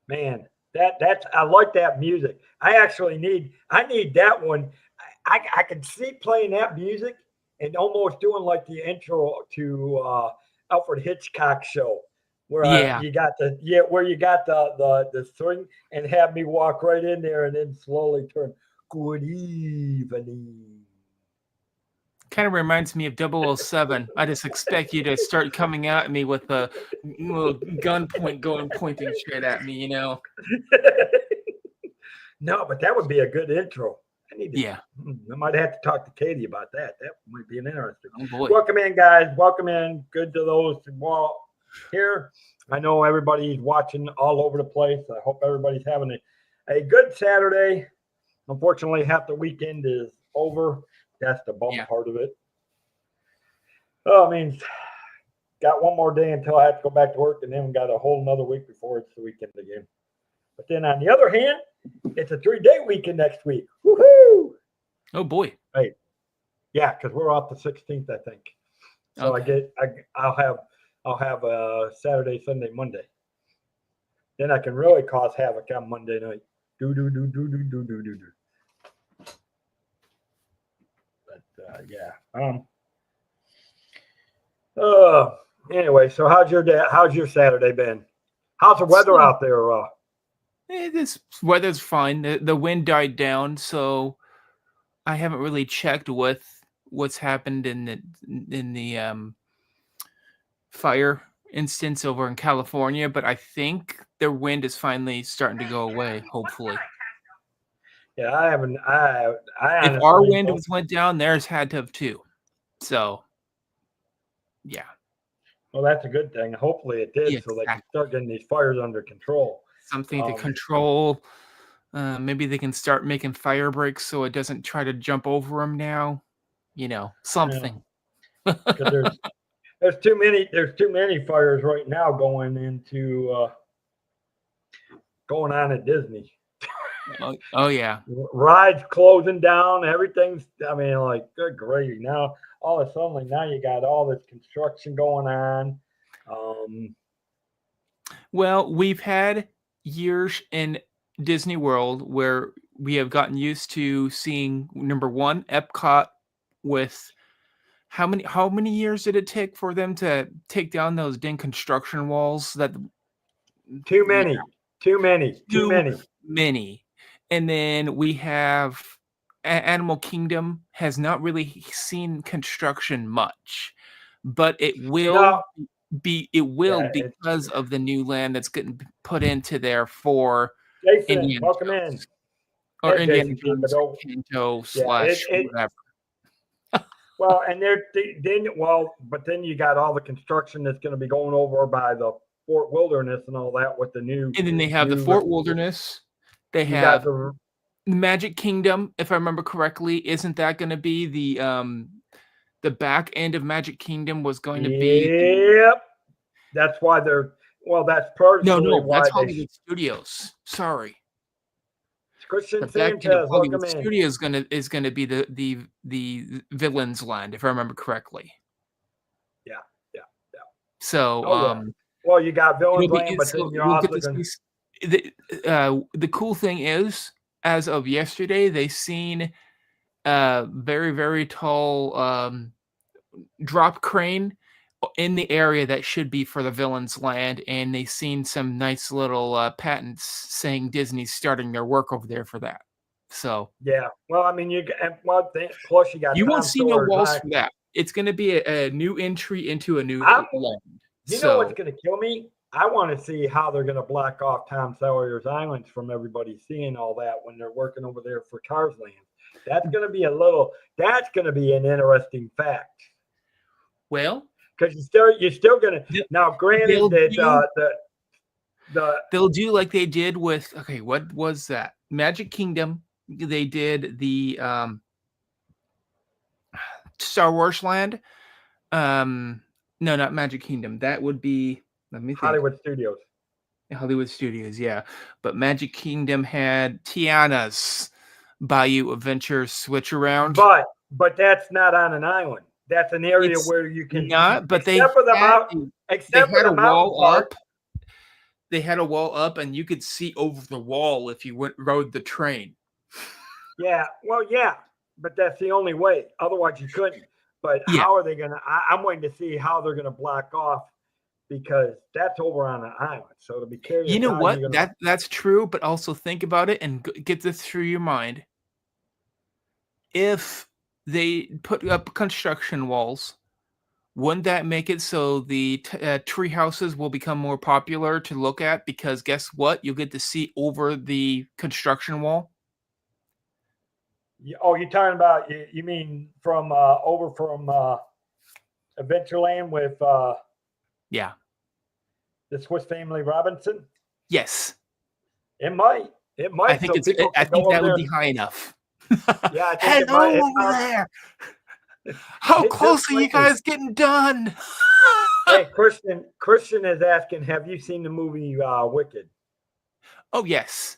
Man, that's I like that music. I need that one. I can see playing that music and almost doing like the intro to Alfred Hitchcock show, where Yeah, you got the yeah where you got the string and have me walk right in there and then slowly turn. Good evening. kind of reminds me of 007. I just expect you to start coming at me with a little gun point going pointing straight at me, you know. No, but that would be a good intro. I need to. Yeah. I might have to talk to Katie about that. That might be an interesting. Oh boy. Welcome in, guys. Welcome in. Good to those here. I know everybody's watching all over the place. I hope everybody's having a good Saturday. Unfortunately, half the weekend is over. That's the bum Yeah. part of it. Oh, I mean, got one more day until I have to go back to work, and then we got a whole another week before it's the weekend again. But then on the other hand, it's a 3-day weekend next week. Woohoo! Oh boy. Right. Yeah, because we're off the 16th, I think. So Okay. I'll have Saturday, Sunday, Monday. Then I can really cause havoc on Monday night. Do. But yeah. Anyway, so how's your day? How's your Saturday been? How's the weather So, out there? this weather's fine. The wind died down, so I haven't really checked with what's happened in the fire instance over in California, but I think the wind is finally starting to go away, hopefully. Yeah, I haven't. I If our honestly wind don't. went down, theirs had to have too. So, yeah. Well, that's a good thing. Hopefully, it did, Yeah, so they can exactly. start getting these fires under control. Something to Um, control. Maybe they can start making fire breaks so it doesn't try to jump over them now. You know, yeah, something. because there's too many fires right now going on at Disney. Oh yeah. Rides closing down. Everything's. I mean, like good gravy. Now all of a sudden, now you got all this construction going on. Um, Well, we've had years in Disney World where we have gotten used to seeing number one, Epcot with how many years did it take for them to take down those dang construction walls that too yeah, many. Too many. Too too many. many. And then we have Animal Kingdom has not really seen construction much, but No. it will Yeah. It's because of the new land that's getting put into there for Jason. Indiana Welcome in. Jones or Hey, Indiana Jason. Keep it Jones over. Canto Yeah. slash whatever. Well, and but then you got all the construction that's going to be going over by the Fort Wilderness and all that with the And then they have the new. Fort Wilderness. They You got have the Magic Kingdom, if I remember correctly. Isn't that going to be the back end of Magic Kingdom was going to be the yep. That's why they're well. That's partially no, that's why Hollywood Studios. Sorry. Christian The back end of Sanchez. Hollywood Welcome in. Studios is gonna be the villains land, if I remember correctly. Yeah, yeah, yeah. So, Oh yeah. Well, you got it'll Villains be Land, but then you're we'll get also to going. see the cool thing is, as of yesterday, they seen a very, very tall, drop crane in the area that should be for the villains land, and they seen some nice little, patents saying Disney's starting their work over there for that. So Yeah. Well, I mean, you got one thing. Plus, you got you won't Tom see no Sawyer's walls Island. for that. It's gonna be a new entry into a new I'm land. You know what's So going to kill me? I want to see how they're going to block off Tom Sawyer's Islands from everybody seeing all that when they're working over there for Cars Land. That's going to be That's going to be an interesting fact well, because you're still going to. Now, granted they'll that do the they'll do like they did with okay, what was that? Magic Kingdom. They did the Star Wars land. No, not Magic Kingdom. That would be Let me think. Hollywood Studios. Hollywood Studios, yeah. But Magic Kingdom had Tiana's Bayou Adventure switch around. But that's not on an island. That's an area It's where you can not, but except for the mountain part. They had a wall up, and you could see over the wall if you rode the train. Yeah, well, yeah, but that's the only way. Otherwise, you couldn't. But Yeah. how are they gonna? I'm waiting to see how they're gonna block off because that's over on an island. So it'll be curious. You know how what? you're gonna- That's true, but also think about it and get this through your mind. If they put up construction walls, wouldn't that make it so the tree houses will become more popular to look at? Because guess what? You'll get to see over the construction wall. Oh, you're talking about you mean from over from Adventureland with Yeah. the Swiss Family Robinson? Yes. It might. It might. I think so people I can go think that over would there. be high enough. Yeah, I think it Hello might. over there. How It's close just are you like guys getting done? Hey, Christian is asking, have you seen the movie Wicked? Oh, yes.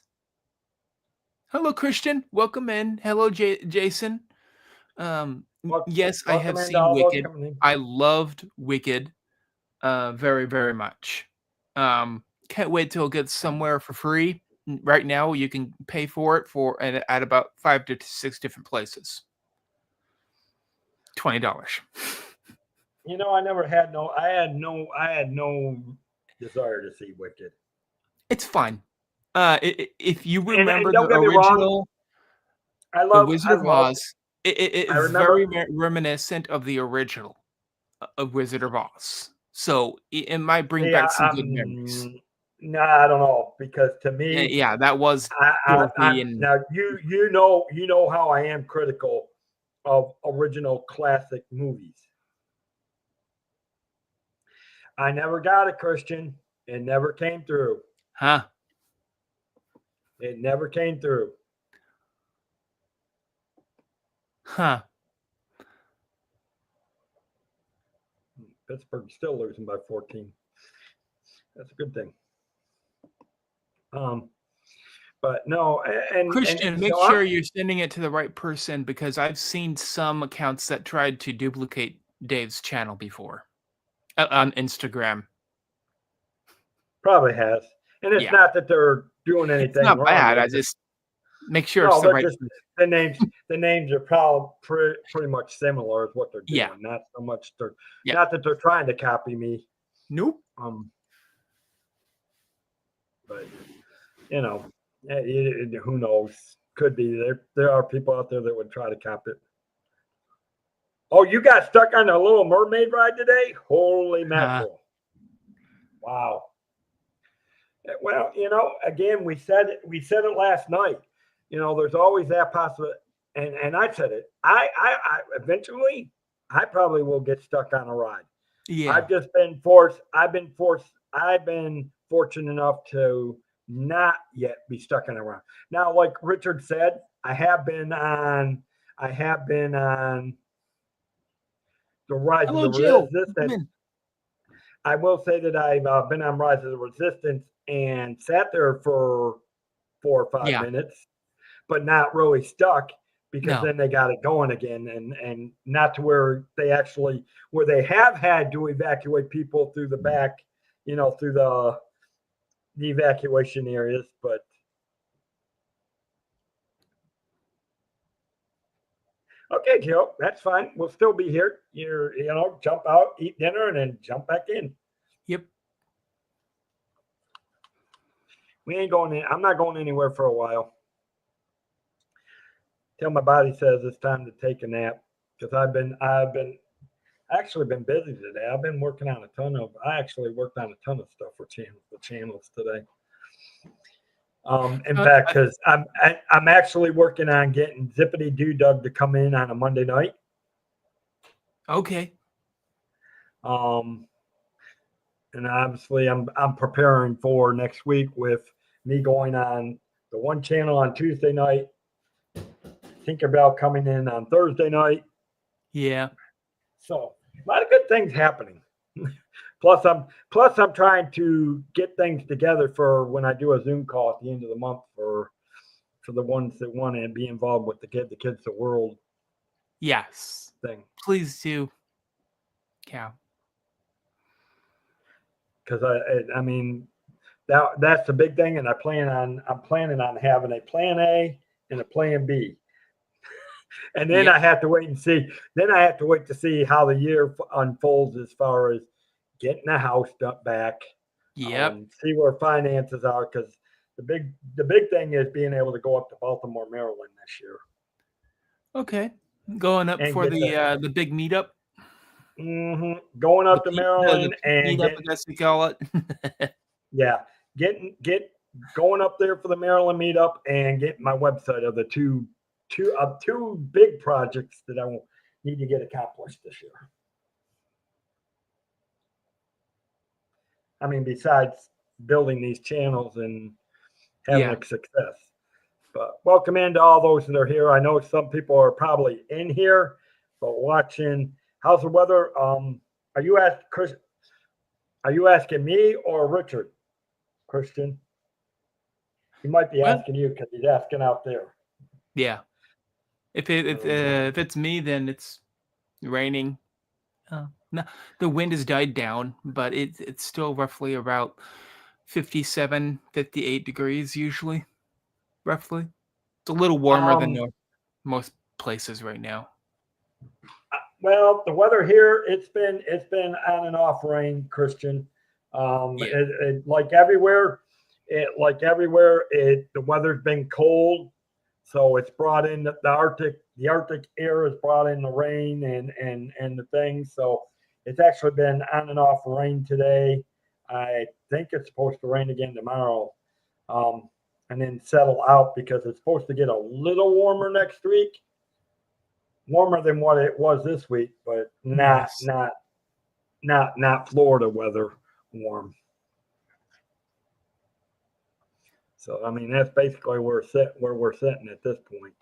Hello, Christian. Welcome in. Hello, Jason. Yes, I have Welcome seen into all those Wicked. coming in. I loved Wicked very, very much. Can't wait till it gets somewhere for free. Right now, you can pay for it at about 5 to 6 different places. $20. You know, I had no desire to see Wicked. It's fine. If you And remember don't the get me wrong, original, The Wizard of Oz, it's remember- very reminiscent of the original of Wizard of Oz. So it might bring back some good memories. No, I don't know because to me, Yeah, that was now you know how I am critical of original classic movies. I never got it, Christian. It never came through. Huh? It never came through. Huh? Pittsburgh's still losing by 14. That's a good thing. But no, and Christian, make sure you're sending it to the right person because I've seen some accounts that tried to duplicate Dave's channel before on Instagram. Probably has, and it's not that they're doing anything. It's not wrong. bad. I just make sure it's the right. The names are probably pretty much similar is what they're doing. Yeah. Not so much not that they're trying to copy me. Nope. But you know, who knows? Could be there are people out there that would try to copy it. Oh, you got stuck on a Little Mermaid ride today? Holy mackerel! Wow. Well, you know, again, we said it last night. You know, there's always that possibility, and I said it. I eventually, I probably will get stuck on a ride. Yeah. I've been fortunate enough to not yet be stuck on a ride. Now, like Richard said, I have been on the Rise of the Resistance. I will say that I've been on Rise of the Resistance and sat there for 4 or 5 minutes, but not really stuck because then they got it going again and not to where they have had to evacuate people through the back, you know, through the evacuation areas, but okay, Joe, that's fine. We'll still be here. Jump out, eat dinner, and then jump back in. Yep. We ain't going in. I'm not going anywhere for a while. Till my body says it's time to take a nap. Because I've actually been busy today. I've been working on I actually worked on a ton of stuff for the channels today. In fact, because I'm actually working on getting Zippity Doo Dug to come in on a Monday night. Okay. And obviously I'm preparing for next week with me going on the one channel on Tuesday night, Tinkerbell coming in on Thursday night. Yeah. So a lot of good things happening. Plus I'm trying to get things together for when I do a Zoom call at the end of the month for the ones that want to be involved with the Kids the World Yes. thing. Please do. Yeah. Because I mean that's the big thing, and I'm planning on having a plan A and a plan B. And then Yep. I have to wait and see. Then I have to wait to see how the year unfolds as far as getting the house back. Yep. See where finances are, because the big thing is being able to go up to Baltimore, Maryland this year. Okay. Going up And for get the big meetup. going up to The Maryland and meetup, I guess you call it. yeah, going up there for the Maryland meetup and getting my website of the two big projects that I will need to get accomplished this year. I mean, besides building these channels and having a success. But welcome into all those that are here. I know some people are probably in here, but watching. How's the weather? Are you asking me or Richard, Christian? He might be asking you because he's asking out there. Yeah. If it's me, then it's raining. No, the wind has died down, but it's still roughly about 57, 58 degrees usually. Roughly. It's a little warmer than most places right now. Well, the weather here, it's been on and off rain, Christian. Like everywhere, the weather's been cold, so it's brought in the Arctic air has brought in the rain and the things. So it's actually been on and off rain today. I think it's supposed to rain again tomorrow, and then settle out because it's supposed to get a little warmer next week. Warmer than what it was this week, but not Florida weather warm. So I mean that's basically where we're sitting at this point.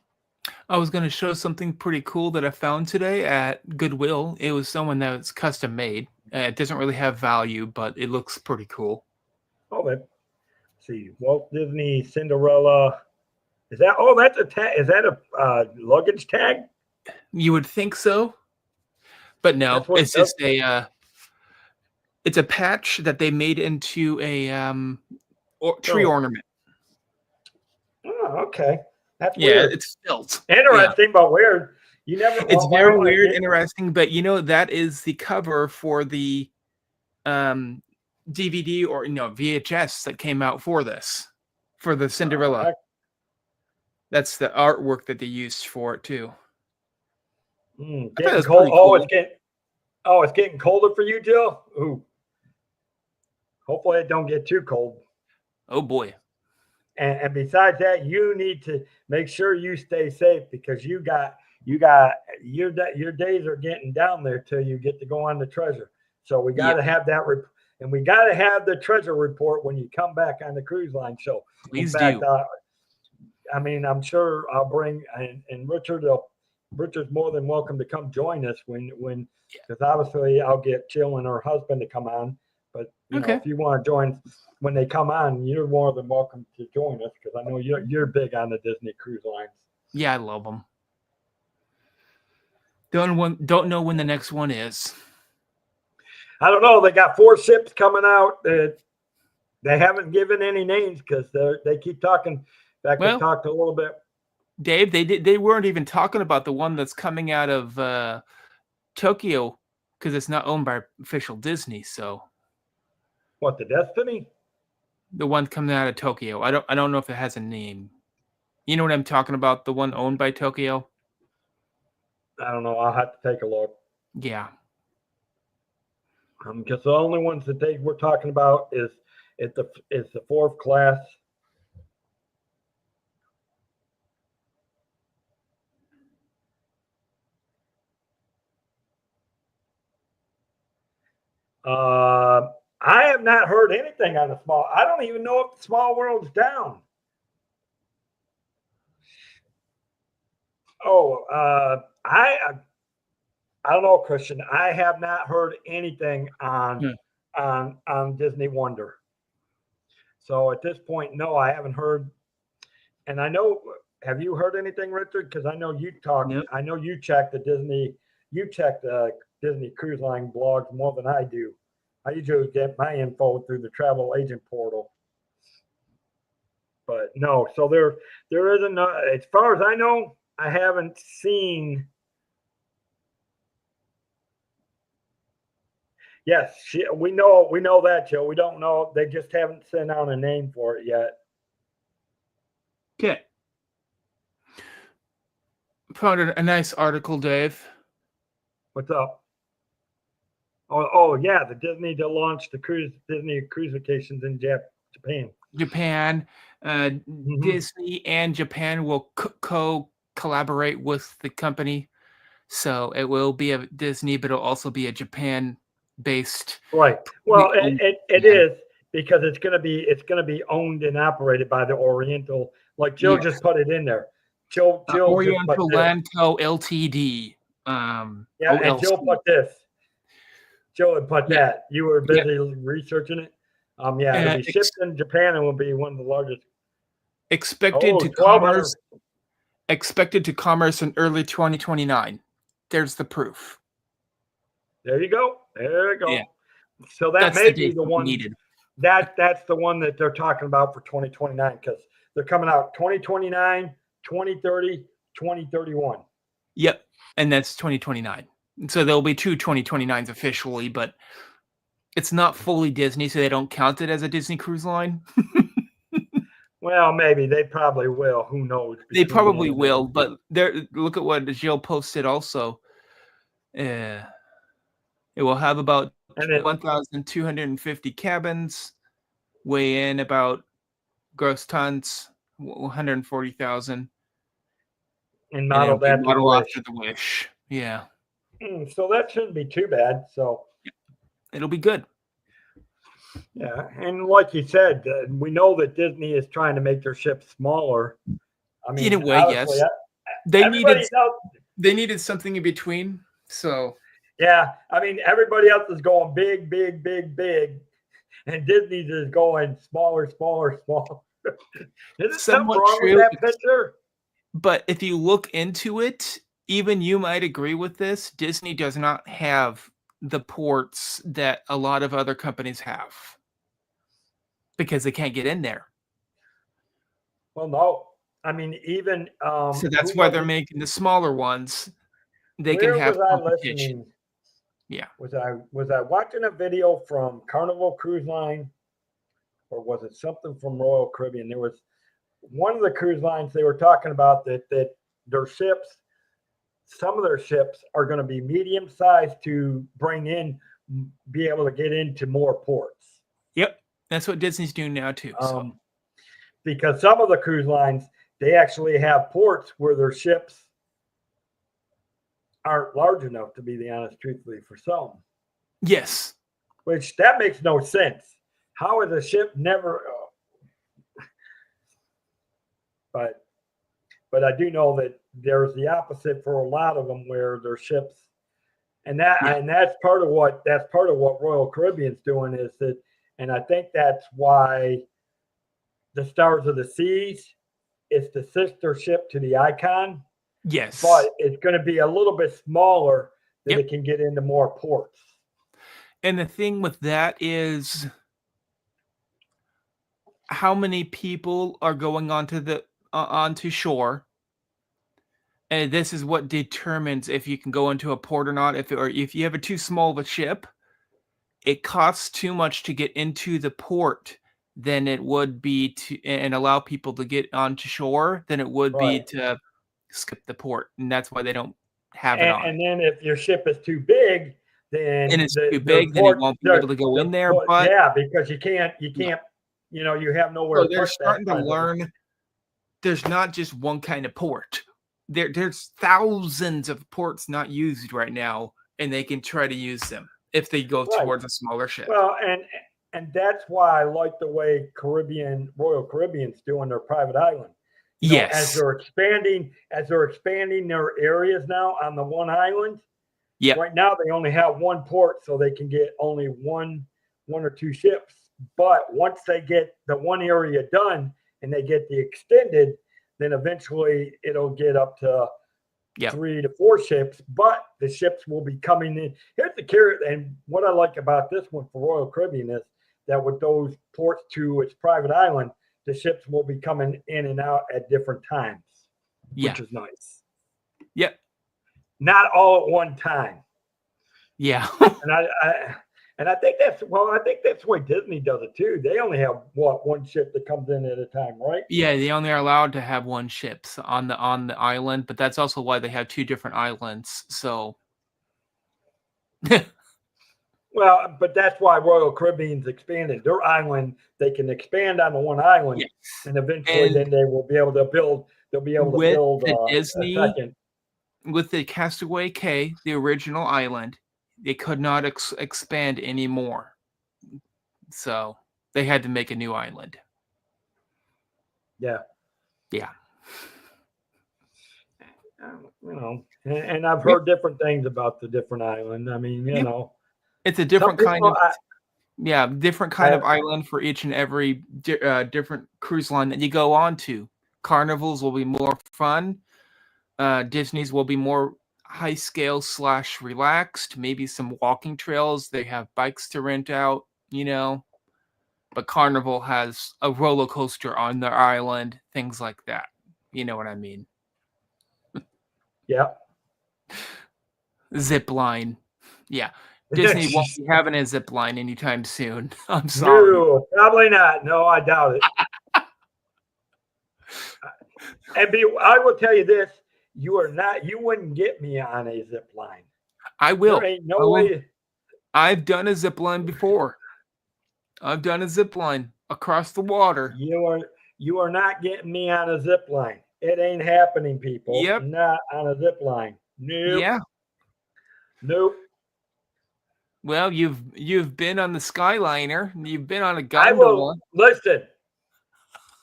I was going to show something pretty cool that I found today at Goodwill. It was someone that's custom made. It doesn't really have value, but it looks pretty cool. Oh, let's see, Walt Disney Cinderella. Is that? Oh, that's a tag. Is that a luggage tag? You would think so, but no. It's just it's a patch that they made into a tree ornament. Oh, okay. That's weird. It's felt. Interesting, but weird. You never. It's very weird, interesting, but that is the cover for the DVD or VHS that came out for this, for the Cinderella. That's the artwork that they used for it too. Getting cold. Cool. It's getting colder for you, Jill. Ooh. Hopefully it don't get too cold. Oh boy. And besides that, you need to make sure you stay safe because your days are getting down there till you get to go on the treasure. So we got to have that, and we got to have the treasure report when you come back on the cruise line show. Please do. I mean, I'm sure I'll bring and Richard's more than welcome to come join us because obviously I'll get Jill and her husband to come on. But you know, if you want to join when they come on, you're more than welcome to join us because I know you're big on the Disney Cruise Lines. Yeah, I love them. Don't know when the next one is. I don't know. They got 4 ships coming out. They haven't given any names because they keep talking. In fact, they talked a little bit. Dave, they weren't even talking about the one that's coming out of Tokyo because it's not owned by official Disney. So, what, the Destiny? The one coming out of Tokyo. I don't know if it has a name. You know what I'm talking about? The one owned by Tokyo. I don't know. I'll have to take a look. Yeah. Because the only ones that we're talking about is the 4th class. I have not heard anything on the small. I don't even know if the Small World's down. Oh, I don't know, Christian. I have not heard anything on on Disney Wonder. So at this point, no, I haven't heard. And I know, have you heard anything, Richard? Because I know you talk. Nope. I know you check the Disney. You check the Disney Cruise Line blogs more than I do. I usually get my info through the travel agent portal. But no, so there isn't. As far as I know, I haven't seen. Yes, we know that, Joe. We don't know. They just haven't sent out a name for it yet. Okay. Found a nice article, Dave. What's up? Oh yeah, the Disney to launch the Disney cruise vacations in Japan. Japan, Disney and Japan will collaborate with the company, so it will be a Disney, but it'll also be a Japan-based. Right. Well, it is because it's going to be owned and operated by the Oriental. Like Jill just put it in there. Jill Oriental Land Co. Ltd. Yeah, and Jill put this. Jill had put that. You were busy researching it. Yeah, it'll be shipped in Japan and will be one of the largest. Expected to commerce in early 2029. There's the proof. There you go. There you go. Yeah. So that's may be the one needed. That's the one that they're talking about for 2029 because they're coming out 2029, 2030, 2031. Yep, and that's 2029. So there'll be two 2029s officially, but it's not fully Disney, so they don't count it as a Disney Cruise Line. Well, maybe they probably will. Who knows? They probably will, but look at what Jill posted also. It will have about 1,250 cabins, weigh in about gross tons, 140,000. And model after the Wish. Yeah. So that shouldn't be too bad. So it'll be good. Yeah, and like you said, we know that Disney is trying to make their ships smaller. I mean, in a way, yes. They needed something in between. So yeah, I mean, everybody else is going big, big, big, big, and Disney's is going smaller, smaller, smaller. Is something wrong with that picture? But if you look into it, even you might agree with this. Disney does not have the ports that a lot of other companies have because they can't get in there. Well, no, I mean even so that's why they're making the smaller ones. They can have competition. Yeah. Was I watching a video from Carnival Cruise Line, or was it something from Royal Caribbean? There was one of the cruise lines they were talking about that their ships. Some of their ships are going to be medium sized to be able to get into more ports. Yep. That's what Disney's doing now too. Because some of the cruise lines, they actually have ports where their ships aren't large enough, to be the honest, truthfully, for some. Yes. Which that makes no sense. How is a ship never... But I do know that there's the opposite for a lot of them where their ships, and that's part of what Royal Caribbean's doing is that, and I think that's why the Stars of the Seas is the sister ship to the Icon. Yes, but it's going to be a little bit smaller that it can get into more ports. And the thing with that is, how many people are going onto shore, and this is what determines if you can go into a port or not. If you have too small of a ship, it costs too much to get into the port than it would be and allow people to get onto shore than it would be to skip the port, and that's why they don't have it on. And then if your ship is too big, then then it won't be able to go in there. But because you can't. You have nowhere. So they're starting to learn. There's not just one kind of port. There's thousands of ports not used right now, and they can try to use them if they go towards a smaller ship. Well, and that's why I like the way Royal Caribbean's doing their private island. Yes. As they're expanding their areas now on the one island. Yeah. Right now they only have one port, so they can get only one one or two ships. But once they get the one area done and they get the extended, then eventually it'll get up to 3 to 4 ships. But the ships will be coming in. Here's the carrot, and what I like about this one for Royal Caribbean is that with those ports to its private island, the ships will be coming in and out at different times, which is nice. Yep. Not all at one time. Yeah. And I think that's the way Disney does it too. They only have one ship that comes in at a time, right? Yeah, they only are allowed to have one ship on the island, but that's also why they have 2 different islands. So well, but that's why Royal Caribbean's expanded their island. They can expand on the one island, and eventually then they will be able to build. They'll be able to build Disney, a second. With the Castaway Cay, the original island, they could not expand anymore. So they had to make a new island. Yeah. Yeah. You know, and I've heard different things about the different island. I mean, you know, it's a different kind of different kind of island for each and every different cruise line that you go on to. Carnival's will be more fun. Disney's will be more high scale / relaxed. Maybe some walking trails. They have bikes to rent out, you know. But Carnival has a roller coaster on their island, things like that. You know what I mean? Yeah. Zip line. Yeah. Disney won't be having a zip line anytime soon. I'm sorry. No, probably not. No, I doubt it. I will tell you this. You wouldn't get me on a zip line. I will. There ain't no way. I've done a zip line before. I've done a zip line across the water. You are not getting me on a zip line. It ain't happening, people. Yep. Not on a zip line. Nope. Yeah. Nope. Well, you've been on the Skyliner. You've been on a gondola. Listen.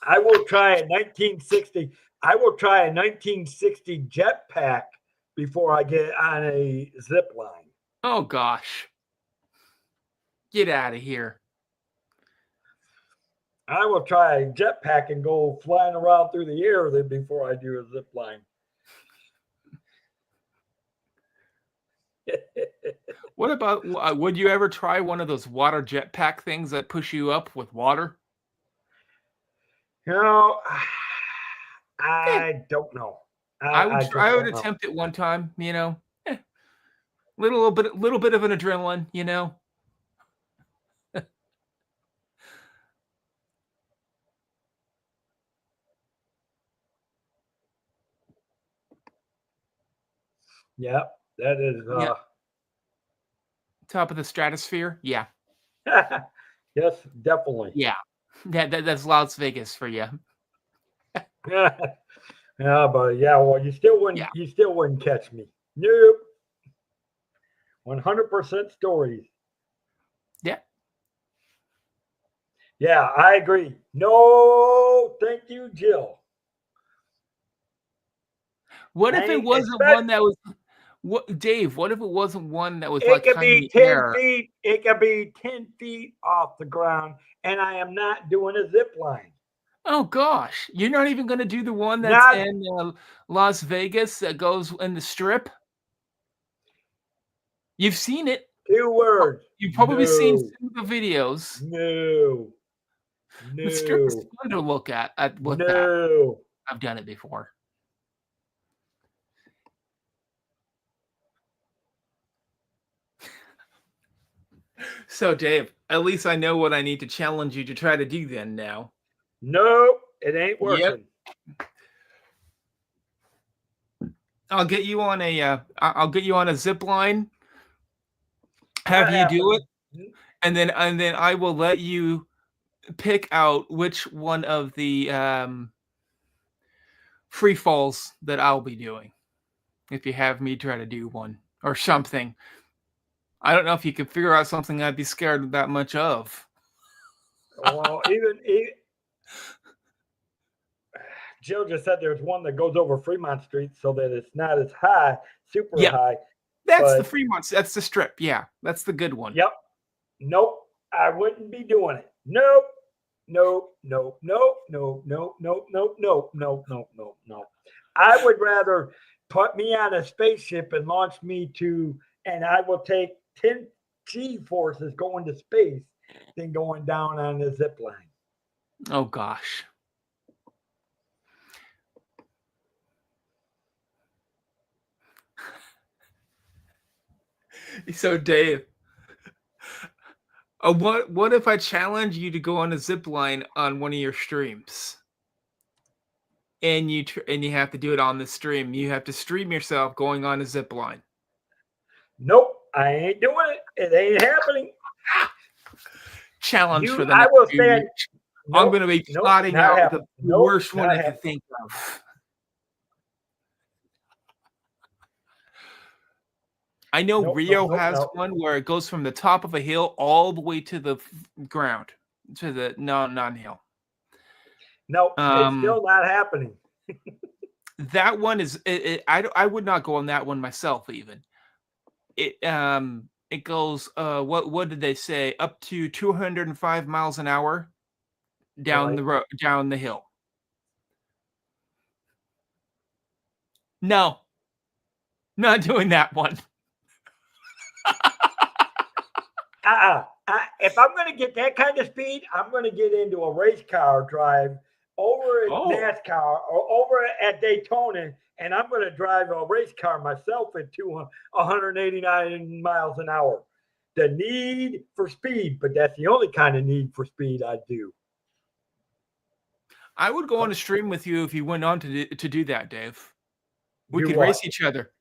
I will try a 1960. I will try a 1960 jetpack before I get on a zip line. Oh gosh. Get out of here. I will try a jetpack and go flying around through the air then before I do a zip line. What about, would you ever try one of those water jetpack things that push you up with water? You know, I don't know. I would attempt it one time, you know. Little bit of an adrenaline, you know. Yep, that is top of the stratosphere. Yeah. Yes, definitely. Yeah. That's Las Vegas for you. Yeah, but well, you still wouldn't catch me. Nope. 100% stories. Yeah. Yeah, I agree. No, thank you, Jill. What if it wasn't one that was Dave, what if it wasn't one that was like it could be 10 air? feet, it could be 10 feet off the ground, and I am not doing a zip line. Oh gosh, you're not even going to do the one that's in Las Vegas that goes in the Strip? You've seen it. 2 words. You've probably seen some of the videos. No. The Strip is fun to look at with that. I've done it before. So, Dave, at least I know what I need to challenge you to try to do then now. Nope, it ain't working. Yep. I'll get you on a zip line. Have you do it, and then I will let you pick out which one of the free falls that I'll be doing. If you have me try to do one or something. I don't know if you can figure out something I'd be scared that much of. Well, even Jill just said there's one that goes over Fremont Street so that it's not as high, super high. That's the Fremont. That's the Strip. Yeah, that's the good one. Yep. Nope. I wouldn't be doing it. Nope. Nope. Nope. Nope. Nope. Nope. Nope. Nope. Nope. Nope. Nope. Nope. Nope. I would rather put me on a spaceship and launch me to, and I will take 10 G forces going to space than going down on the zip line. Oh gosh. So Dave, what if I challenge you to go on a zip line on one of your streams? And you have to do it on the stream. You have to stream yourself going on a zip line. Nope, I ain't doing it. It ain't happening. Challenge for the I next will few stand. weeks. I'm going to be plotting out the worst one I can think of. I know Rio has one where it goes from the top of a hill all the way to the ground, to the non-hill. No, it's still not happening. That one is. I would not go on that one myself. Even it goes. What did they say? Up to 205 miles an hour down the road, down the hill. No, not doing that one. If I'm going to get that kind of speed, I'm going to get into a race car drive over at NASCAR or over at Daytona, and I'm going to drive a race car myself at 189 miles an hour. The need for speed, but that's the only kind of need for speed I do. I would go on a stream with you if you went on to do that, Dave. We could race each other.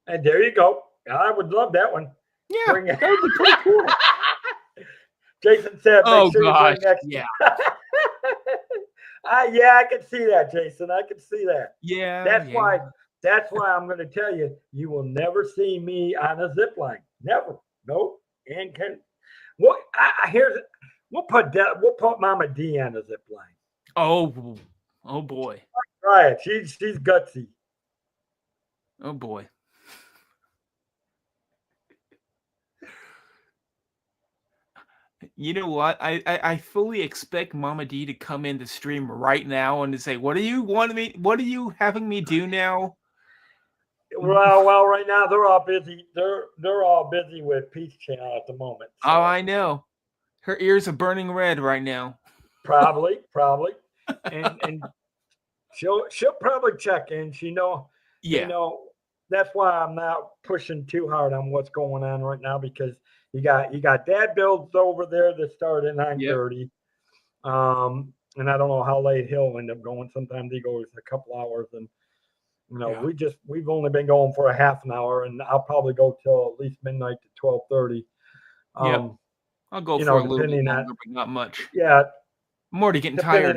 And there you go. I would love that one. Yeah, that would be pretty cool. Jason said, "Oh gosh, yeah." Yeah, I can see that, Jason. I can see that. Yeah, that's why I'm going to tell you, you will never see me on a zip line. Never. Nope. And we'll put Mama D on a zip line. Oh boy. Try it. She's gutsy. Oh boy. You know what? I fully expect Mama D to come in the stream right now and to say, "What are you having me do now?" Well, right now they're all busy. They're all busy with Peace Channel at the moment. So. Oh, I know. Her ears are burning red right now. Probably, and she'll probably check in. You know, that's why I'm not pushing too hard on what's going on right now, because you got dad builds over there that start at 9:30. Yep. And I don't know how late he'll end up going. Sometimes he goes a couple hours, and we've only been going for a half an hour, and I'll probably go till at least midnight to 12:30. Yeah, I'll go for a little bit longer, but not much. Yeah, I'm already getting tired.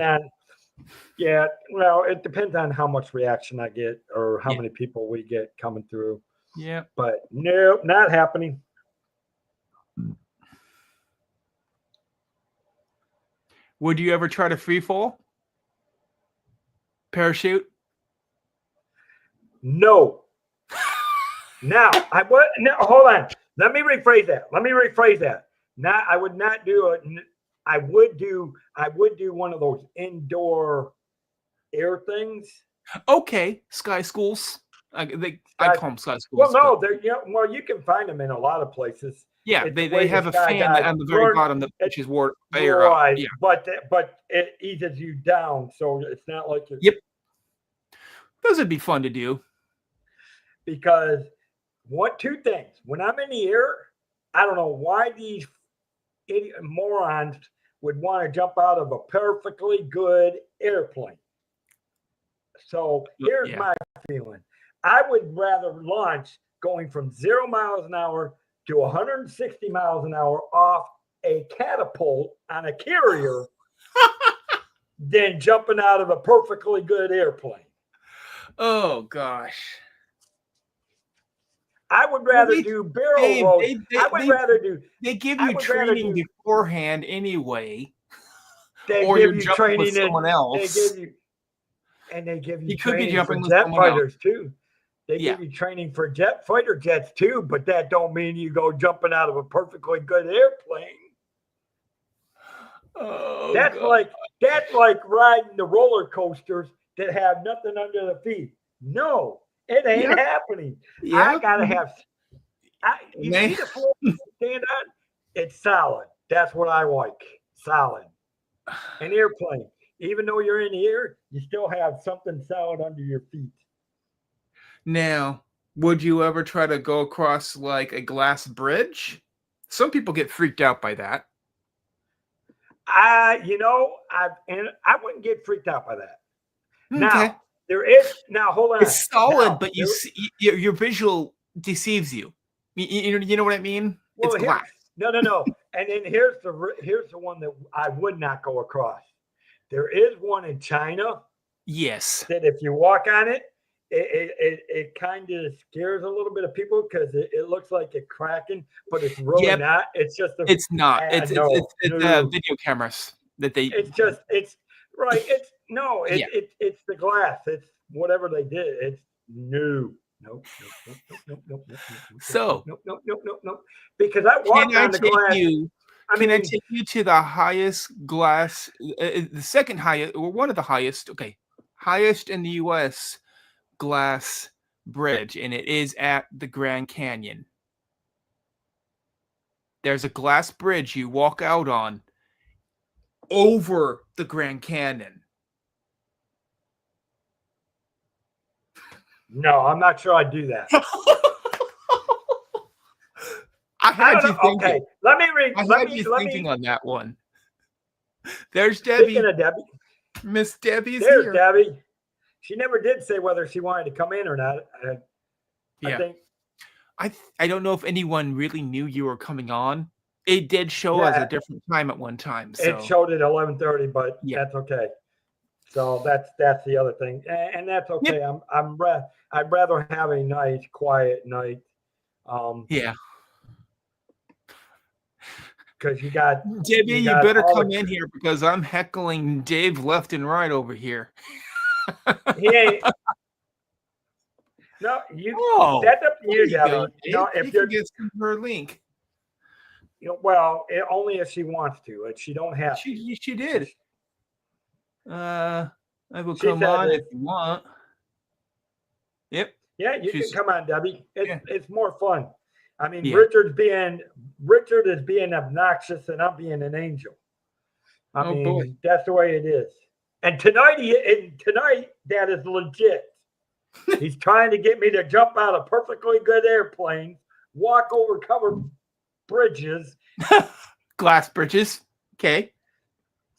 Well, it depends on how much reaction I get or how many people we get coming through. Yeah, but nope, not happening. Would you ever try to free fall? Parachute? No. Now, hold on. Let me rephrase that. Now, I would not do it. I would do one of those indoor air things. Okay, sky schools. I call them sky schools. Well, no, you can find them in a lot of places. Yeah, they have a fan on the very bottom that pushes air up. Yeah. But it eases you down, so it's not like you're. Yep. Those would be fun to do. Because two things. When I'm in the air, I don't know why these idiot morons would want to jump out of a perfectly good airplane. So here's my feeling. I would rather launch going from 0 miles an hour to 160 miles an hour off a catapult on a carrier than jumping out of a perfectly good airplane. Oh, gosh. I would rather do barrel rolls. They give you training beforehand anyway. They give you training with someone else. They give you training for jet fighters too. They give you training for fighter jets too, but that don't mean you go jumping out of a perfectly good airplane. Oh That's god. like that's like riding the roller coasters that have nothing under the feet. No, it ain't Yep. happening. I Yep. gotta have. You Man. see the floor stand on? It's solid. That's what I like. Solid. An airplane. Even though you're in the air, you still have something solid under your feet. Now, would you ever try to go across like a glass bridge? Some people get freaked out by that. I wouldn't get freaked out by that. Okay. Now, there is now. Hold on. It's solid, Now, but you see, your visual deceives you. You know what I mean? It's well, glass. no. And then here's the one that I would not go across. There is one in China Yes. that if you walk on it, it kind of scares a little bit of people because it looks like it's cracking, but it's really Yep. not. It's just a It's not. no, It's no. video cameras that they. It's right. It's no. Yeah. It's the glass. It's whatever they did. It's new. Nope. So Nope. Because I walked on the glass. Can I take you to the highest glass, the second highest, or one of the highest? Okay, highest in the U.S. glass bridge, and it is at the Grand Canyon. There's a glass bridge you walk out on over the Grand Canyon. No, I'm not sure I'd do that. I had you thinking. Okay, let me read. I had you thinking on that one. There's Debbie. Speaking of Debbie, Miss Debbie's there's here. Debbie. She never did say whether she wanted to come in or not. I think. I don't know if anyone really knew you were coming on. It did show us a different time at one time. So. It showed at 11:30, but Yeah. that's okay. So that's the other thing, and that's okay. Yep. I'd rather have a nice, quiet night. Yeah. Because you got Debbie, you better come in here because I'm heckling Dave left and right over here. He ain't. No, that's up to you, Debbie. If you get her link. Well, only if she wants to. She don't have. She did. I will come on if you want. Yep. Yeah, you can come on, Debbie. It's more fun. I mean, Yeah. Richard is being obnoxious, and I'm being an angel. I mean, boy. That's the way it is. And tonight, that is legit. He's trying to get me to jump out of perfectly good airplanes, walk over covered bridges, glass bridges. Okay.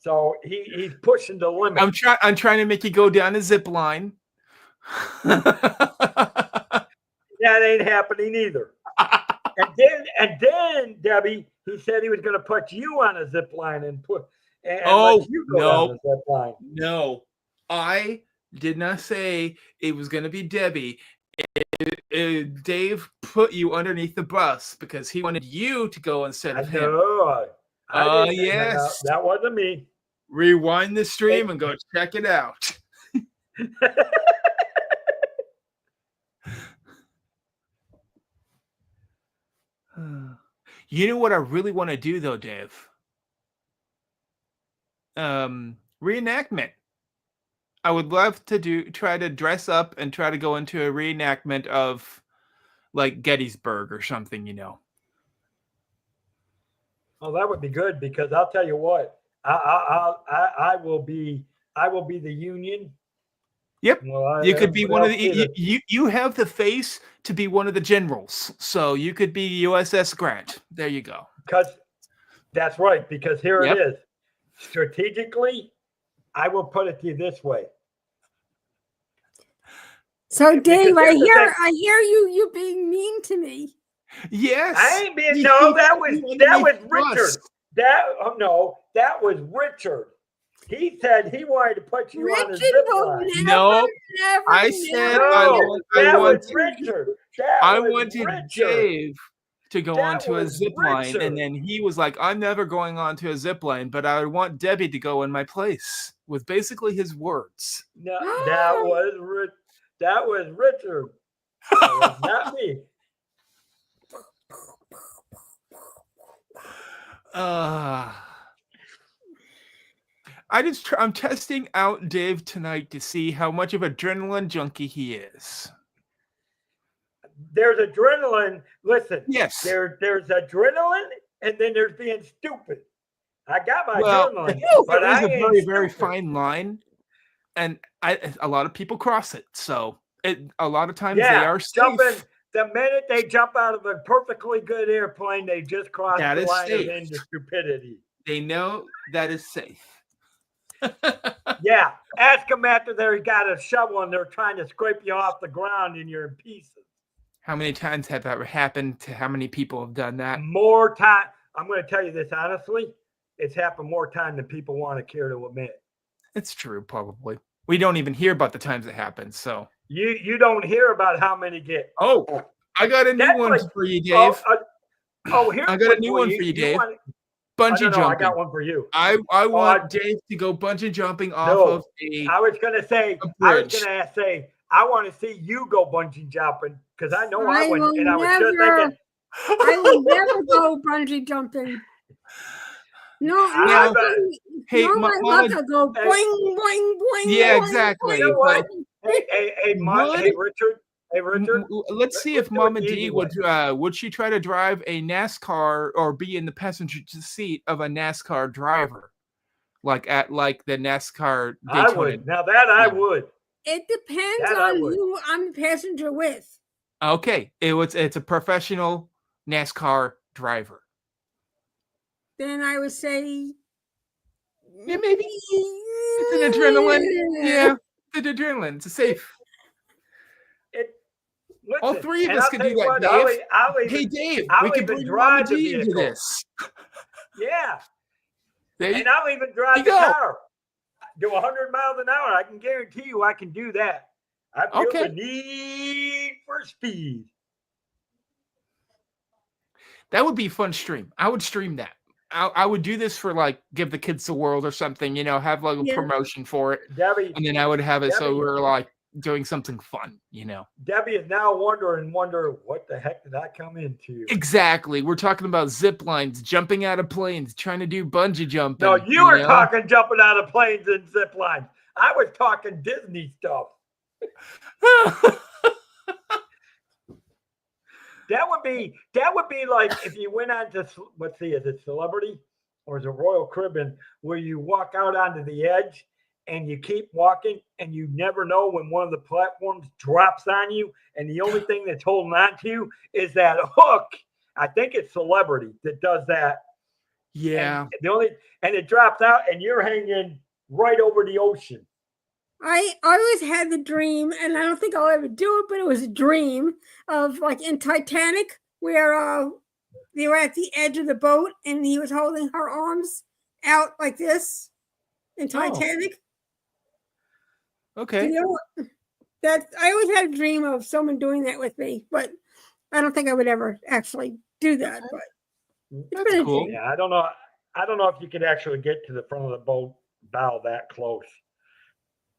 So he's pushing the limit. I'm trying to make you go down a zip line. That ain't happening either. and then Debbie, he said he was going to put you on a zip line and let you go down the zip line. No, I did not say it was going to be Debbie. Dave put you underneath the bus because he wanted you to go instead of him. Yes, that wasn't me. Rewind the stream and go check it out. You know what I really want to do though, Dave? Reenactment. I would love to try to dress up and try to go into a reenactment of like Gettysburg or something, Oh, that would be good because I'll tell you what, I will be the Union. Yep. Well, you could be one of the you have the face to be one of the generals, so you could be USS Grant. There you go. Because that's right. Because here it is. Strategically, I will put it to you this way. So, Dave, I hear you being mean to me. Yes, I ain't being. No, that was Richard. That was Richard. He said he wanted to put you on a zip line. No, I said I wanted Richard. I wanted Dave to go onto a zip line, and then he was like, "I'm never going onto a zip line, but I want Debbie to go in my place." Was basically his words. No, that was Richard. That was not me. I'm testing out Dave tonight to see how much of adrenaline junkie he is. There's adrenaline. Listen, Yes. there's adrenaline, and then there's being stupid. I got my Well, adrenaline, but there is I a ain't very, very stupid. fine line, and a lot of people cross it. So a lot of times they Yeah, are safe. jumping. The minute they jump out of a perfectly good airplane, they just cross That the is line safe. into stupidity. They know that is safe. Yeah, ask them after they got a shovel and they're trying to scrape you off the ground and you're in pieces. How many times have that happened to how many people have done that? More time. I'm going to tell you this honestly. It's happened more time than people want to care to admit. It's true, probably. We don't even hear about the times it happens. So you don't hear about how many get. Oh, I got a new That's one like- for you, Dave. Here's I got a new one for you, Dave. Bungee no, jumping. I got one for you. I want Dave to go bungee jumping off of a. I was going to say, I want to see you go bungee jumping because I know I wouldn't. And I was just thinking, I will never go bungee jumping. No, Hey, no, my Mama, luck, I go boing, boing, boing. Yeah, boing, exactly. boing, what? boing. Hey, Richard. Hey, Richard. Let's see if do it Mama the D easy would she try to drive a NASCAR or be in the passenger seat of a NASCAR driver, like the NASCAR Daytona? I would. Now that I would. It depends That I on would. who I'm the passenger with. Okay, it's a professional NASCAR driver. Then I would say, Yeah, maybe it's an adrenaline. Yeah, it's an adrenaline. It's safe. Listen, All three of and us I'll can tell do you that, what, Dave. I'll Hey, even, Dave, I'll we can even bring drive Mama the D into vehicle. this. Yeah, There and I'll even drive you the go. car. Do 100 miles an hour. I can guarantee you I can do that. I feel Okay. the need for speed. That would be a fun stream. I would stream that. I would do this for like Give the Kids the World or something, have like a Yeah. promotion for it. Debbie, And then I would have it so Debbie- we're like doing something fun, Debbie is now wondering, what the heck did I come into? Exactly. We're talking about zip lines, jumping out of planes, trying to do bungee jumping. No, you were know? talking jumping out of planes and zip lines. I was talking Disney stuff. That would be like if you went on to, let's see, is it Celebrity or is it Royal Caribbean, where you walk out onto the edge and you keep walking and you never know when one of the platforms drops on you, and the only thing that's holding on to you is that hook. I think it's Celebrity that does that. Yeah. And it drops out and you're hanging right over the ocean. I always had the dream, and I don't think I'll ever do it, but it was a dream of like in Titanic, where they were at the edge of the boat and he was holding her arms out like this in Titanic. Okay. That I always had a dream of someone doing that with me, but I don't think I would ever actually do that. But it's been a cool. dream. Yeah, I don't know. I don't know if you could actually get to the front of the boat bow that close,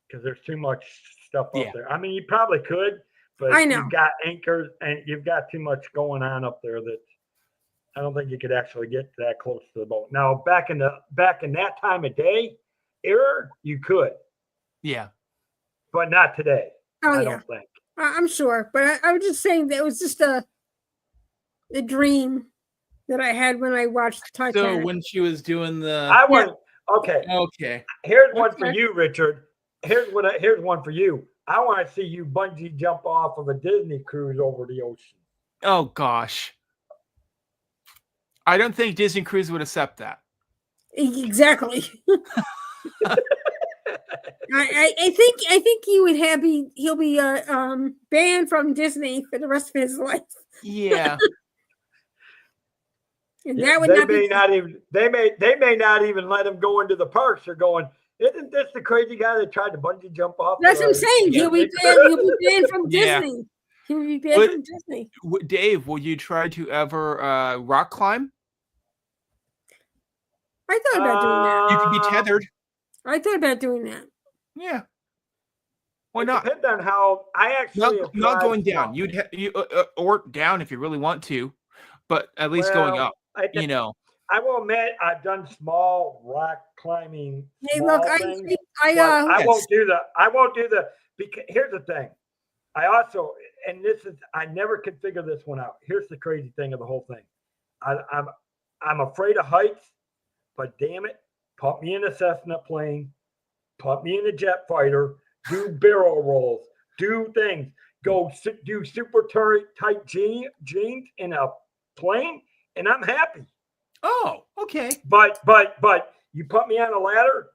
because there's too much stuff up there. I mean, you probably could, but I know. you've got anchors and you've got too much going on up there that I don't think you could actually get that close to the boat. Now, back in that time of day era, you could, Yeah. but not today. Oh I yeah, don't think. I'm sure. But I was just saying that it was just a dream that I had when I watched Titanic. So when she was doing the. I wouldn't. Okay. Okay. Here's one for Okay. you, Richard. Here's one for you. I want to see you bungee jump off of a Disney cruise over the ocean. Oh gosh. I don't think Disney Cruise would accept that. Exactly. I think he would he'll be banned from Disney for the rest of his life. Yeah. And Yeah, that would they not may be not even they may not even let him go into the parks. They're going, isn't this the crazy guy that tried to bungee jump off? That's what I'm saying. He'll be banned from Yeah. Disney. He will be banned from Disney. Dave, will you try to ever rock climb? I thought about doing that. You could be tethered. I thought about doing that. Yeah. Why It not? depends on how I actually have Not tried going down. some. Or down if you really want to, but at least going Well, up. it de- I will admit I've done small rock climbing. Hey, Small look, things, I but I Yes. won't do the. I won't do the. Because here's the thing. I also, and this is, I never could figure this one out. Here's the crazy thing of the whole thing. I'm afraid of heights, but damn it, put me in a Cessna plane, put me in a jet fighter, do barrel rolls, do things, do super tight jeans in a plane, and I'm happy. Oh, okay. But you put me on a ladder,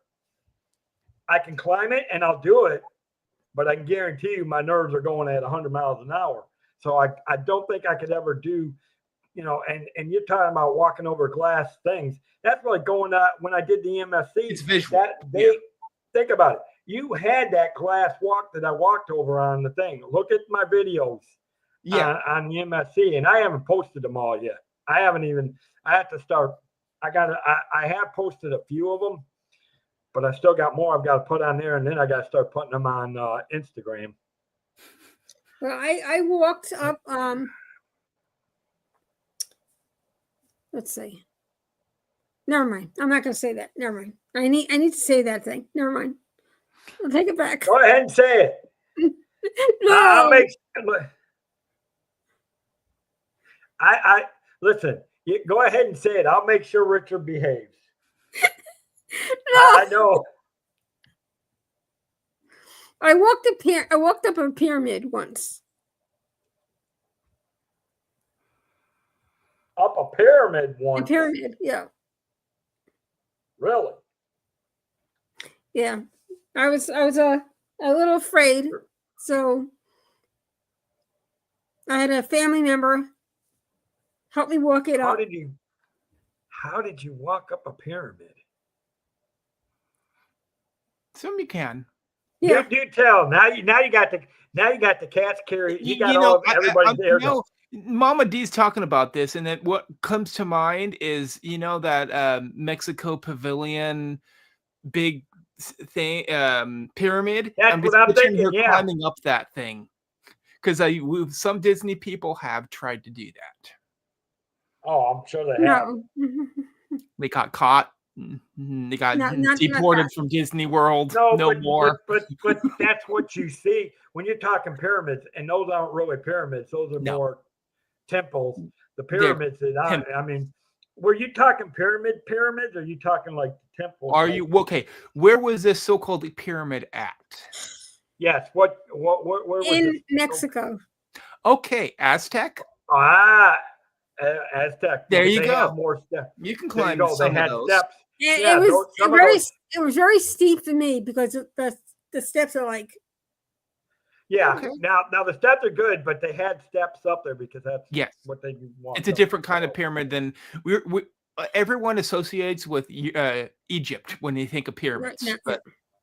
I can climb it and I'll do it. But I can guarantee you my nerves are going at 100 miles an hour. So I don't think I could ever do, and you're talking about walking over glass things. That's like going when I did the MSC. It's visual. Think about it. You had that glass walk that I walked over on the thing. Look at my videos on the MSC, and I haven't posted them all yet. I have to start. I have posted a few of them, but I still got more I've got to put on there, and then I got to start putting them on Instagram. Well, I walked up. Let's see. Never mind. I'm not going to say that. Never mind. I need to say that thing. Never mind. I'll take it back. Go ahead and say it. No. I'll make. I listen. Go ahead and say it. I'll make sure Richard behaves. No. I know. I walked up a pyramid once. Up a pyramid A once. pyramid, yeah. Really? Yeah. I was a little afraid. So I had a family member help me walk it How up. did you walk up a pyramid? Some you can. Yeah. Do tell. Now you got the cats carry. You got all of everybody's there. Mama D's talking about this, and then what comes to mind is that Mexico Pavilion big thing pyramid. That's what I'm picturing thinking. her Yeah. climbing up that thing because some Disney people have tried to do that. Oh, I'm sure they have. No. They got caught. They got not deported that. from Disney World. No, more. But that's what you see when you're talking pyramids, and those aren't really pyramids. Those are more temples. The pyramids I mean, were you talking pyramids? Or are you talking like temples? Are you okay? Where was this so-called pyramid at? Yes. Where was In this? Mexico. Okay, Aztec. Aztec. There you they go. Have more steps. You can There you climb go. some They of had those. steps. And Yeah, it was very steep for me because the steps are like. Yeah. Okay. Now the steps are good, but they had steps up there because that's what they want. It's a different kind of pyramid than we everyone associates with Egypt when they think of pyramids. Right, but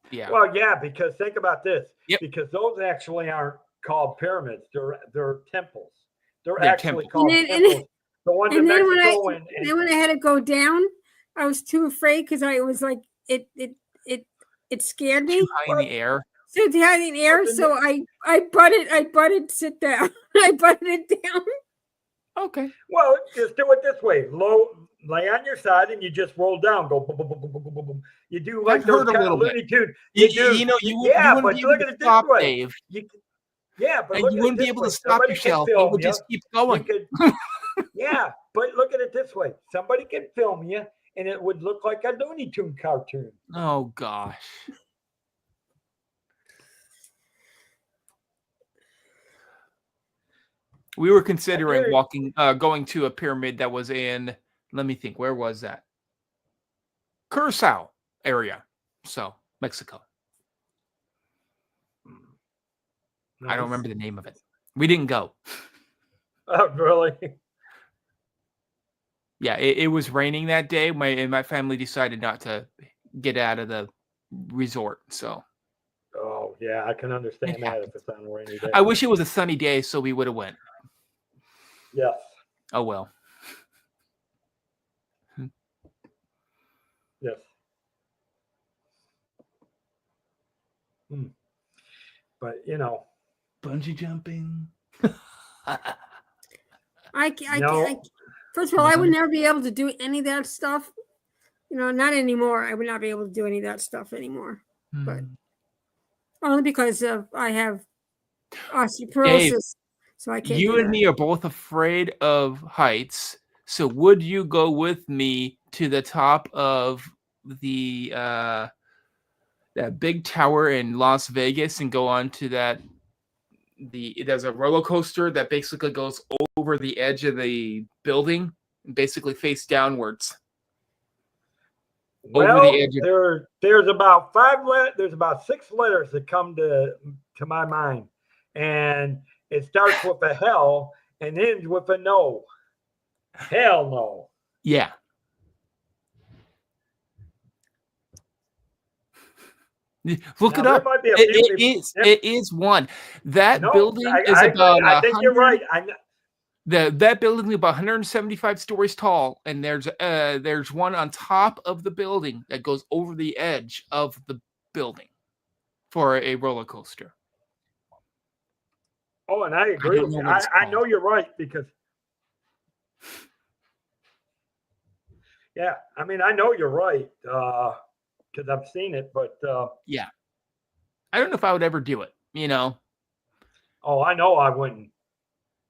yeah. Well, yeah, because think about this. Yep. Because those actually aren't called pyramids. They're temples. They're They're actually temples. called temples. The ones in And then Mexico then when I had to go down, I was too afraid because I was like it scared me. Too high in the air. So high in the air, so I butted sit down. I butted it down. Okay. Well, just do it this way. Lay on your side and you just roll down. Go boom, boom, boom, boom, boom, boom, boom. You do like I've those heard a kind little of bit. Looney Tunes. You wouldn't but be look able at to it stop, this way. Dave. But And look you at wouldn't it be this able way. to stop Somebody yourself. can You film would you. just keep going. Yeah, but look at it this way. Somebody can film you, and it would look like a Looney Tune cartoon. Oh gosh. We were considering going to a pyramid that was in, let me think, where was that? Curacao area. So, Mexico. I don't remember the name of it. We didn't go. Oh, really? Yeah, it was raining that day. My family decided not to get out of the resort. So, oh, yeah, I can understand that if it's on a rainy day. I wish it was a sunny day so we would have went. Yes. Oh, well. Yes. But, bungee jumping. I First of all, I would Mhm. never be able to do any of that stuff. Not anymore. I would not be able to do any of that stuff anymore. But Mm. only because I have Dave, osteoporosis, so I can't you do and that. me are both afraid of heights. So would you go with me to the top of the that big tower in Las Vegas and go on to there's a roller coaster that basically goes over the edge of the building and basically face downwards over the Well, edge of there's about there's about 6 letters that come to my mind, and it starts with a hell and ends with a no. Hell no. yeah. Look Now it there up. might be a few It people. is it is one. That No, building is I agree. about I think you're 100 right. that building is about 175 stories tall, and there's one on top of the building that goes over the edge of the building for a roller coaster. Oh, and I I agree don't with know you. what it's I know called. you're right because, yeah, I mean, I know you're right because I've seen it, but Yeah. I don't know if I would ever do it, oh, I know I wouldn't.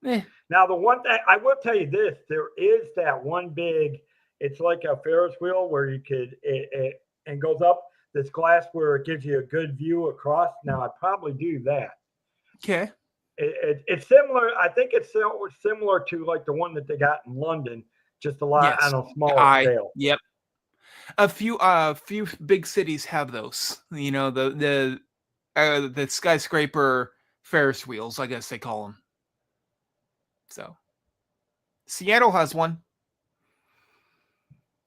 Eh, Now, the one thing I will tell you this, there is that one big, it's like a Ferris wheel where you could, and goes up this glass where it gives you a good view across. Now, I'd probably do that. okay. It's similar. I think it's similar to like the one that they got in London, just a lot Yes. on a smaller scale. Yep. A few big cities have those. The skyscraper Ferris wheels, I guess they call them. So, Seattle has one.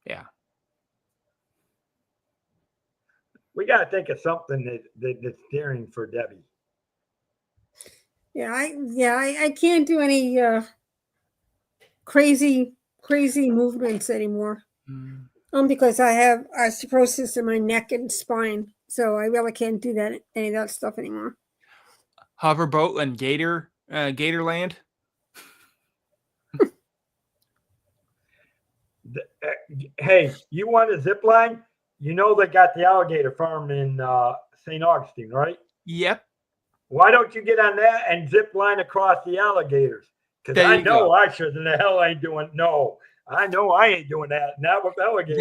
Yeah. We got to think of something that's daring for Debbie. Yeah, I can't do any crazy movements anymore. Mm. Because I have osteoporosis in my neck and spine, so I really can't do any of that stuff anymore. Hoverboat and Gatorland. Hey, you want a zip line? You know they got the alligator farm in St. Augustine, right? Yep. Why don't you get on that and zip line across the alligators? Because There I you know go. I sure in the hell ain't doing. No, I know I ain't doing that. Not with alligators.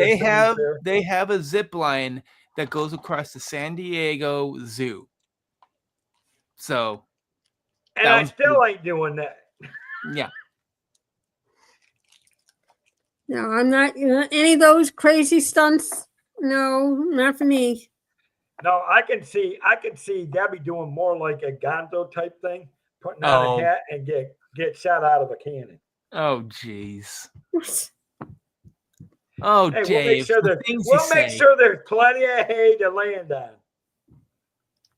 They have a zip line that goes across the San Diego Zoo. So, and I still ain't doing that. Yeah. No, I'm not. Any of those crazy stunts. No, not for me. No, I can see Debbie doing more like a Gonzo type thing, putting on a hat and get shot out of a cannon. Oh, jeez. Oh, hey, Dave. We'll make sure there's plenty of hay to land on.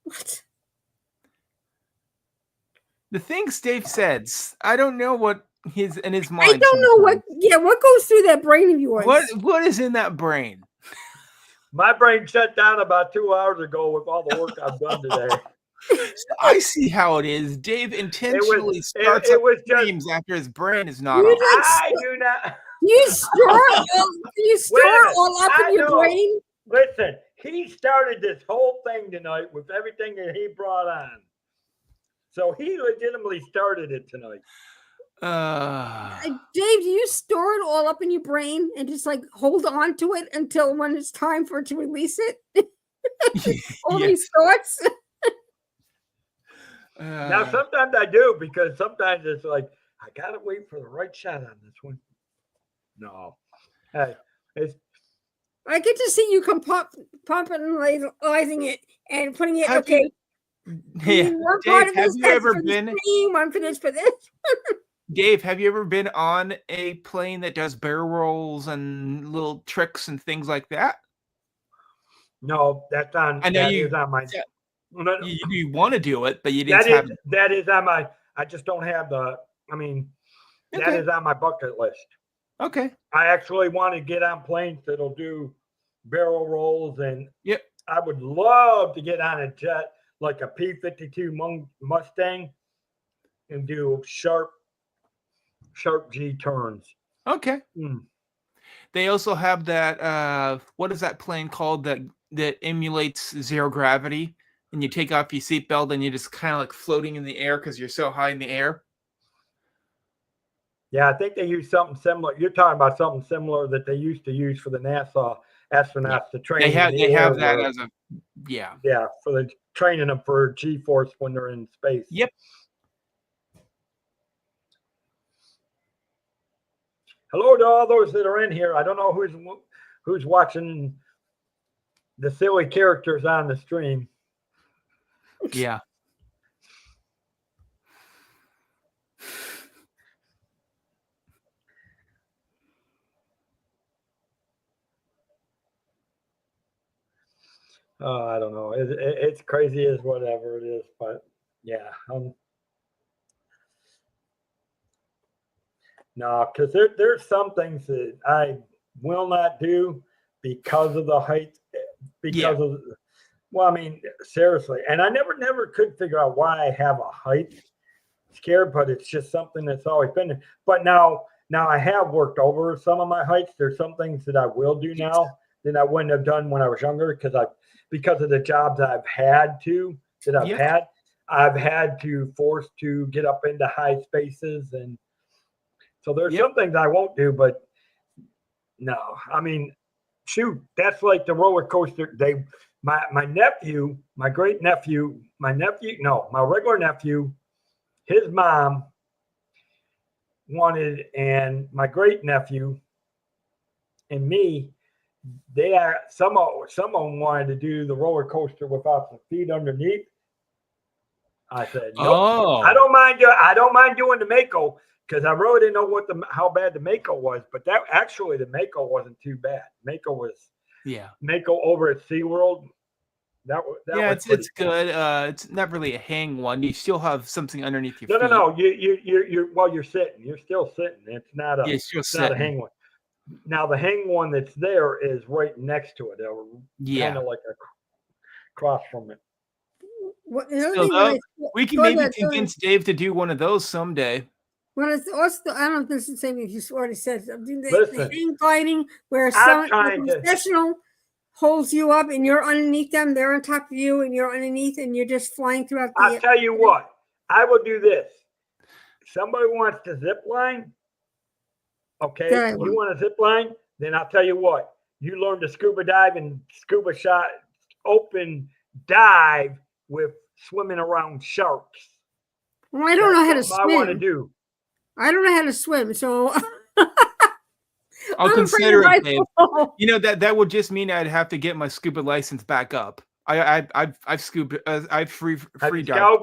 What? The things Dave says, I don't know what in his mind. I don't know what goes through that brain of yours. What is in that brain? My brain shut down about 2 hours ago with all the work I've done today. I see how it is. Dave intentionally starts up dreams after his brain is not on. I do not. You store all up in your brain. Listen, he started this whole thing tonight with everything that he brought on. So he legitimately started it tonight. Dave, do you store it all up in your brain and just like hold on to it until when it's time for it to release it? All these thoughts. Now, sometimes I do because sometimes it's like, I got to wait for the right shot on this one. No. Hey, I get to see you compartmentalizing it and putting it, Have okay. Yeah. One Dave, part of have this you text ever for been this stream, one for this for this. Dave, have you ever been on a plane that does barrel rolls and little tricks and things like that? No, that's on. I know that you. is on my. You want to do it, but you didn't. That is on my. I just don't have the. I mean, that is on my bucket list. Okay. I actually want to get on planes that'll do barrel rolls, and yep. I would love to get on a jet like a P-52 Mustang and do sharp G turns. Okay. Mm. They also have that what is that plane called that emulates zero gravity? And you take off your seatbelt and you're just kind of like floating in the air because you're so high in the air. Yeah, I think they use something similar. You're talking about something similar that they used to use for the NASA astronauts to train in the They air. have that as a yeah. Yeah, for the training them for G-force when they're in space. Yep. Hello to all those that are in here. I don't know who's watching the silly characters on the stream. Yeah. I don't know. It's crazy as whatever it is, but yeah. No, because there's some things that I will not do because of the height, because of, well, I mean, seriously. And I never could figure out why I have a height scare, but it's just something that's always been there. But now I have worked over some of my heights. There's some things that I will do now that I wouldn't have done when I was younger because of the jobs I've had I've had to force to get up into high spaces. And so there's some things I won't do, but no, I mean, shoot, that's like the roller coaster. My regular nephew, his mom wanted, and my great nephew and me, some of them wanted to do the roller coaster without the feet underneath. I said, nope. Oh. I don't mind doing the Mako because I really didn't know how bad the Mako was, but the Mako wasn't too bad. Mako over at SeaWorld. It's good. It's not really a hang one. You still have something underneath your feet. No. You're sitting. You're still sitting. It's not a hang one. Now the hang one that's there is right next to it. Kind of like across from it. We can maybe convince Dave to do one of those someday. Well, it's also, I don't know if this is the same as you already said. The hang gliding where some professional holds you up and you're underneath them, they're on top of you and you're underneath and you're just flying throughout the I'll tell you what, I will do this. Somebody wants to zip line. Okay, you want to zip line? Then I'll tell you what, you learn to scuba dive and open dive with swimming around sharks. Well, I don't know how to swim. I want to do. I don't know how to swim, so I'll consider it, Dave. You know that would just mean I'd have to get my scuba license back up. I've scuba. I've free dive.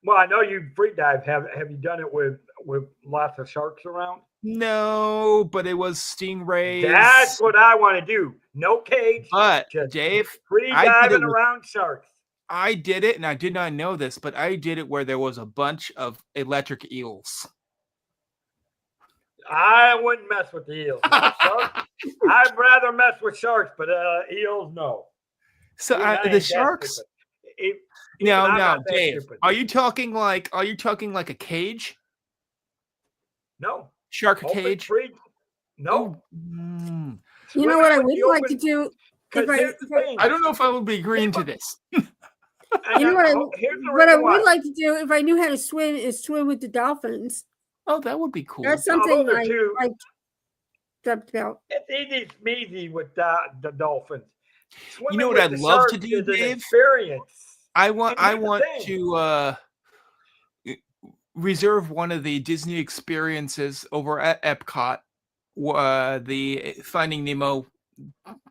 Well, I know you free dive. Have you done it with lots of sharks around? No, but it was stingrays. That's what I want to do. No cage. But Dave, free diving around sharks. I did it, and I did not know this, but I did it where there was a bunch of electric eels. I wouldn't mess with the eels. I'd rather mess with sharks, but eels, no. So the sharks. Now, Dave, are you talking like a cage? No. Shark cage? Free. No. You know what I would like to do? I don't know if I would be agreeing to this. You know what I would like to do if I knew how to swim is swim with the dolphins. Oh, that would be cool. That's something I talked about. It's easy with the dolphins. Swimming, you know what I'd love to do, Dave? Experience. I want to reserve one of the Disney experiences over at Epcot, the Finding Nemo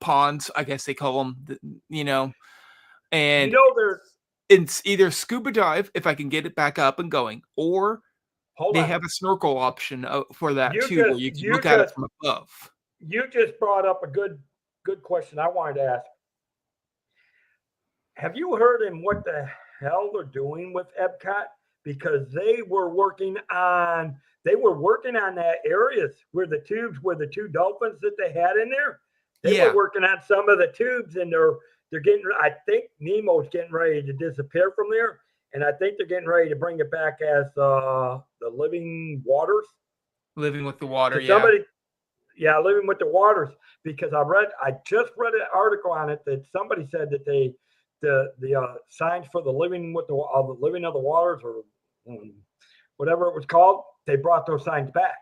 ponds, I guess they call them, and it's either scuba dive if I can get it back up and going, or they have a snorkel option for that too, where you can look at it from above. You just brought up a good question I wanted to ask. Have you heard in what the hell they're doing with Epcot? Because they were working on that areas where the two dolphins that they had in there. They were working on some of the tubes, and they're getting. I think Nemo's getting ready to disappear from there, and I think they're getting ready to bring it back as the living waters. Living with the water, Did yeah. somebody? Yeah, living with the waters because I just read an article on it that somebody said that the signs for the living with the living of the waters or whatever it was called, they brought those signs back.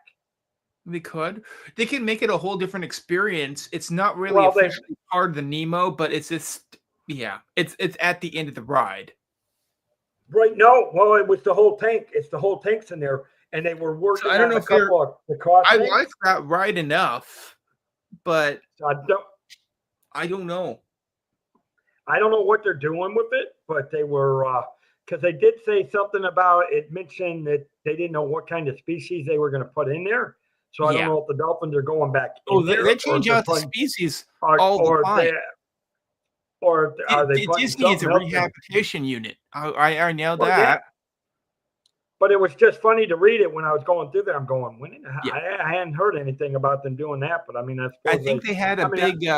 They could. They can make it a whole different experience. It's not really Well, they officially part of the Nemo, but it's just yeah. It's at the end of the ride. right no, well, it was the whole tank. It's the whole tanks in there, and they were So working I don't on know a if you're. couple of the cross I tanks. like that ride enough, but So I don't know. I don't know what they're doing with it, but they were because they did say something about it. Mentioned that they didn't know what kind of species they were going to put in there. So I don't Yeah. know if the dolphins are going back. Oh, in they there, or change if they're out the putting- species or, all the or time. they, or are they putting Disney needs a something else in? rehabilitation unit. I nailed Well, yeah. that. But it was just funny to read it when I was going through there. I'm going, when Yeah. I hadn't heard anything about them doing that. But I mean, I suppose I think they had a I mean, big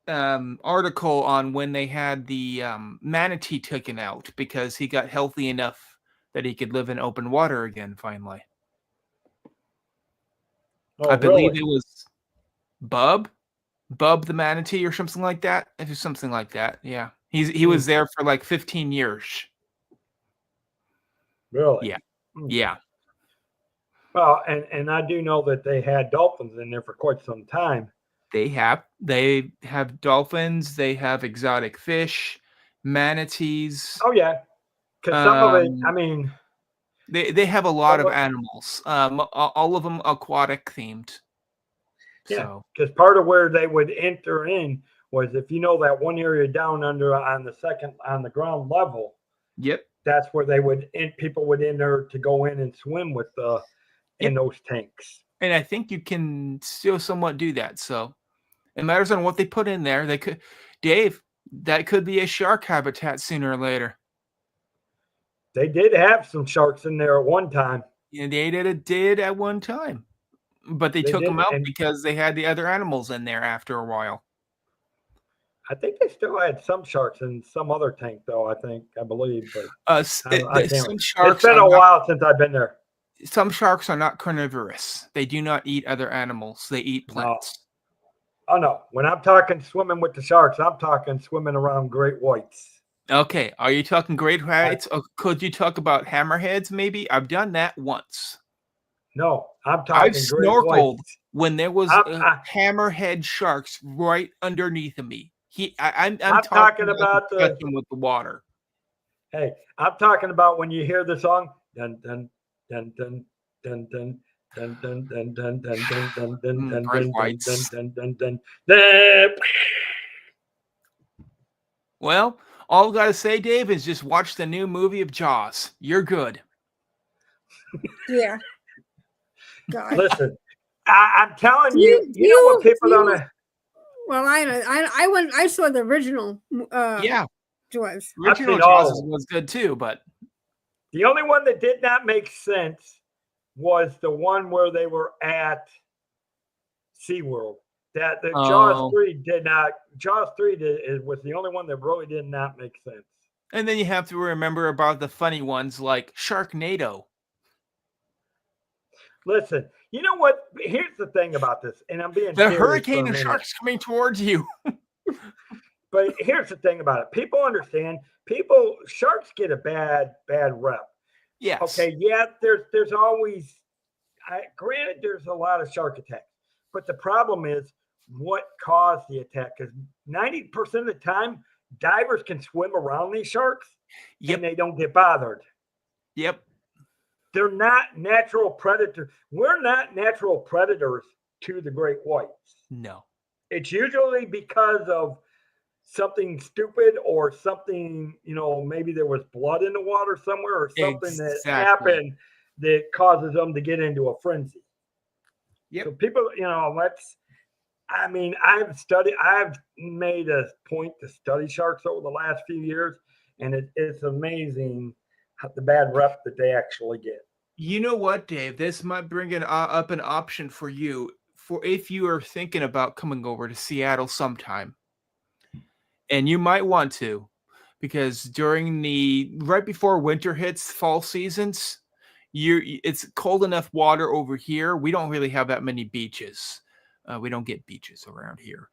article on when they had the manatee taken out because he got healthy enough that he could live in open water again finally. oh, I believe really? it was Bub the manatee or something like that. It was something like that. Yeah. He was there for like 15 years. Really? Yeah. Hmm. Yeah. Well, and I do know that they had dolphins in there for quite some time. They have dolphins, they have exotic fish, manatees. Oh yeah, because some of it. I Um, mean, They have a lot some of of- animals. All of them aquatic themed. Yeah. So because part of where they would enter in was if you know that one area down under on the ground level, yep. that's where they would people would enter to go in and swim with in those tanks. And I think you can still somewhat do that. So it matters on what they put in there. They could, Dave, that could be a shark habitat sooner or later. They did have some sharks in there at one time. Yeah, they did at one time, but they took did, them out and because they had the other animals in there after a while. I think they still had some sharks in some other tank, though. I believe, but I can't. Some sharks It's been a while since I've been there. Some sharks are not carnivorous. They do not eat other animals. They eat plants. Oh no! When I'm talking swimming with the sharks, I'm talking swimming around great whites. Okay, are you talking great whites? Or could you talk about hammerheads? Maybe I've done that once. No, I'm talking I've great snorkeled whites. when there was hammerhead sharks right underneath of me. I'm talking about the with the water. Hey, I'm talking about when you hear the song dun dun dun dun dun dun dun dun dun dun dun dun dun dun Great dun whites. dun dun dun dun. Well, all I gotta say, Dave, is just watch the new movie of Jaws. You're good. Yeah. God. Listen, I'm telling you, you know what people don't. Well, I saw the original. Yeah, Jaws. original seen Jaws all. was good too, but The only one that did not make sense was the one where they were at SeaWorld. That the Jaws 3 did not. Jaws 3 was the only one that really did not make sense. and then you have to remember about the funny ones like Sharknado. Listen, you know what? Here's the thing about this, and I'm being The serious hurricane for a of minute. sharks coming towards you. But here's the thing about it. People understand. Sharks get a bad rep. Yes. Okay. Yeah. There's always. Granted, there's a lot of shark attacks, but the problem is what caused the attack. Because 90% of the time, divers can swim around these sharks, Yep. and they don't get bothered. Yep. They're not natural predators. We're not natural predators to the great whites. No. It's usually because of something stupid or something, maybe there was blood in the water somewhere or something that Exactly. happened that causes them to get into a frenzy. Yep. So people, I've made a point to study sharks over the last few years, and it's amazing the bad rep that they actually get. You know what, Dave? This might bring up an option for you for if you are thinking about coming over to Seattle sometime. And you might want to, because right before winter hits fall seasons, It's cold enough water over here. We don't really have that many beaches. We don't get beaches around here.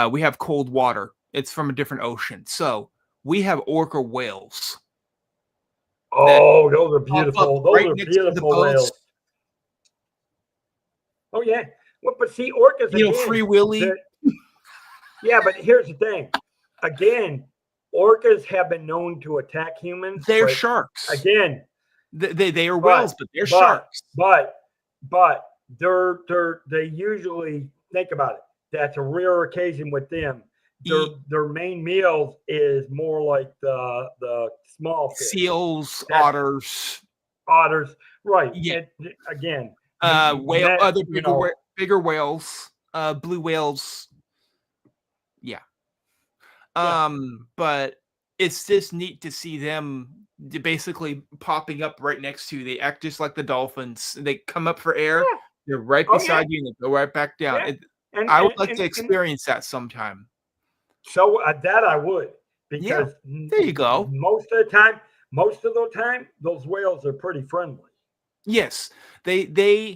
We have cold water. It's from a different ocean. So we have orca whales. Oh, those are Pop beautiful. up Those right are next to the beautiful boats. whales. Oh yeah. Well, but see, orcas You know, again. Free Willy. Yeah, but here's the thing. Again, orcas have been known to attack humans. They're but sharks. Again, They are whales, but they're sharks. But they usually think about it. That's a rare occasion with them. Their main meals is more like the small fish. Seals, otters, right? Yeah. And again, other bigger whales, blue whales. Yeah. But it's just neat to see them basically popping up right next to you. They act just like the dolphins. They come up for air. Yeah. They're right beside you and they go right back down. Yeah. I would like to experience that sometime. So that I would, because there you go. Most of the time, those whales are pretty friendly. Yes, they're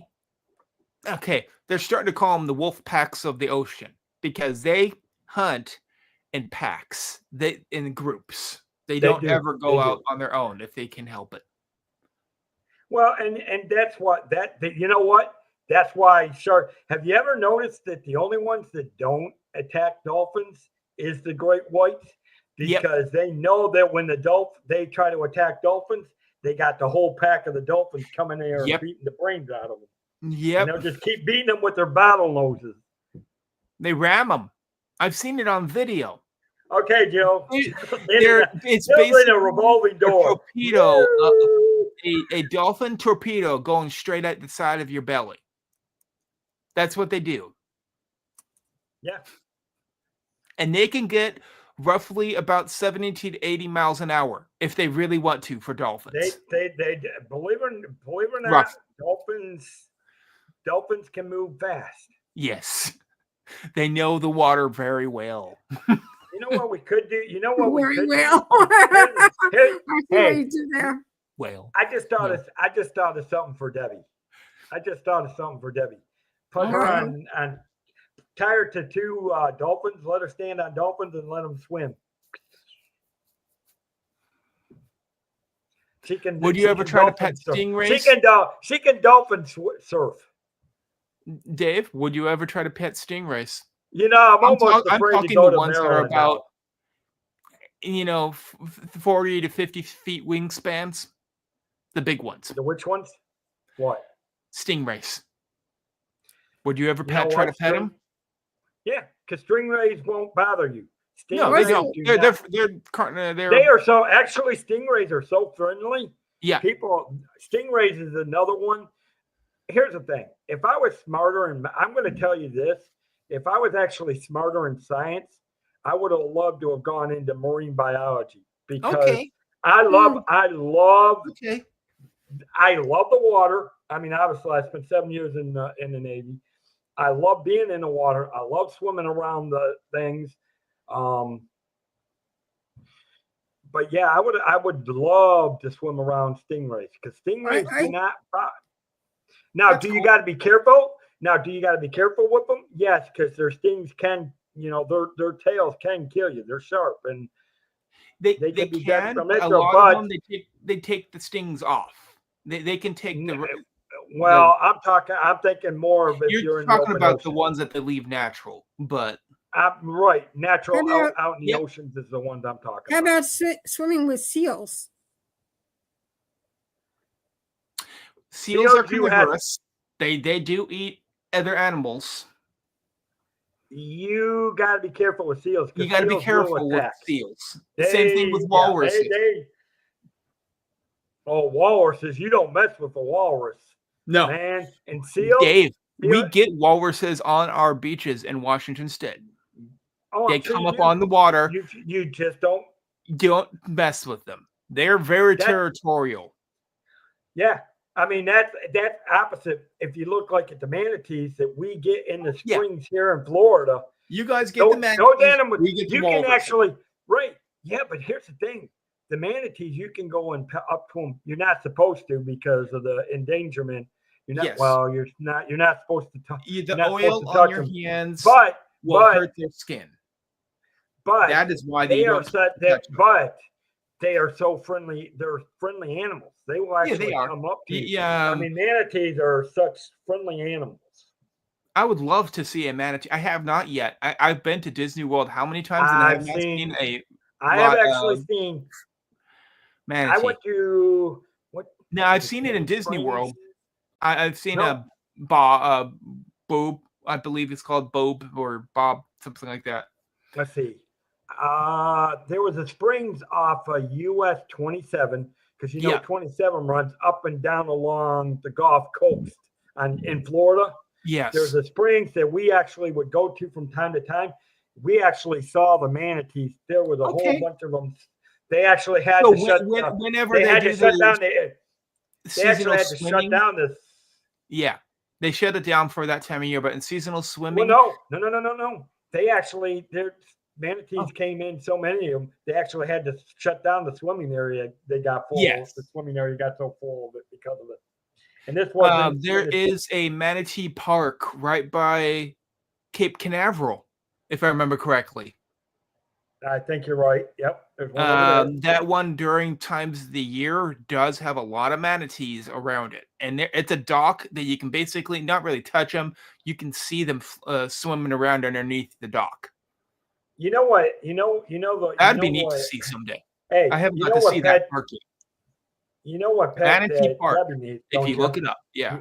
starting to call them the wolf packs of the ocean because they hunt in packs, in groups. They don't ever go out on their own if they can help it. Well, and that's what you know what? That's why shark. Have you ever noticed that the only ones that don't attack dolphins is the great whites? Because they know that when they try to attack dolphins, they got the whole pack of the dolphins coming there and beating the brains out of them. Yep. And they'll just keep beating them with their battle noses. They ram them. I've seen it on video. Okay, Joe. It's basically a revolving door. Torpedo, a dolphin torpedo going straight at the side of your belly. That's what they do. Yeah. And they can get roughly about 70 to 80 miles an hour if they really want to for dolphins. They believe it or not, dolphins can move fast. Yes. They know the water very well. You know what we could do? You know what we could well. Hey, well, I just thought of something for Debbie. Put her on tie her to two dolphins, let her stand on dolphins and let them swim. Would you ever try to pet stingrays? She can dolphin surf. Dave, would you ever try to pet stingrays? You know, I'm talking to go the ones Maryland that are about, 40 to 50 feet wingspans. The big ones. The which ones? What? Stingrays. Would you ever try to pet them? Yeah, because stingrays won't bother you. No, they don't. Stingrays are so friendly. Yeah. Stingrays is another one. Here's the thing. If I was smarter, and I'm going to tell you this, if I was actually smarter in science, I would have loved to have gone into marine biology because I love the water. I mean, obviously, I spent 7 years in the Navy. I love being in the water. I love swimming around the things. But yeah, I would love to swim around stingrays because stingrays do not bite. Now, you got to be careful? Do you got to be careful with them? Yes, because their stings can, their tails can kill you. They're sharp and they can be detrimental. A lot of them, they take the stings off. They can take the. Well, I'm thinking more of if you're in talking about the ones that they leave natural, but right, natural out in the oceans is the ones I'm talking about. How about swimming with seals? Seals are carnivorous. They do eat other animals. You got to be careful with seals. You got to be careful with seals. Same thing with walruses. Walruses! You don't mess with a walrus. No, man. And seals, Dave, we get walruses on our beaches in Washington State. They come up on the water. You just don't mess with them. They're very territorial. Yeah, I mean that's opposite. If you look like at the manatees that we get in the springs here in Florida, you guys get the manatees. Those animals, you can actually right. Yeah, but here's the thing: the manatees, you can go and up to them. You're not supposed to because of the endangerment. You're not. Yes. Well, you're not. You're not supposed to touch. The not supposed oil to on touch your them. hands But will hurt their skin. but That is why they you are don't such touch that. them. But they are so friendly. They're friendly animals. They will Yeah, actually they are. come up to you. Yeah, I mean, manatees are such friendly animals. I would love to see a manatee. I have not yet. I've been to Disney World how many times, and I have I've not seen a I have lot actually of seen. I manatee. went to what? Now I've seen it in Disney Springs? World. I've seen No. Bob, I believe it's called Bob or Bob, something like that. Let's see. There was a Springs off of US 27 because Yeah. 27 runs up and down along the Gulf Coast in Florida. Yes. There's a Springs that we actually would go to from time to time. We actually saw the manatees. There was a Okay. whole bunch of them. They actually had So to shut down. whenever They they had do to shut the down. They seasonal actually had to shut swimming, down this. yeah, they shut it down for that time of year. But in seasonal Well, swimming, no. They actually, their manatees came in, so many of them, they actually had to shut down the swimming area. They got full. Yes. The swimming area got so full of it because of it. And this was there is a manatee park right by Cape Canaveral, if I remember correctly. I think you're right. Yep. There's one over there. That one during times of the year does have a lot of manatees around it, and it's a dock that you can basically not really touch them. You can see them swimming around underneath the dock. You know what? That'd be neat to see someday. Hey, I haven't you got know to what, see Pat? that park yet. You know what, Pat? Manatee Park. Debbie needs, If don't you look it up, yeah.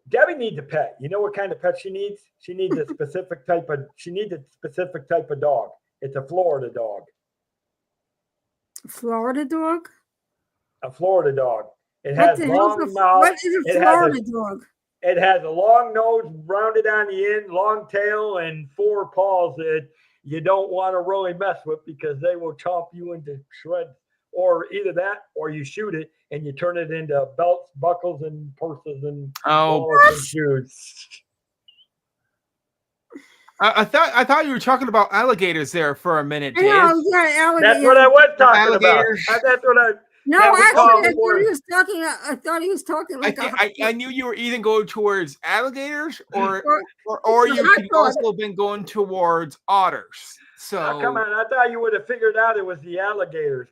Debbie needs a pet. You know what kind of pet she needs? She needs a specific type of. She needs a specific type of dog. It's a Florida dog. Florida dog? A Florida dog. It What has the hell's long a, mouth. what is a It has Florida dog? It has a long nose, rounded on the end, long tail, and 4 paws that you don't want to really mess with because they will chomp you into shreds. Or either that, or you shoot it and you turn it into belts, buckles, and purses and wallets and shoes. I thought you were talking about alligators there for a minute, Dave. No, yeah, alligator. That's what I was talking Alligators. about. That's what I. No, that we actually, call I thought for- he was talking. I thought he was talking like I knew you were either going towards alligators or or you I could thought- also been going towards otters. So Oh, come on! I thought you would have figured out it was the alligators.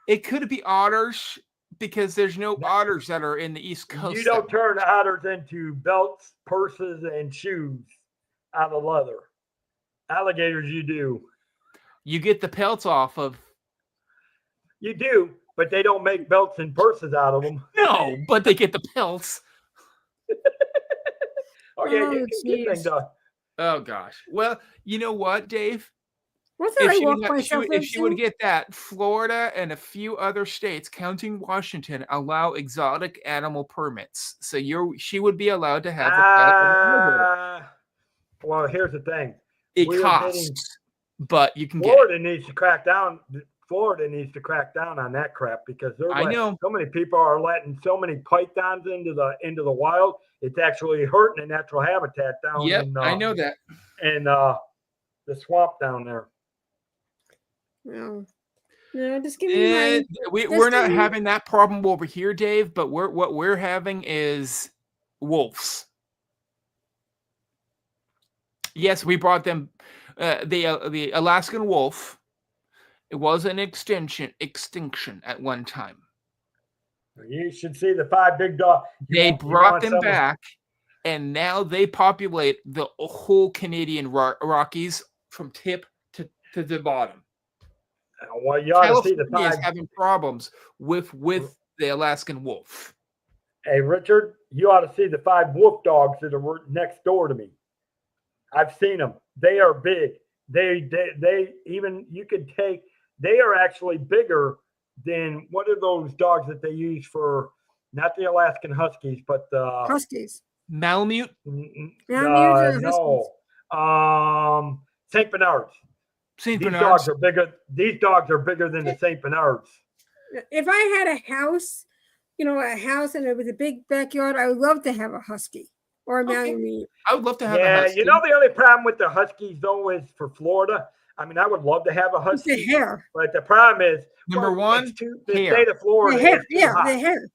it could be otters because there's no otters that are in the East Coast. You don't turn otters into belts, purses, and shoes out of leather. Alligators, you do. You get the pelts off of. You do, but they don't make belts and purses out of them. No, but they get the pelts. Okay, Oh, you can get jeez. things done. Oh gosh. Well, you know what, Dave? What's that? I walk If she would get that, Florida and a few other states, counting Washington, allow exotic animal permits. So she would be allowed to have a pet. of an alligator. Well, here's the thing. It we are costs, but you can get it. Florida needs to crack down. Florida needs to crack down on that crap because I know. so many people are letting so many pythons into the wild. It's actually hurting the natural habitat down. Yep, in, I know that. And the swamp down there. No, just give me my. We're not give me- having that problem over here, Dave. But what we're having is wolves. Yes, we brought them. The Alaskan wolf. It was an extinction at one time. You should see the 5 big dogs. They brought them back, and now they populate the whole Canadian Rockies from tip to the bottom. Well, you ought to see the California is 5. having problems with the Alaskan wolf. Hey, Richard, you ought to see the 5 wolf dogs that are next door to me. I've seen them. They are big. They even you could take. They are actually bigger than what are those dogs that they use for not the Alaskan Huskies, but the Huskies. Malamute. Malamutes or no. Saint Bernards. St. These Bernards. dogs are bigger. These dogs are bigger than the Saint Bernards. If I had a house, a house and it was a big backyard, I would love to have a husky or a Okay. Malamute. I would love to have a Yeah, husky. the only problem with the Huskies though is for Florida. I mean, I would love to have a It's the husky, hair. but the problem is Number one, the hair. state of Florida The hair. is too Yeah, hot. the hair.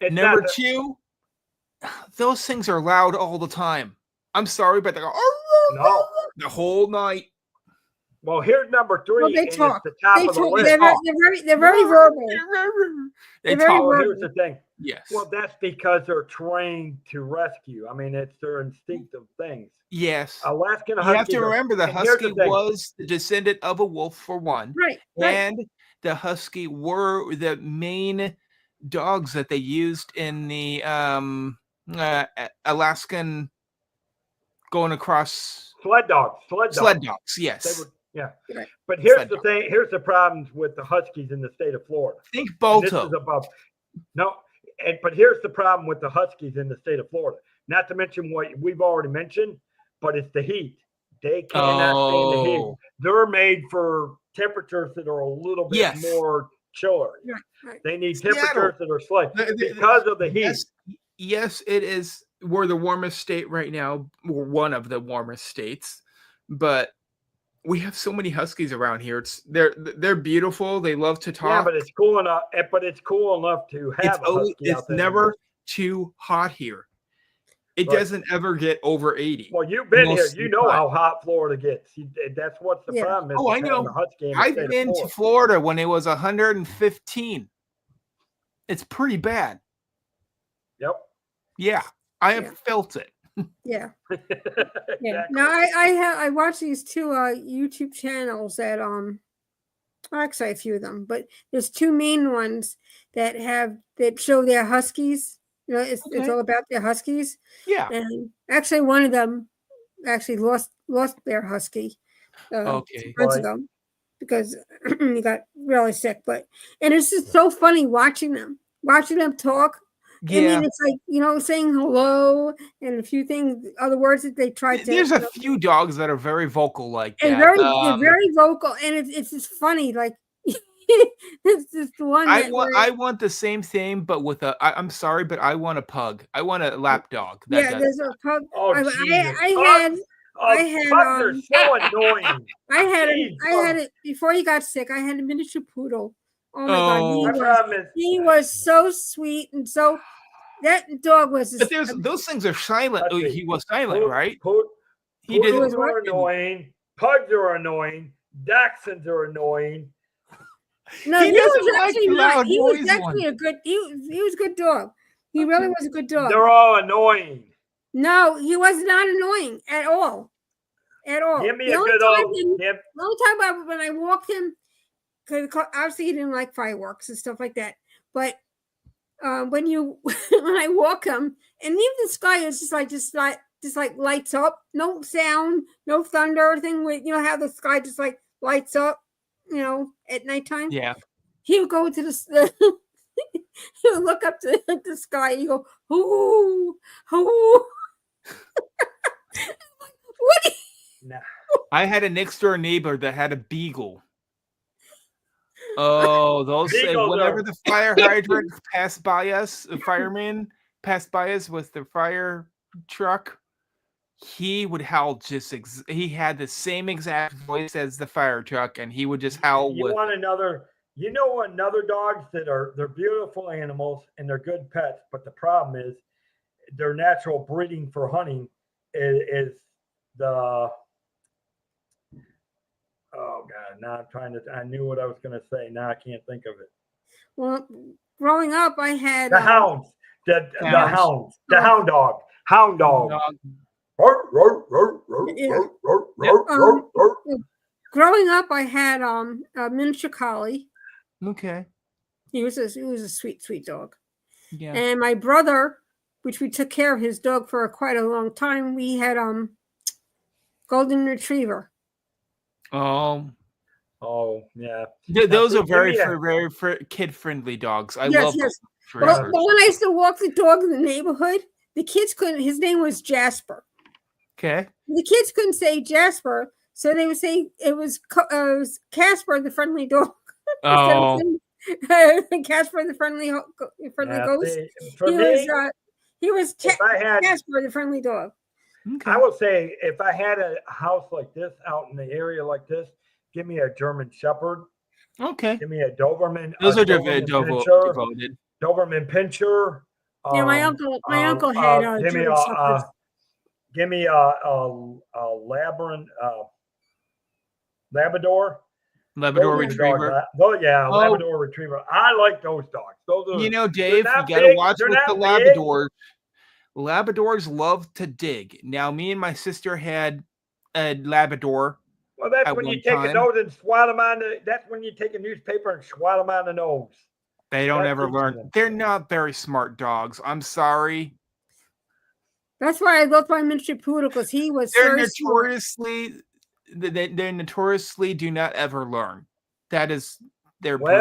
It's Number not the- two, those things are loud all the time. I'm sorry, but they go No. the whole night. Well, here's number 3. Well, they and it's talk. the top They of the talk. list. They're very verbal. They They're very talk. Well, verbal. here's the thing. Yes. Well, that's because they're trained to rescue. I mean, it's their instinctive things. Yes. Alaskan You have Huskies to are- remember the and here's the husky thing. was the descendant of a wolf for one, Right. Right. and the husky were the main dogs that they used in the Alaskan going across sled dogs. sled dogs. They Yes. were, yeah. Right. But here's Sled the dogs. thing. Here's the problems with the Huskies in the state of Florida. Think And this Balto. is above. No, but here's the problem with the Huskies in the state of Florida. Not to mention what we've already mentioned, but it's the heat. They cannot stand the heat. Oh, They're made for temperatures that are a little bit Yes. more chiller. Right. They need Seattle. temperatures that are slight The- because of the heat. yes, it is. We're the warmest state right now. We're one of the warmest states, but we have so many huskies around here. They're beautiful. They love to talk. Yeah, but it's cool enough. But it's cool enough to have. it's a husky it's out there. never too hot here. It Right. doesn't ever get over 80. Well, you've been here. most of You the know time. how hot Florida gets. That's what the Yeah. problem is. Oh, I with having know. a husky in the I've state of been to Florida. Florida when it was 115. It's pretty bad. Yep. Yeah, I have Yeah. felt it. Yeah. Yeah. Exactly. Now I watch these two YouTube channels that actually a few of them, but there's two main ones that show their huskies. You know, it's Okay. all about their huskies. Yeah. And actually one of them actually lost their husky Okay. months Right. ago because he got really sick. And it's just so funny watching them talk. I Yeah. mean, it's like, saying hello and a few things, other words that they try to. There's a few dogs that are very vocal like and that. they're very vocal, and it's just funny. Like it's just the one. I want the same thing, but with I'm sorry, but I want a pug. I want a lap dog. That does there's that. a pug. Oh, I Jesus. had I had, Pugs are so annoying. I had it before he got sick. I had a miniature poodle. Oh my Oh. My god, problem is he was so sweet and so. That dog was. But those things are silent. Let's see. He was silent, right? He Poodles didn't. are annoying. Pugs are annoying. Dachshunds are annoying. No, He he doesn't was like actually the not. loud He was noise actually a good. He was a good dog. He really was a good dog. They're all annoying. No, he was not annoying at all. At all. Give me The a only good time old. he- Give, The only time when I walked him, because obviously he didn't like fireworks and stuff like that. But when I walk him, and even the sky is just like lights up, no sound, no thunder or thing. With how the sky just like lights up, at nighttime. Yeah. He would go to the he would look up to the sky and go, ooh, ooh. What? nah. I had a next door neighbor that had a beagle. Oh, those Beagles whenever are- the fire hydrant passed by us, the fireman passed by us with the fire truck, he would howl he had the same exact voice as the fire truck, and he would just howl You with want another? You know another dogs they're beautiful animals and they're good pets, but the problem is their natural breeding for hunting is the. Oh God! Now I knew what I was going to say. Now I can't think of it. Well, growing up, I had The hounds. The Hounds. hounds. The hound dog. Hound dog. dog. Yeah. Growing up, I had a miniature collie. Okay. He was a sweet, sweet dog. Yeah. And my brother, which we took care of his dog for quite a long time, we had golden retriever. Oh, Oh yeah. those see, are very give me very kid friendly dogs. I Yes, love yes. golden Well, retrievers. when I used to walk the dog in the neighborhood, the kids couldn't. His name was Jasper. Okay. The kids couldn't say Jasper, so they would say it was Casper, the friendly dog. Oh, Casper, the friendly Yeah, ghost. see, for He me, was if I had, Casper, the friendly dog. okay. I will say, if I had a house like this out in the area like this, give me a German Shepherd. Okay. Give me a Doberman. Those a are Doberman Pinscher. devoted. Doberman Pinscher. Yeah, my uncle had a give me German Shepherd. give me a Labrador. Labrador Those are the Retriever. dogs yeah, Oh. Labrador Retriever. I like those dogs. Those are, You know, Dave, you not got to big, watch they're with the not big. Labradors. Labradors love to dig. Now, me and my sister had a Labrador. Well, that's at when you one take a time. nose and swat them on the. That's when you take a newspaper and swat them on the nose. They don't That ever teaches learn. them. They're not very smart dogs. I'm sorry. That's why I loved my miniature poodle because he was They're very smart. notoriously, they notoriously do not ever learn. That is their breed.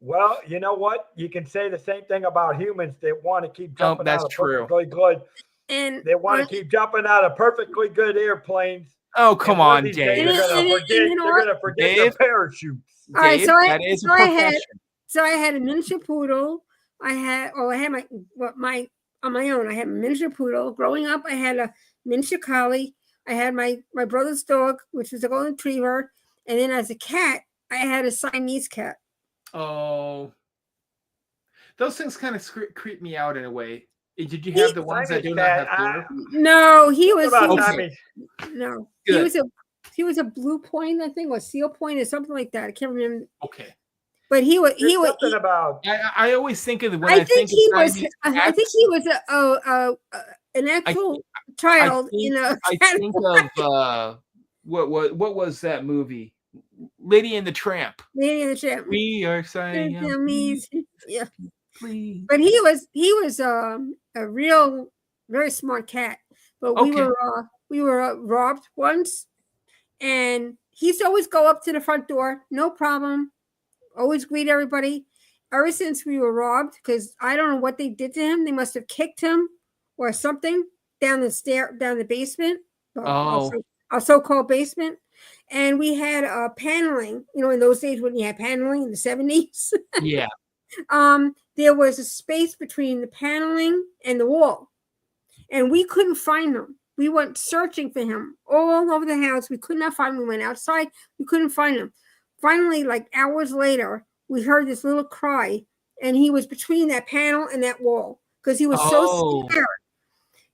Well, you know what? You can say the same thing about humans that want to keep jumping that's out of true. perfectly good. And They want to keep jumping out of perfectly good airplanes. Oh, come and one on, of these days Dave. They're And going it- to forget Dave? their parachutes. all right, Dave, so that is a profession. I had a miniature poodle. I had my on my own. I had a miniature poodle. Growing up, I had a miniature collie. I had my brother's dog, which was a golden retriever, and then as a cat, I had a Siamese cat. Oh, those things kind of creep me out in a way. Did you have the ones that do not have fur? No, he was. What about Okay. Tommy? No, Good. he was a blue point, I think, or seal point, or something like that. I can't remember. Okay. But he was. There's something about. I always think of when I think he of was. Siamese I cats, think he was an actual child. I think of what was that movie? Lady and the Tramp. Lady in the Tramp. We are Siamese. Yeah, Please. but he was a real very smart cat. But we were robbed once, and he used to always go up to the front door, no problem, always greet everybody. Ever since we were robbed, because I don't know what they did to him, they must have kicked him or something down the basement. Our so-called basement. And we had paneling, in those days when you had paneling in the 70s. Yeah. There was a space between the paneling and the wall. And we couldn't find him. We went searching for him all over the house. We could not find him. We went outside. We couldn't find him. Finally, like hours later, we heard this little cry. And he was between that panel and that wall because he was so scared.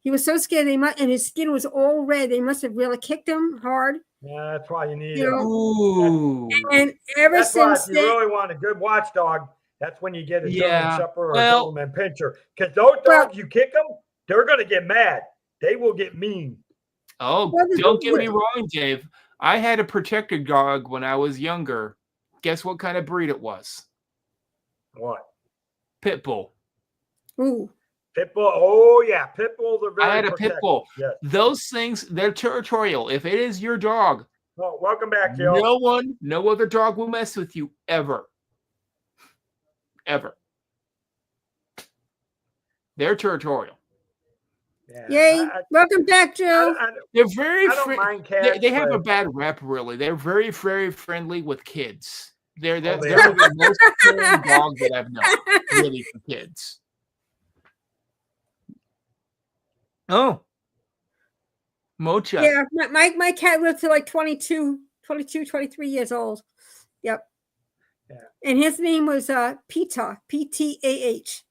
He was so scared. And his skin was all red. They must have really kicked him hard. Yeah, that's why you need. Ooh. And ever since if you really want a good watchdog, that's when you get a German Shepherd or a Doberman Pinscher. Because those dogs, you kick them, they're going to get mad. They will get mean. Oh, don't get me wrong, Dave. I had a protected dog when I was younger. Guess what kind of breed it was? What? Pit bull. Ooh. Pit bull. Oh, yeah. Pit bulls are very I had a protected. pit bull. Yes. Those things, they're territorial. If it is your dog, welcome back, Joe. No other dog will mess with you ever. Ever. They're territorial. Yeah. Yay. Welcome back, Joe. They're very I don't mind cats. They have a bad rep, really. They're very, very friendly with kids. They're the most caring dog that I've known, really, for kids. Oh. Mocha. Yeah, my cat lived to like 22, 23 years old. Yep. Yeah. And his name was Ptah, Ptah.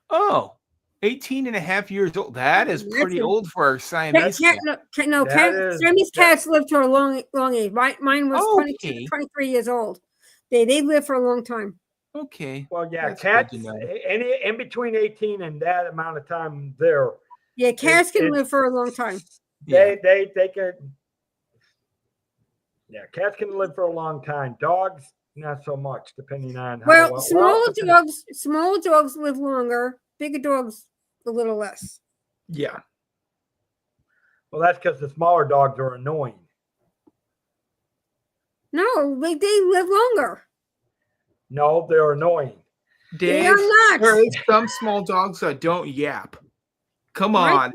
Oh, 18 and a half years old. That is pretty old for our Siamese. Siamese cats live to a long age. Mine was 22 to 23 years old. They live for a long time. Okay. Well, yeah, cats in between 18 and that amount of time there. Yeah, cats can live for a long time. They can. Yeah, cats can live for a long time. Dogs, not so much, depending on how small dogs live longer. Bigger dogs a little less. Yeah. Well, that's because the smaller dogs are annoying. No, they live longer. No, they're annoying. Dave, they are not. There is some small dogs that don't yap. Come on.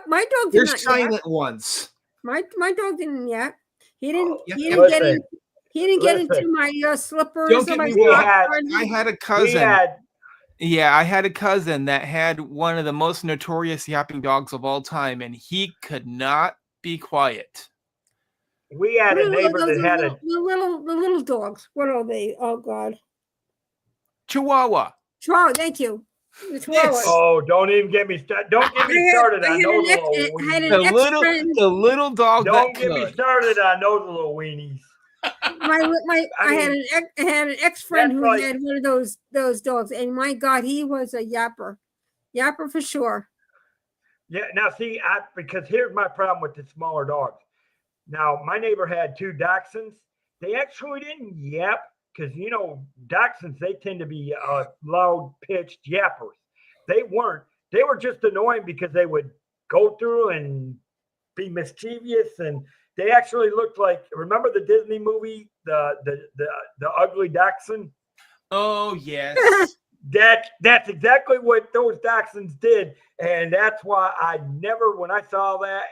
My dog. There's silent ones. My dog didn't yap. He didn't. He didn't get into my slippers. Don't get me wrong. I had a cousin. I had a cousin that had one of the most notorious yapping dogs of all time, and he could not be quiet. we had a neighbor those that had a the little dogs. What are they? Oh God. Chihuahua. Chihuahua, thank you. The Chihuahuas. Oh, don't even get me started. Don't get me started on those little I had weenies. an The little, ex-friend. the little dog Don't that get me could. started on those little weenies. I had an ex-friend that's who like- had one of those dogs, and my God, he was a yapper. Yapper for sure. Yeah. Now, see, because here's my problem with the smaller dogs. Now, my neighbor had 2 dachshunds. They actually didn't yap because dachshunds, they tend to be loud pitched yappers. They weren't. They were just annoying because they would go through and be mischievous, and they actually looked like. Remember the Disney movie, the Ugly Dachshund? Oh yes. That's exactly what those dachshunds did, and that's why I never, when I saw that,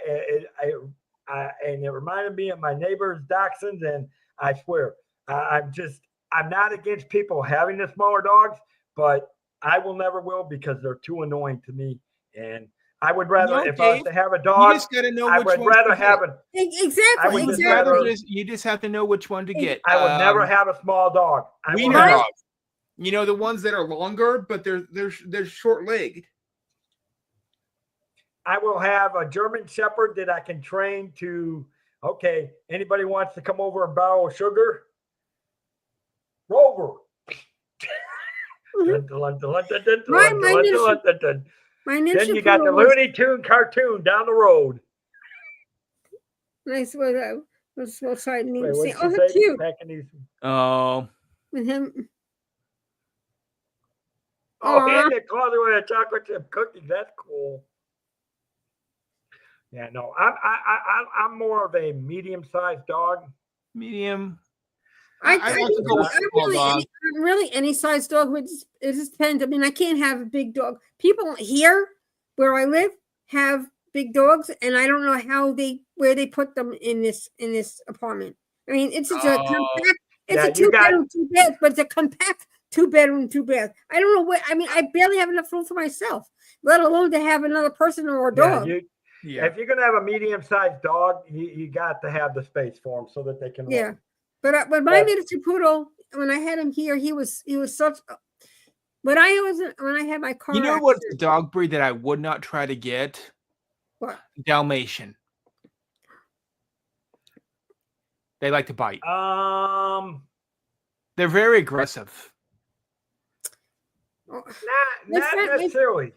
and it reminded me of my neighbor's dachshunds, and I swear, I'm not against people having the smaller dogs, but I never will because they're too annoying to me, and I would rather, if I was to have a You dog, just gotta know I which would one. rather have Exactly. would just Exactly. You just have to know which one to get. I would never have a small dog. I will wiener have- dogs. You know, the ones that are longer, but they're short legged. I will have a German Shepherd that I can train to. Okay, anybody wants to come over and borrow sugar? Rover. Mhm. Dun, dun, dun, dun, dun, dun, My dun, dun, ninja- dun, dun, dun. My Then ninja you got the poodle was Looney Tune cartoon down the road. nice. Was so excited. Wait, To what see. did Oh, you how say? cute Packing these. Oh, with him. Oh, Aw. and the closet with a chocolate chip cookies. That's cool. Yeah, no, I'm more of a medium-sized dog. medium. I I'd have to go with small dog. I'm really any size dog. It just depends. I mean, I can't have a big dog. People here where I live have big dogs, and I don't know where they put them in this apartment. I mean, it's just a compact. It's Yeah, a you got- 2-bedroom, 2-bath, but it's a compact 2-bedroom, 2-bath. I don't know what. I mean, I barely have enough room for myself, let alone to have another person or a dog. Yeah. If you're gonna have a medium-sized dog, you got to have the space for them so that they can Yeah. run. But my miniature poodle, when I had him here, he was such. When I had my car, You know what's the dog breed that I would not try to get? What? Dalmatian. They like to bite. They're very aggressive. Oh, Not necessarily.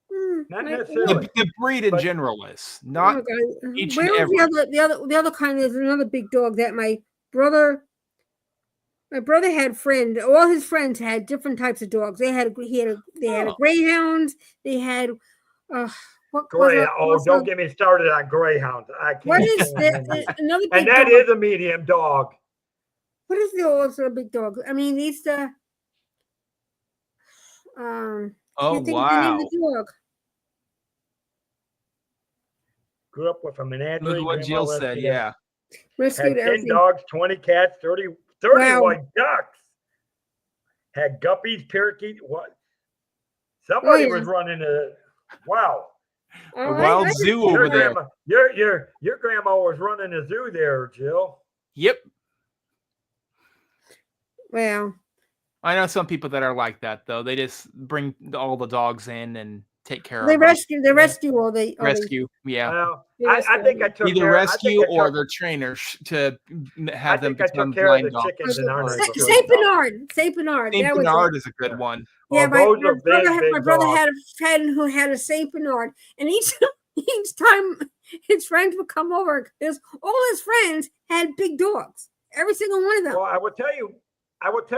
hmm, Not my- necessarily. The breed in But- general is oh not. my God. each Where and was the other kind? There's another big dog that my brother had friend. All his friends had different types of dogs. They had Oh. greyhounds. They had what Don't get me started on greyhounds. I can't. what is stand them. another big And that dog? is a medium dog. What is the also big dog? I mean, these the Oh can't think of the name wow! of the dog. Grew up with a menagerie. Look at what grandma Jill said. rescued Yeah. Had Rescued 10 everything. dogs, 20 cats, 30 Wow. white ducks. Had guppies, parakeets. What? Somebody yeah. was running a. Wow. Oh, A wild I zoo didn't over see there. that. Your grandma was running a zoo there, Jill. Yep. Wow. I know some people that are like that though. They just bring all the dogs in and take care They of them. rescue all the Rescue. Yeah. Well, They I rescue think I them. took Either care. rescue I think I or took, they're trainers to I have them think I become took care of blind the dogs. chickens in our neighborhood. Saint Bernard. Saint Bernard. Saint That was Bernard it. is a good one. Yeah, Oh, those are big, my big brother dogs. had a friend who had a Saint Bernard, and each time his friends would come over, because all his friends had big dogs. Every single one of them. Well, I will tell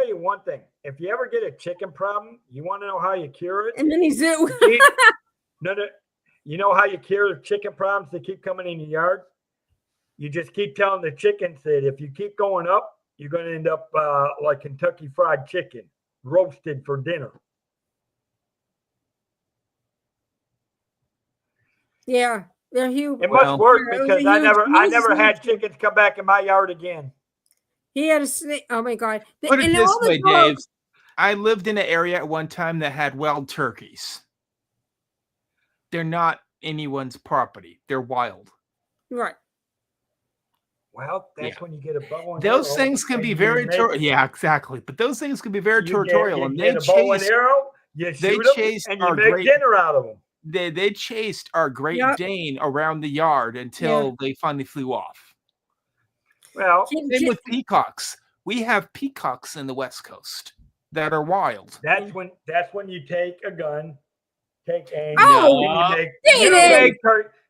you one thing. If you ever get a chicken problem, you want to know how you cure it? And then he's zoo. No. You know how you cure chicken problems that keep coming in your yard? You just keep telling the chickens that if you keep going up, you're going to end up like Kentucky Fried Chicken, roasted for dinner. Yeah, they're huge. It must Well- work Yeah, it was a because I huge never had chicken. chickens come back in my yard again. He had a snake. Oh my God. Put it And this all the way, dogs- Dave. I lived in an area at one time that had wild turkeys. They're not anyone's property. They're wild. Right. Well, that's Yeah. when you get a bow and Those arrow, things can and be you very make- yeah, exactly. But those things can be very you territorial, get, and you get a bow and arrow, you they shoot them, chased and you our make great dinner out of them. they chased our Great Yep. Dane around the yard until they finally flew off. Well, Same with peacocks. We have peacocks in the West Coast that are wild. that's when you take a gun, take aim, Oh, then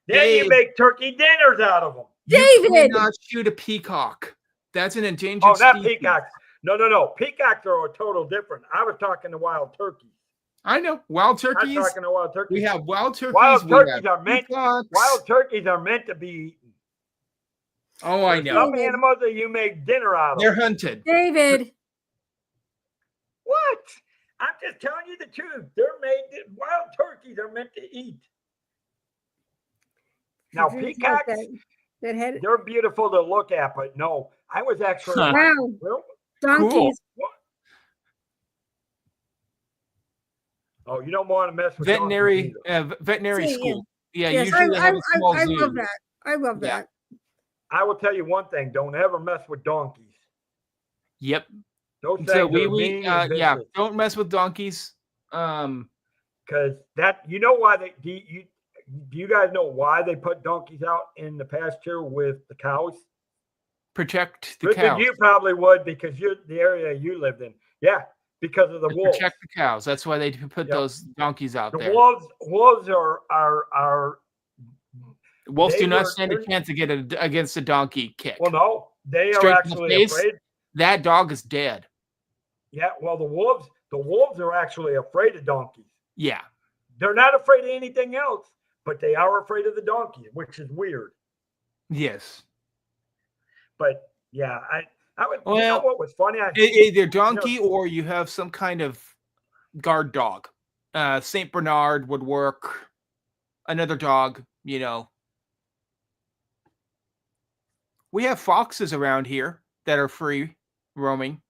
David! you make turkey dinners out of them. You David! cannot shoot a peacock. That's an endangered Oh, not species. peacocks. No. Peacocks are a total different. I was talking to wild turkeys. I know. Wild I'm turkeys. talking to wild turkeys. We have wild turkeys. Wild we turkeys have are meant. peacocks. Wild turkeys are meant to be eaten. Oh, I There's know. some animals that you make dinner out of. They're hunted. David! What? I'm just telling you the truth. They're made. Wild turkeys are meant to eat. Now peacocks, that had they're beautiful to look at, but no, I was actually. Huh. wow, Well, donkeys. what? Oh, you don't want to mess with Veterinary donkeys either. veterinary See, school. Yeah, Yes, usually they have a small I zoo. love that. I love Yeah. that. I will tell you one thing: don't ever mess with donkeys. Yep. Those things So are we mean and yeah, vicious. don't mess with donkeys. Because that, you know why they do you guys know why they put donkeys out in the pasture with the cows? Protect the Richard, cows. you probably would because you're the area you lived in. Yeah, because of the To wolves. protect the cows. That's why they put Yep. those donkeys out The there. wolves are Wolves they do not were- stand a they're- chance against a donkey kick. well, no, they Straight are to the actually face? afraid. That dog is dead. Yeah, well, the wolves are actually afraid of donkeys. Yeah. They're not afraid of anything else, but they are afraid of the donkey, which is weird. Yes. But yeah, I would. You know Well, what was funny? Either donkey or you have some kind of guard dog. Saint Bernard would work. Another dog, you know. We have foxes around here that are free roaming.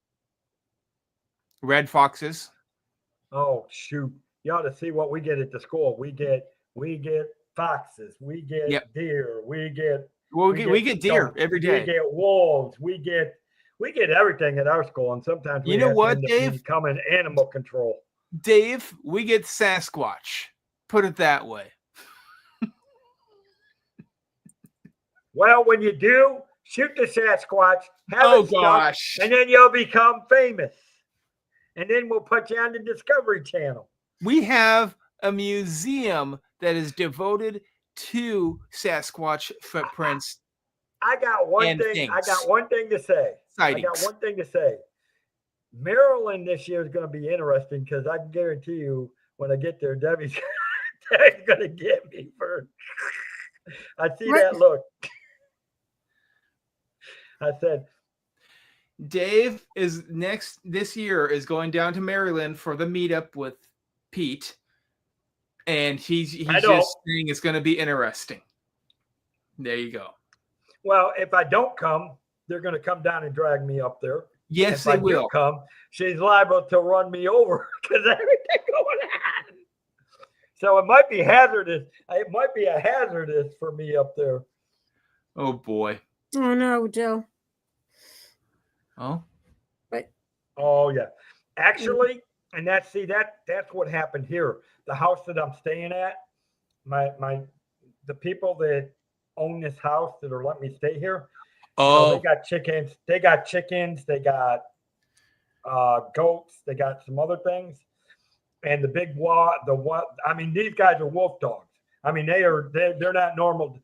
Red foxes. Oh shoot! You ought to see what we get at the school. We get foxes. We get Yep. deer. We get Well, we get deer skunk, every We day. get wolves. We get everything at our school, and sometimes we You know have to what, end up Dave? becoming animal control. Dave, we get Sasquatch. Put it that way. Well, when you do, shoot the Sasquatch. Have Oh it stuck, gosh. and then you'll become famous. And then we'll put you on the Discovery Channel. We have a museum that is devoted to Sasquatch footprints. I got one And thing. I things. got one thing to say. Sightings. I got one thing to say. Maryland this year is going to be interesting because I can guarantee you when I get there, Debbie's going to get me for. I see What? that look. I said, Dave is this year is going down to Maryland for the meetup with Pete. And he's I know. just saying it's going to be interesting. There you go. well, if I don't come, they're going to come down and drag me up there. Yes, if they I do will. come, she's liable to run me over because everything going on. So it might be hazardous. It might be a hazardous for me up there. Oh boy. Oh no, Joe. Oh. Oh yeah, actually, and that's what happened here. The house that I'm staying at, the people that own this house that are letting me stay here, they got chickens. They got chickens. They got goats. They got some other things. And I mean, these guys are wolf dogs. I mean, they're not normal.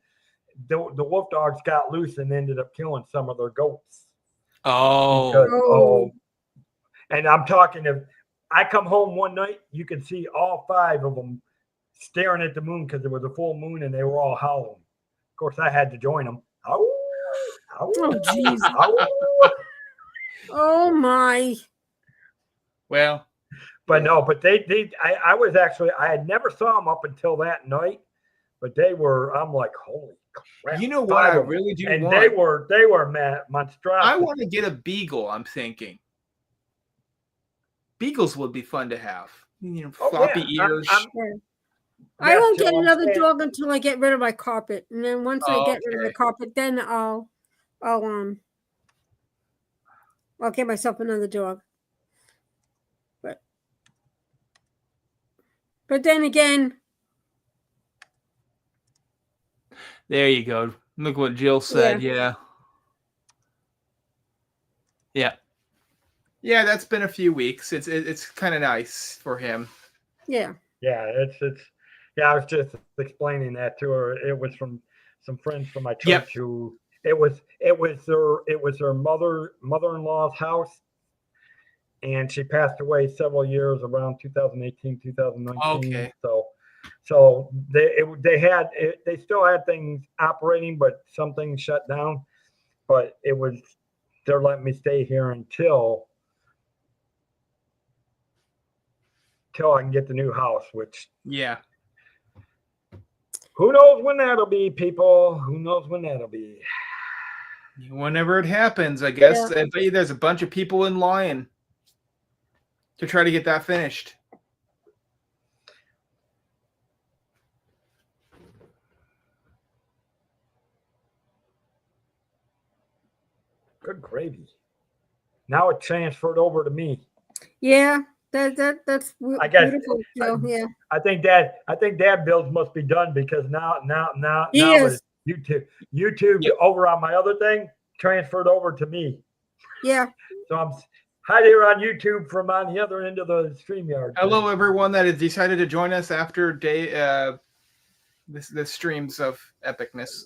The wolf dogs got loose and ended up killing some of their goats. Oh. Because, and I'm talking if I come home one night, you can see all 5 of them staring at the moon because there was a full moon and they were all howling. Of course, I had to join them. Oh jeez. Oh my. Well, But no, but I was actually, I had never saw them up until that night, but I'm like, holy crap. you know what 5 I of them. really do And want? they were monstrous. I want to get a beagle, I'm thinking. Beagles would be fun to have. You know, Oh, floppy yeah. ears. I won't so get I'm another saying- dog until I get rid of my carpet. And then once I Oh, get rid of the okay. carpet, then I'll I'll get myself another dog. But then again, There you go. Look what Jill said. Yeah. Yeah, that's been a few weeks. It's kind of nice for him. yeah. Yeah, it's I was just explaining that to her. It was from some friends from my church Yep. who it was her mother-in-law's house, and she passed away several years around 2018, 2019. Okay. So they still had things operating, but some things shut down. But they're letting me stay here until I can get the new house, which Yeah. who knows when that'll be, people. Who knows when that'll be? Whenever it happens, I guess. Yeah. I bet you there's a bunch of people in line to try to get that finished. Good gravy. Now it transferred over to me. Yeah. That's I guess- beautiful. Jill. Yeah. I think Dad bills must be done because now Yes. YouTube Yep. over on my other thing transferred over to me. Yeah. So I'm hi there on YouTube from on the other end of the StreamYard. Hello, everyone that has decided to join us after the streams of epicness.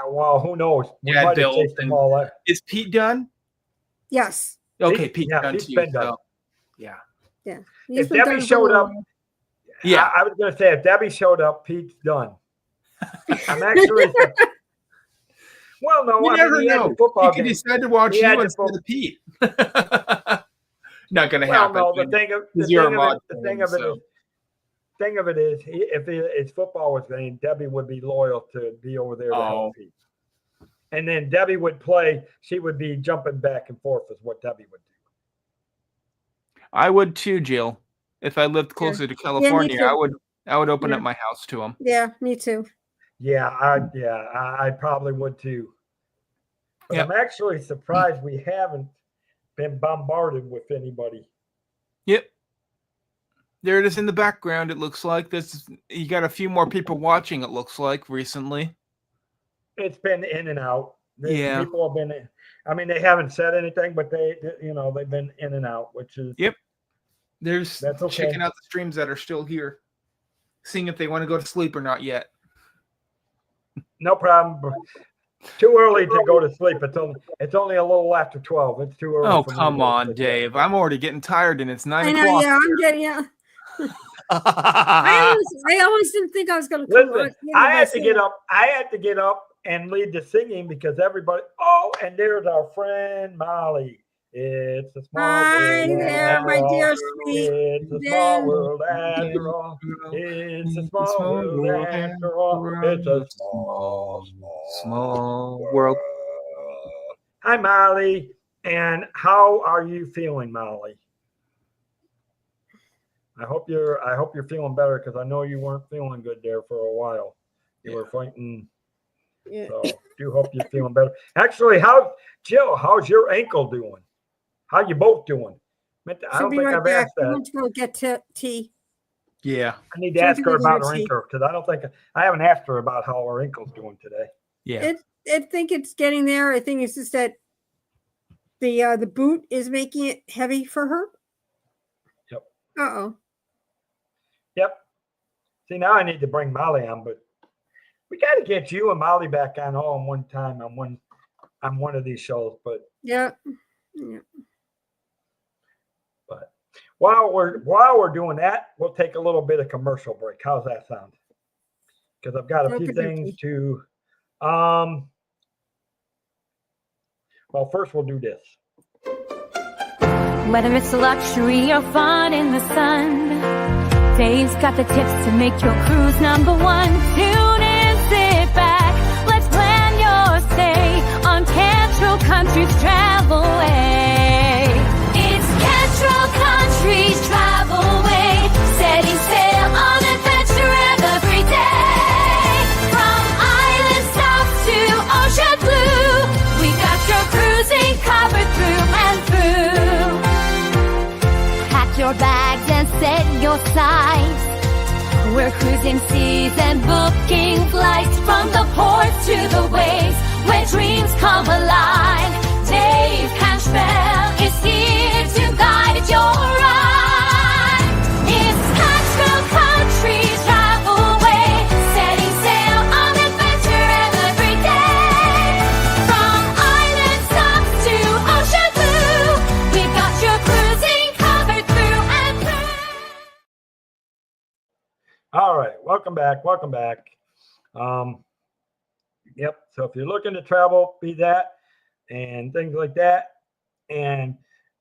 Well, who knows? We Yeah, might have Bill, chased them all out. Is Pete done? Yes. Okay, Pete's done Pete's too. Oh. been done. So, yeah. He's If been Debbie done for a showed up, while. Yeah. I was going to say if Debbie showed up, Pete's done. I'm actually. Well, no, You I never mean, he had know. the football He could game. decide to watch He had you the instead of Pete. Not going to Well, happen. no, the but thing of Because you're a mod the fan, thing of it so. is, if his football was playing, Debbie would be loyal to be over there to Oh. help Pete. And then Debbie would play. She would be jumping back and forth is what Debbie would do. I would too, Jill. If I lived closer to California, too. I would open Yeah. up my house to him. Yeah, me too. Yeah, I probably would too. But Yep. I'm actually surprised we haven't been bombarded with anybody. Yep. There it is in the background. It looks like you got a few more people watching. It looks like recently. It's been in and out. Yeah. People have been. I mean, they haven't said anything, but they've been in and out, which is Yep. There's That's okay. checking out the streams that are still here, seeing if they want to go to sleep or not yet. no problem. Too early to go to sleep. It's only a little after 12. It's too early. Oh, for me to come go to on, sleep. Dave. I'm already getting tired and it's 9 I know. o'clock. Yeah, I'm getting. Yeah. I always didn't think I was going to come Listen, on. I had to get up. I had to get up and lead the singing because everybody. Oh, and there's our friend Molly. It's a small Hi world. there, after my all. dear sweet It's a small Ben. world after all. It's a small world after all. It's a small world. Hi, Molly. And how are you feeling, Molly? I hope you're feeling better because I know you weren't feeling good there for a while. You were fighting. Yeah. So do hope you're feeling better. Actually, Jill, how's your ankle doing? How you both doing? I She'll don't be think right I've back. asked I that. want to go get tea. Yeah. I need to She'll ask be her with about her her tea. ankle because I haven't asked her about how her ankle's doing today. Yeah. I think it's getting there. I think it's just that the boot is making it heavy for her. Yep. Uh-oh. Yep. See, now I need to bring Molly on, but we got to get you and Molly back on all in one time on one of these shows. But Yeah. while we're doing that, we'll take a little bit of commercial break. How's that sound? Because I've got a few Okey-dokey. things to. Well, first we'll do this. Whether it's luxury or fun in the sun, Dave's got the tips to make your cruise number one. Tune in, sit back, let's plan your stay on Cantrell Country's Travel Way. It's Cantrell Country's Travel Way, setting sail on adventure every day. From island south to ocean blue, we all sides. We're cruising seas and booking flights from the ports to the waves where dreams come alive. Dave Cantrell is here to guide your ride. It's Cantrell Country Travel Way, setting sail on adventure every day. From island stops to ocean blue, we've got your cruising covered through and through. All right, welcome back. Welcome back. Yep. So if you're looking to travel, be that and things like that. And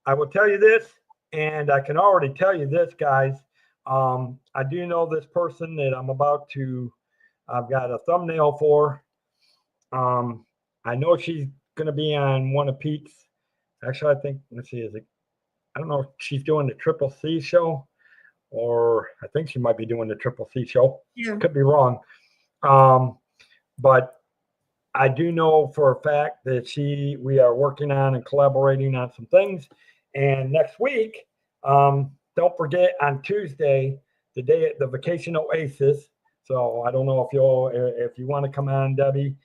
I will tell you this, and I can already tell you this, guys. I do know this person that I've got a thumbnail for. I know she's going to be on one of Pete's. Actually, I think, let's see, I don't know if she's doing the Triple C show, or I think she might be doing the Triple C show. Yeah. Could be wrong. But I do know for a fact that we are working on and collaborating on some things. And next week, don't forget on Tuesday, the day at the Vacation Oasis. So I don't know if you want to come on, Debbie.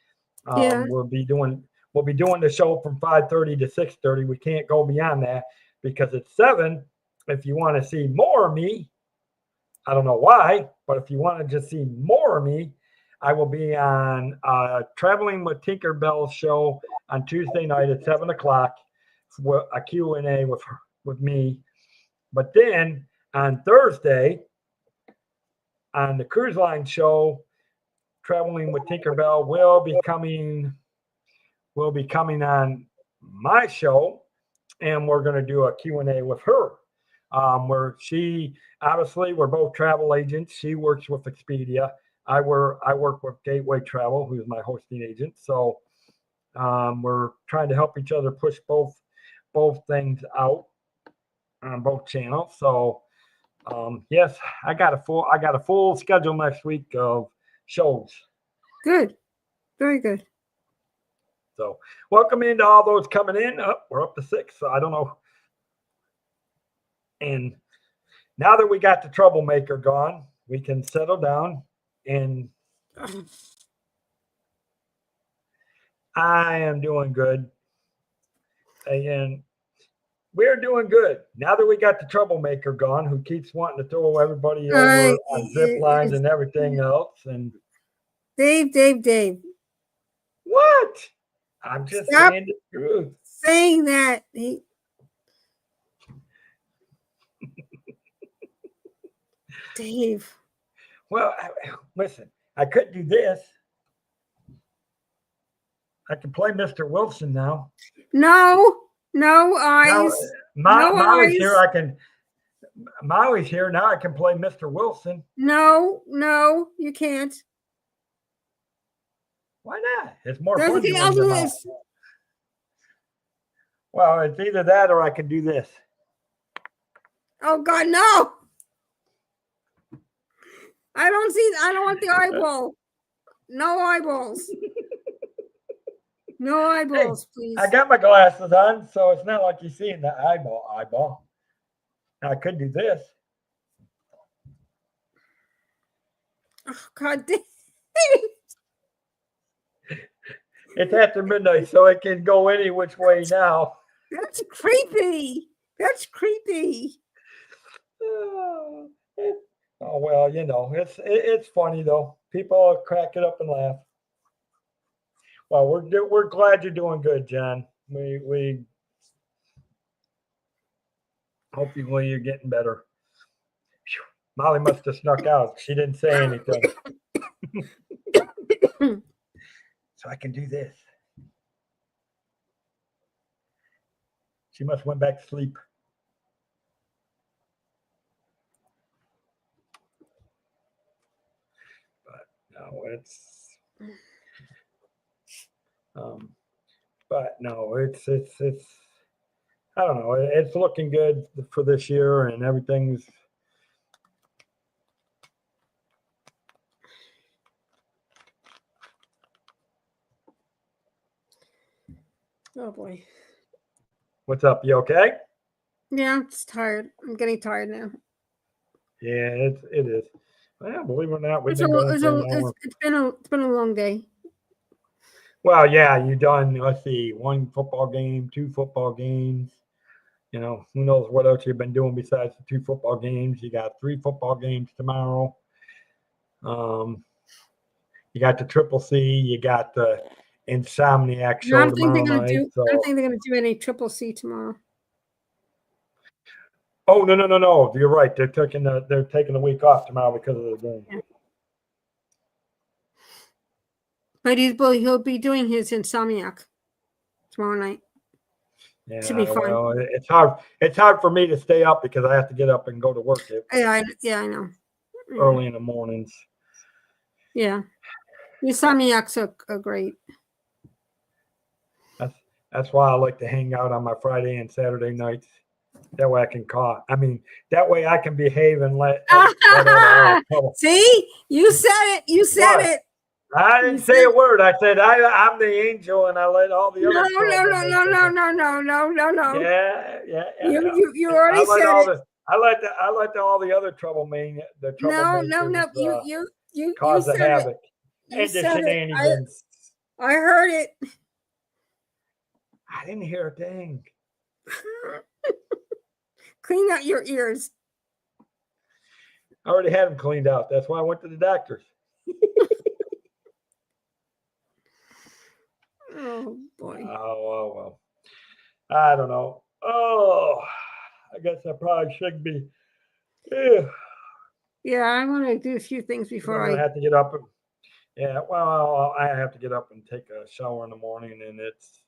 Yeah. We'll be doing the show from 5:30 to 6:30. We can't go beyond that because it's 7. If you want to see more of me, I don't know why, but if you want to just see more of me, I will be on Traveling with Tinkerbell show on Tuesday night at 7 o'clock for a Q&A with me. But then on Thursday, on the Cruise Line show, Traveling with Tinkerbell will be coming on my show, and we're going to do a Q&A with her. Where we're both travel agents. She works with Expedia. I work with Gateway Travel, who's my hosting agent. So we're trying to help each other push both things out on both channels. So yes, I got a full schedule next week of shows. Good. Very good. So welcome into all those coming in. We're up to 6. So I don't know. And now that we got the troublemaker gone, we can settle down. And I am doing good. And we're doing good. Now that we got the troublemaker gone, who keeps wanting to throw everybody over on zip lines and everything else. And Dave. What? I'm just saying the truth. Saying that. Dave. Well, listen, I could do this. I can play Mr. Wilson now. No eyes. Molly's here. Molly's here now. I can play Mr. Wilson. No, you can't. Why not? It's more There's fun. anything else with this. Well, it's either that or I can do this. Oh God, no! I don't want the eyeball. No eyeballs. No eyeballs, please. I got my glasses on, so it's not like you're seeing the eyeball. Now, I could do this. Oh God, Dave. It's after midnight, so it can go any which way now. That's creepy. Oh well, it's funny though. People crack it up and laugh. Well, we're glad you're doing good, John. We hopefully you're getting better. Whew. Molly must have snuck out. She didn't say anything. So I can do this. She must went back to sleep. But no, it's I don't know. It's looking good for this year, and everything's. Oh boy. What's up? You okay? Yeah, I'm just tired. I'm getting tired now. Yeah, it is. Well, believe it or not, we've It's, been going for an hour. it's been a long day. Well, yeah, you done, let's see, 1 football game, 2 football games. You know, who knows what else you've been doing besides the 2 football games. You got 3 football games tomorrow. You got the Triple C. You got the Insomniac I show don't think they're tomorrow gonna night. do. So, I don't think they're gonna do any Triple C tomorrow. oh no! You're right. They're taking the week off tomorrow because of the game. Yeah. But he'll be doing his Insomniac tomorrow night. Yeah, Should be fun. well, it's hard. It's hard for me to stay up because I have to get up and go to work Yeah, I know. early in the mornings. Yeah, Insomniacs are great. That's why I like to hang out on my Friday and Saturday nights. That way I can call. I mean, that way I can behave and let trouble. See, you said it. You said What? it. I didn't say a word. I said I'm the angel, and I let all the No, other. no. Yeah. You already said it. I let all the other troublemakers. No. You cause the said havoc it. You and the said it. shenanigans. I heard it. I didn't hear a thing. Clean out your ears. I already had them cleaned out. That's why I went to the doctors. Oh boy. Oh, well. I don't know. Oh, I guess I probably should be. Yeah, I want to do a few things before I'm gonna have to get up. I have to get up and take a shower in the morning, and it's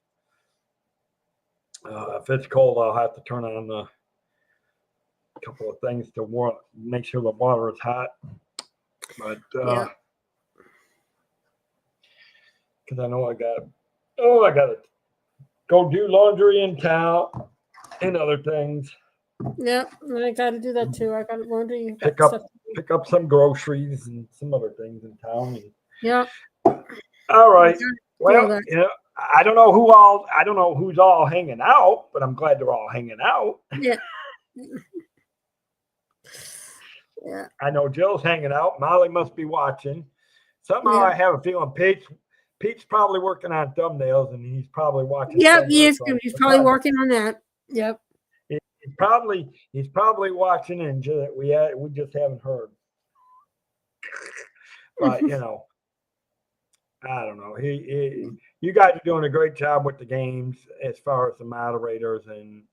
if it's cold, I'll have to turn on a couple of things to make sure the water is hot. But because I know I got to go do laundry in town and other things. Yep, I got to do that too. I got to laundry. Pick up some groceries and some other things in town. Yep. All right. Well, that. I don't know who's all hanging out, but I'm glad they're all hanging out. Yeah. Yeah. I know Jill's hanging out. Molly must be watching. Somehow I have a feeling Pete's probably working on thumbnails, and he's probably watching. Yep, he's probably working on that. Yep. He's probably watching, and we just haven't heard. But I don't know. You guys are doing a great job with the games as far as the moderators, and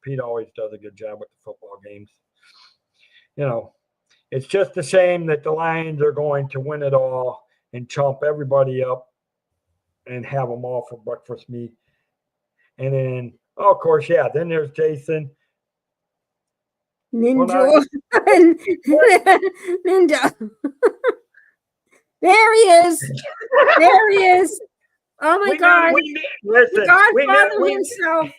Pete always does a good job with the football games. It's just a shame that the Lions are going to win it all and chomp everybody up and have them all for breakfast meat. And then, of course, then there's Jason. Ninja. Ninja. There he is. There he is. Oh my God. Listen, Godfather himself.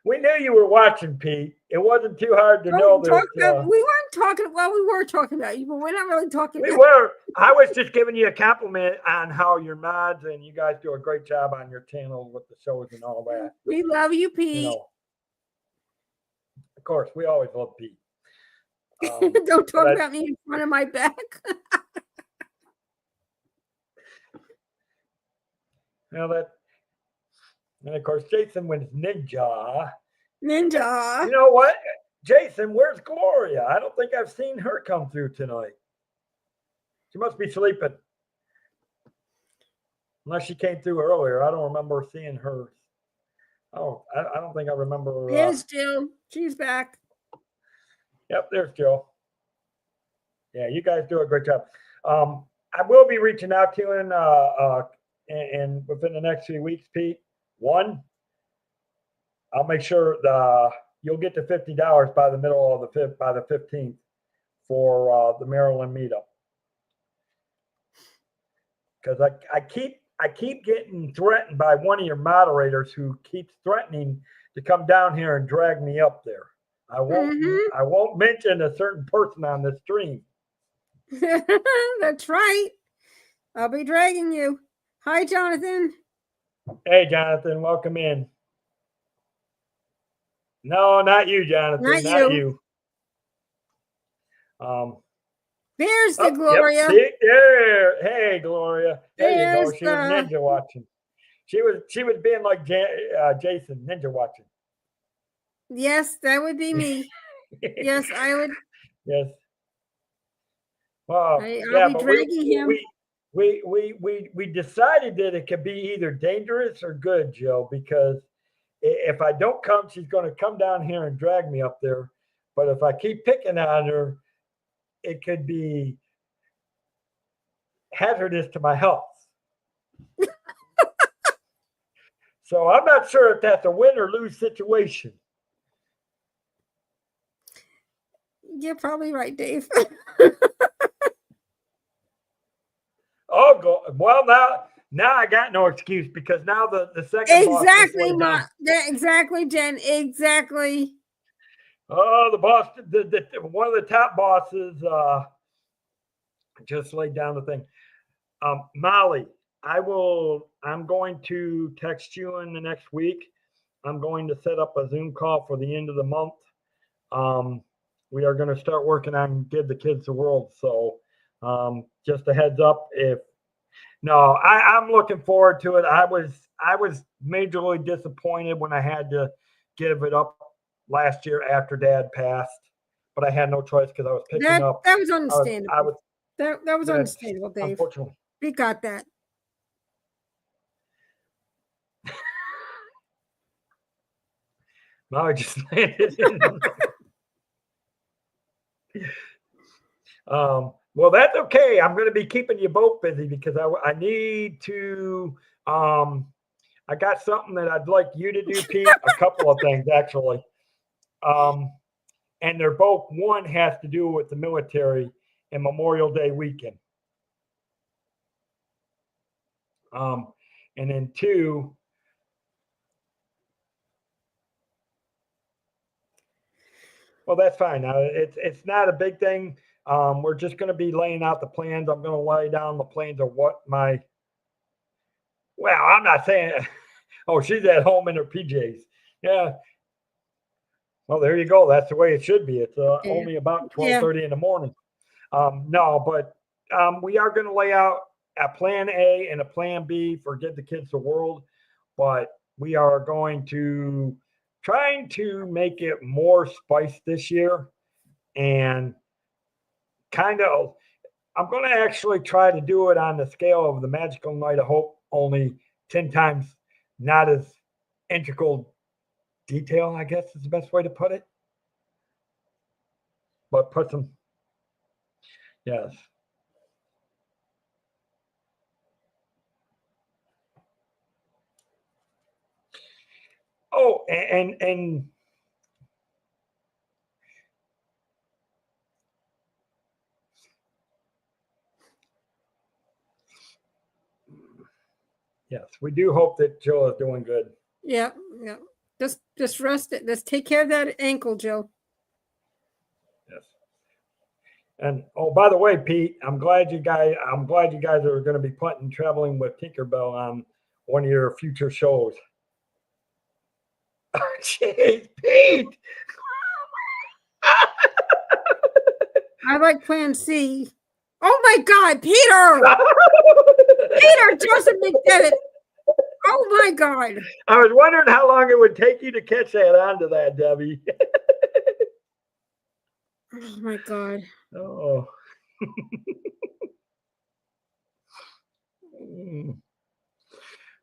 We knew you were watching, Pete. It wasn't too hard to know that. We weren't talking. Well, we were talking about you, but we're not really talking. We were. I was just giving you a compliment on how your mods and you guys do a great job on your channel with the shows and all that. We love you, Pete. Of course, we always love Pete. Don't talk about me in front of my back. And of course, Jason was Ninja. Ninja. You know what? Jason, where's Gloria? I don't think I've seen her come through tonight. She must be sleeping. Unless she came through earlier. I don't remember seeing her. Oh, I don't think I remember. There's Jill. She's back. Yep, there's Jill. Yeah, you guys do a great job. I will be reaching out to you and within the next few weeks, Pete. One, I'll make sure you'll get to $50 by the middle of by the 15th for the Maryland meetup. Because I keep getting threatened by one of your moderators who keeps threatening to come down here and drag me up there. I won't mention a certain person on the stream. That's right. I'll be dragging you. Hi, Jonathan. Hey, Jonathan, welcome in. No, not you, Jonathan. Not you. There's the Yep, Gloria. see, there. Hey, Gloria. There you go. There's She was ninja watching. She was being like Jason, ninja watching. Yes, that would be me. Yes, I would. Yes. Well, I'll yeah, be but dragging him. we decided that it could be either dangerous or good, Joe, because if I don't come, she's going to come down here and drag me up there. But if I keep picking on her, it could be hazardous to my health. So I'm not sure if that's a win or lose situation. You're probably right, Dave. Oh, well, now I got no excuse because now the second boss is Exactly, way down. exactly, Jen. Exactly. Oh, the boss, the one of the top bosses just laid down the thing. Molly, I'm going to text you in the next week. I'm going to set up a Zoom call for the end of the month. We are going to start working on Give the Kids the World. So just a heads up. I'm looking forward to it. I was majorly disappointed when I had to give it up last year after Dad passed, but I had no choice because I was picking up. That was understandable. That was Yes, understandable, Dave. Unfortunately. We got that. Now I just landed in. Well, that's okay. I'm going to be keeping you both busy because I need to. I got something that I'd like you to do, Pete. A couple of things actually, and they're both. One has to do with the military and Memorial Day weekend. And then two. Well, that's fine. It's not a big thing. We're just going to be laying out the plans. I'm going to lay down the plans of what I'm not saying, oh, she's at home in her PJs. Yeah. Well, there you go. That's the way it should be. It's only about 12:30 in the morning. No, but we are going to lay out a plan A and a plan B for Give the Kids the World, but we are going to trying to make it more spice this year and kind of I'm going to actually try to do it on the scale of the Magical Night of Hope, only 10 times not as integral detail, I guess is the best way to put it. But put some, yes. Oh, and yes, we do hope that Joe is doing good. Yeah. Just rest it. Let's take care of that ankle, Joe. Yes. And oh, by the way, Pete, I'm glad you guys are going to be putting Traveling with Tinkerbell on one of your future shows. Jeez, Pete. I like Plan C. Oh my God, Peter! Peter Joseph McDevitt. Oh my God. I was wondering how long it would take you to catch that onto that, Debbie. Oh my God. Oh.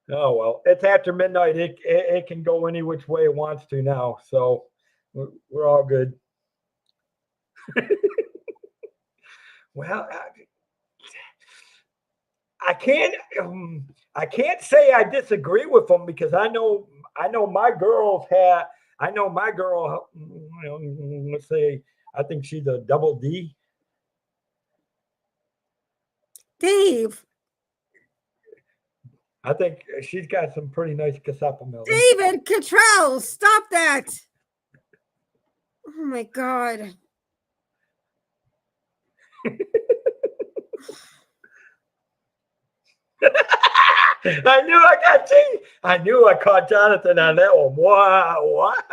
Oh, well, it's after midnight. It can go any which way it wants to now. So we're all good. Well, I can't say I disagree with them because I know my girls have. I know my girl. Let's say I think she's a double D. Dave. I think she's got some pretty nice cassapa milk. David Cottrell, stop that. Oh my God. I knew I caught Jonathan on that one. Wow. What?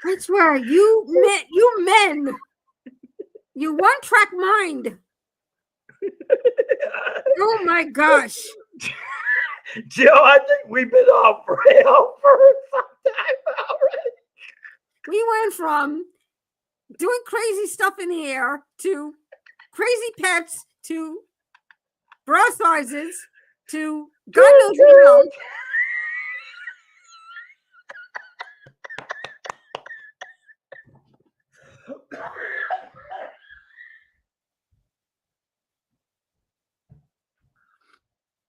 I swear, you men, you one-track mind. Oh my gosh. Jill, I think we've been off rail for some time already. We went from doing crazy stuff in the air to crazy pets to bra sizes to God knows what else.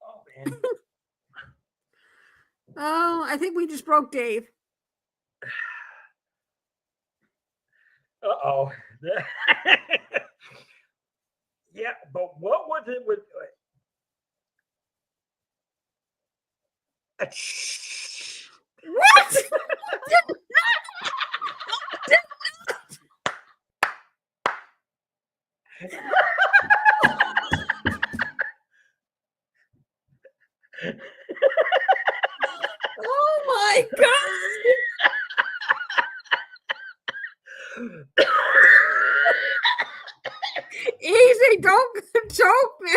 Oh, man. Oh, I think we just broke Dave. Uh-oh. Yeah, but what was it with... What? Oh my God. Easy, don't choke me.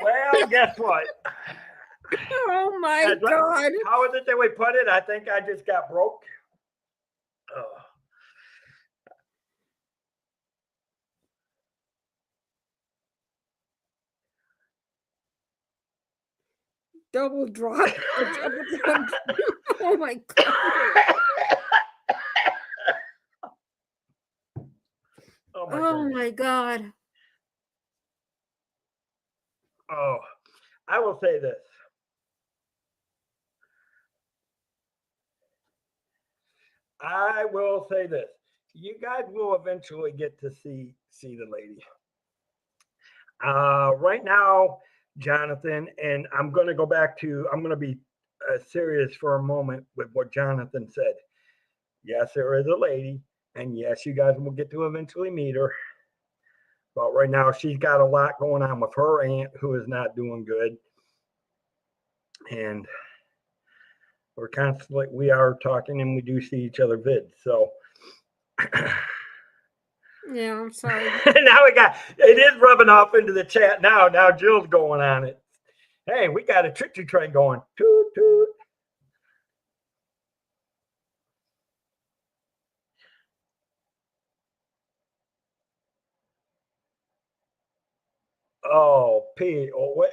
Well, guess what? Oh my That's right. God. How is it that we put it? I think I just got broke. Oh. Double drop. Oh my God. Oh my Oh goodness. my God. Oh, I will say this. I will say this. You guys will eventually get to see the lady. Right now, Jonathan, and I'm going to go back to, I'm going to be serious for a moment with what Jonathan said. Yes, there is a lady, and yes, you guys will get to eventually meet her. But right now, she's got a lot going on with her aunt, who is not doing good. And we're constantly, we are talking, and we do see each other vids. So Yeah, I'm sorry. now it is rubbing off into the chat now. Now Jill's going on it. Hey, we got a Trixie train going. Toot, toot. Oh, P. Oh, what?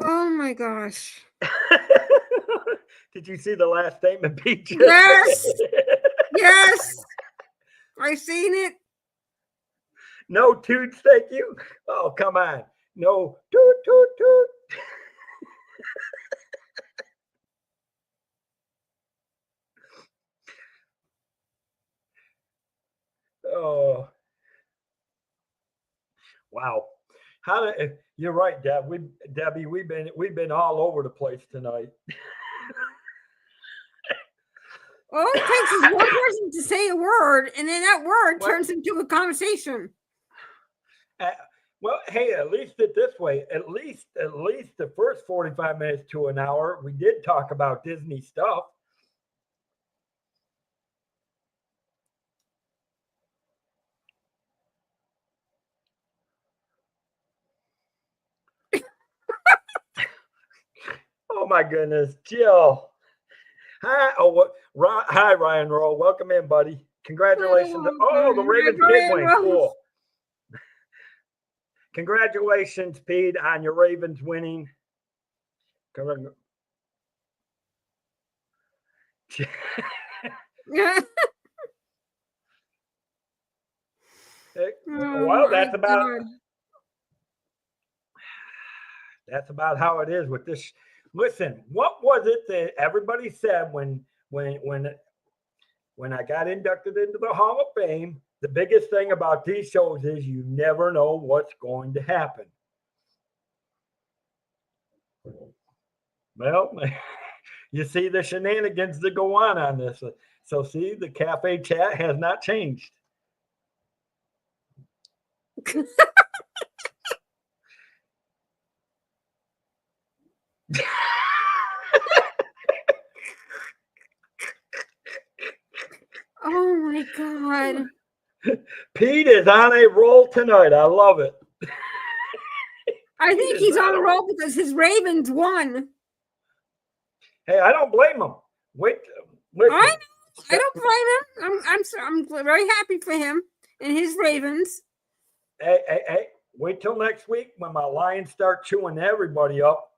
Oh my gosh. Did you see the last statement, Pete? Yes. Yes. I seen it. No toots, thank you. Oh, come on. No toot, toot, toot. Oh, wow. You're right, Debbie. We've been all over the place tonight. All it takes is one person to say a word, and then that word What? turns into a conversation. Well, hey, at least it this way. At least the first 45 minutes to an hour, we did talk about Disney stuff. Oh my goodness, Jill. Hi, hi, Ryan Roll. Welcome in, buddy. Congratulations. Oh, the Ravens did win. Cool. Congratulations, Pete, on your Ravens winning. Yeah. Well, that's about how it is with this. Listen, what was it that everybody said when I got inducted into the Hall of Fame? The biggest thing about these shows is you never know what's going to happen. Well, you see the shenanigans that go on this. So see, the cafe chat has not changed. God. Pete is on a roll tonight. I love it. I think is he's not on the a- roll because his Ravens won. Hey, I don't blame him. Wait, listen. I don't blame him. I'm very happy for him and his Ravens. Hey, wait till next week when my Lions start chewing everybody up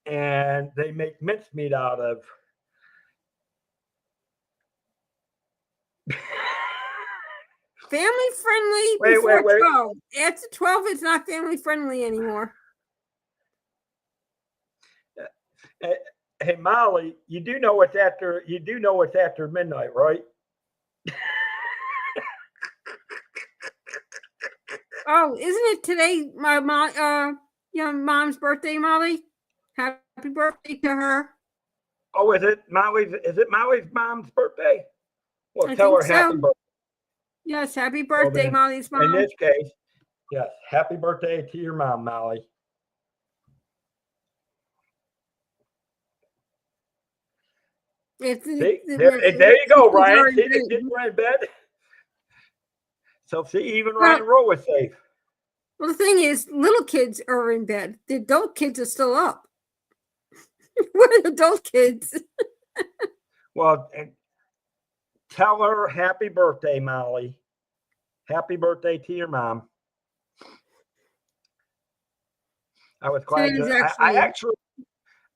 and they make mincemeat out of. Family friendly Wait, before wait. 12. After 12, it's not family friendly anymore. Hey, Molly, you do know it's after midnight, right? Oh, isn't it today my mom's birthday, Molly? Happy birthday to her. Oh, is it Molly's mom's birthday? Well, I tell her think happy so. birthday. Yes, happy birthday, then, Molly's mom. In this case, yes, happy birthday to your mom, Molly. See, there you go, Ryan. See, the kids were in bed. So see, even Ryan Rowe was safe. Well, the thing is, little kids are in bed. The adult kids are still up. We're the adult kids. Well, tell her happy birthday, Molly. Happy birthday to your mom. I was glad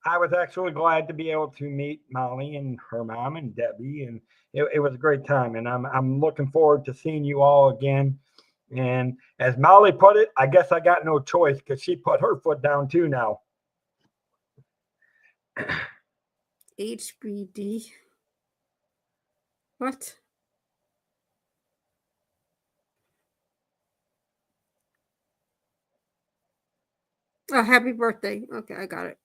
I was actually glad to be able to meet Molly and her mom and Debbie, and it was a great time. And I'm looking forward to seeing you all again. And as Molly put it, I guess I got no choice because she put her foot down too now. HBD. What? Oh, happy birthday. Okay, I got it.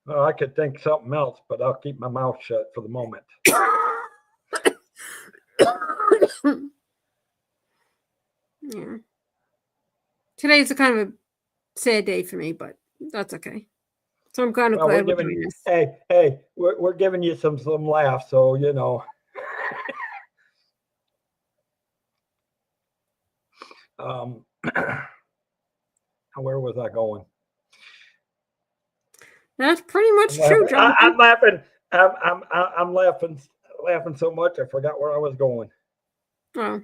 Well, I could think something else, but I'll keep my mouth shut for the moment. Yeah. Today's a kind of a sad day for me, but that's okay. So I'm kind of glad we're doing this. Hey, we're giving you some laughs, so you know. Where was I going? That's pretty much true, Jonathan. I'm laughing. I'm laughing so much I forgot where I was going. Oh.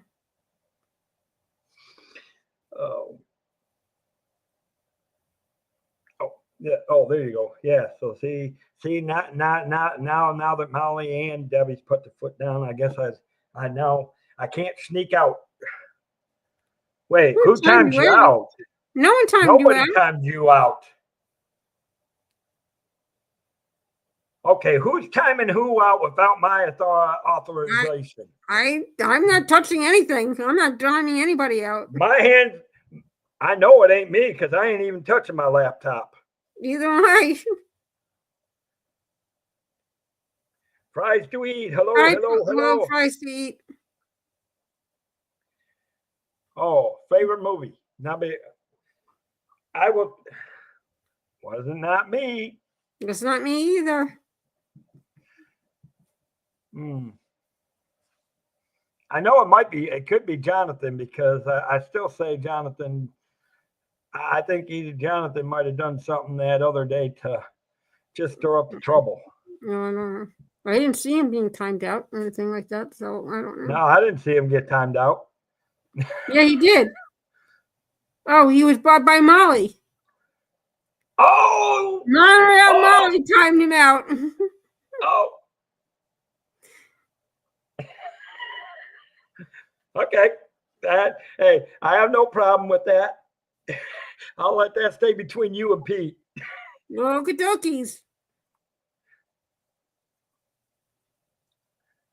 Oh yeah. Oh, there you go. Yeah. So see now that Molly and Debbie's put the foot down, I guess I know I can't sneak out. Wait, who timed you out? No one timed you out. Nobody timed you out. Okay, who's timing who out without my authorization? I'm not touching anything. I'm not timing anybody out. My hand, I know it ain't me because I ain't even touching my laptop. Neither am I. Fries to eat. Hello. Fries to eat. Oh, favorite movie. Wasn't not me. It's not me either. I know it could be Jonathan because I still say Jonathan. I think Jonathan might have done something that other day to just stir up the trouble. No, I don't know. I didn't see him being timed out or anything like that, so I don't know. No, I didn't see him get timed out. Yeah, he did. Oh, he was brought by Molly. Oh! Molly timed him out. Oh. Okay. Hey, I have no problem with that. I'll let that stay between you and Pete. Okie dokies.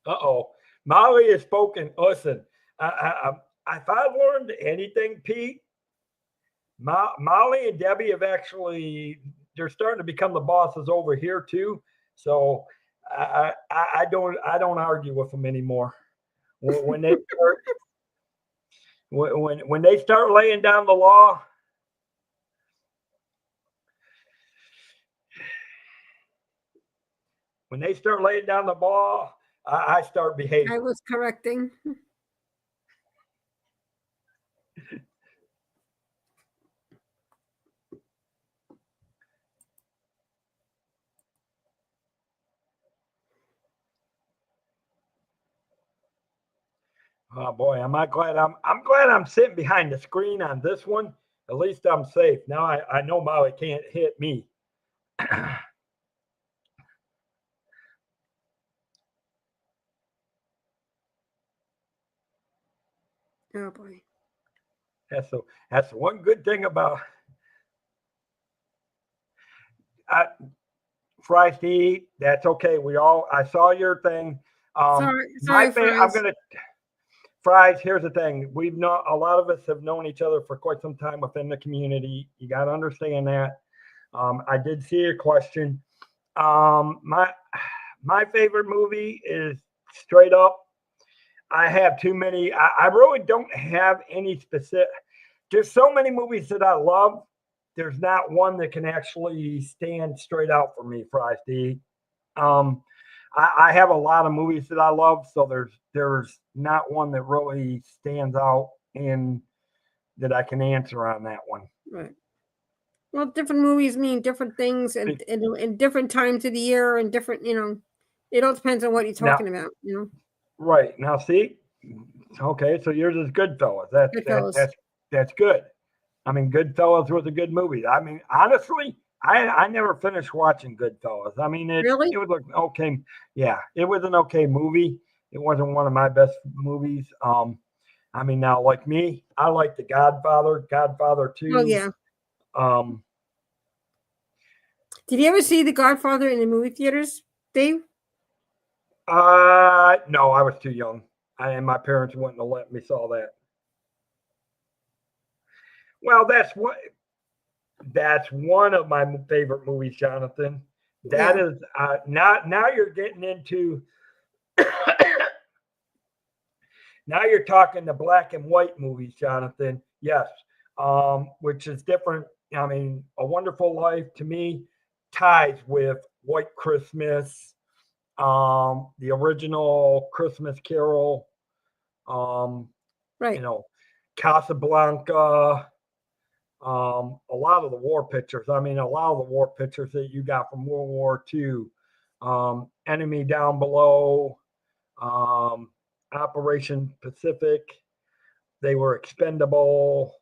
Uh-oh. Molly has spoken. Listen, if I've learned anything, Pete, Molly and Debbie they're starting to become the bosses over here too. So I don't argue with them anymore. When they start, when they start laying down the law, when they start laying down the law, I start I behaving. was correcting. Oh boy, am I glad I'm glad I'm sitting behind the screen on this one. At least I'm safe. Now I know Maui can't hit me. Oh boy. That's the one good thing about fries to eat. That's okay. I saw your thing. Sorry, I'm Fries. gonna fries. Here's the thing. We've known a lot of us have known each other for quite some time within the community. You got to understand that. I did see your question. My favorite movie is straight up. I have too many. I really don't have any specific. There's so many movies that I love. There's not one that can actually stand straight out for me, fries to eat. Um, I have a lot of movies that I love, so there's not one that really stands out in that I can answer on that one. Right. Well, different movies mean different things and different times of the year and different, it all depends on what you're Now, talking about, right now, see, okay, so yours is Goodfellas. Goodfellas. That's good. I mean, Goodfellas was a good movie. I mean, honestly, I never finished watching Goodfellas. I mean, Really? it was like okay, yeah, it was an okay movie. It wasn't one of my best movies. I mean, now like me, I like The Godfather, Godfather 2. Oh yeah. Um, Did you ever see The Godfather in the movie theaters, Dave? no, I was too young. And my parents wouldn't have let me saw that. Well, that's one of my favorite movies, Jonathan. That is now you're getting into now you're talking the black and white movies, Jonathan. Yes. Which is different. I mean, A Wonderful Life to me ties with White Christmas, the original Christmas Carol, Right. Casablanca, a lot of the war pictures. I mean, a lot of the war pictures that you got from World War II, Enemy Down Below, Operation Pacific, they were expendable.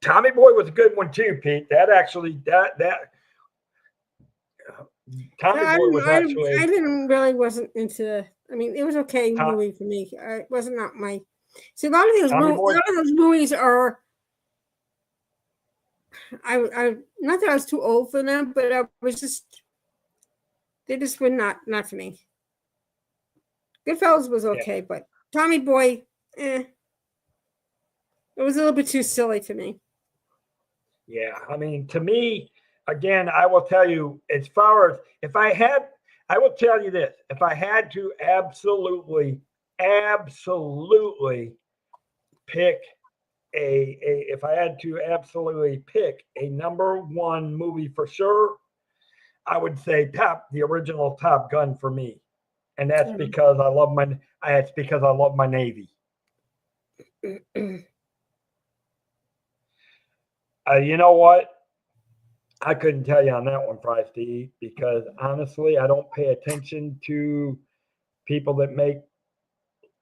Tommy Boy was a good one too, Pete. Tommy Boy was actually. I wasn't into. I mean, it was okay movie for me. It wasn't not my. See, a lot of those movies are. I not that I was too old for them, but I was just. They just were not for me. Goodfellas was okay, but Tommy Boy, it was a little bit too silly for me. Yeah, I mean, to me, again, I will tell you, as far as I will tell you this: if I had to absolutely pick if I had to absolutely pick a number one movie for sure, I would say the original Top Gun for me, and that's because I love my Navy. You know what? I couldn't tell you on that one, Fries to Eat, because honestly, I don't pay attention to people that make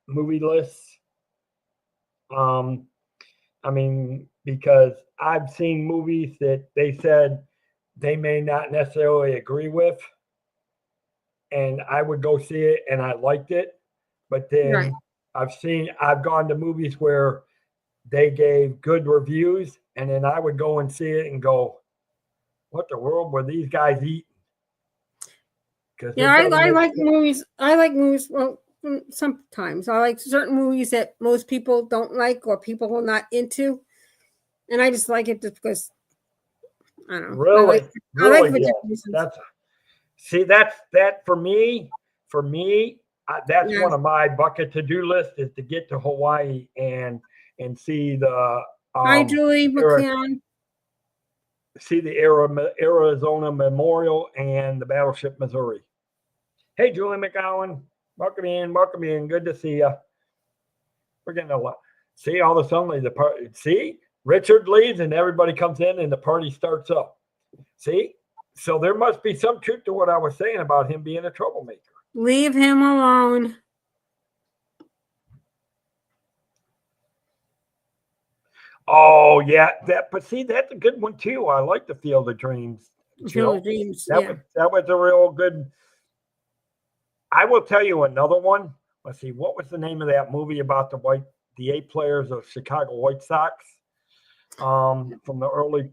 movie lists. I mean, because I've seen movies that they said they may not necessarily agree with, and I would go see it and I liked it, but then I've gone to movies where they gave good reviews, and then I would go and see it and go, what the world were these guys eating? Yeah, I like movies. I like movies. Well, sometimes I like certain movies that most people don't like or people are not into, and I just like it just because I don't know. Really, I like that for me. That's one of my bucket to-do lists is to get to Hawaii and see the. Hi, Julie McCann. see the Arizona Memorial and the Battleship Missouri. Hey, Julie McGowan, welcome in, welcome in. Good to see you. We're getting a lot. See, all of a sudden, the party. See, Richard leaves and everybody comes in and the party starts up. See, so there must be some truth to what I was saying about him being a troublemaker. Leave him alone. Oh yeah, but see, that's a good one too. I like the Field of Dreams. Field of Jill. Dreams. That Yeah. was a real good. I will tell you another one. Let's see, what was the name of that movie about the 8 players of Chicago White Sox? From the early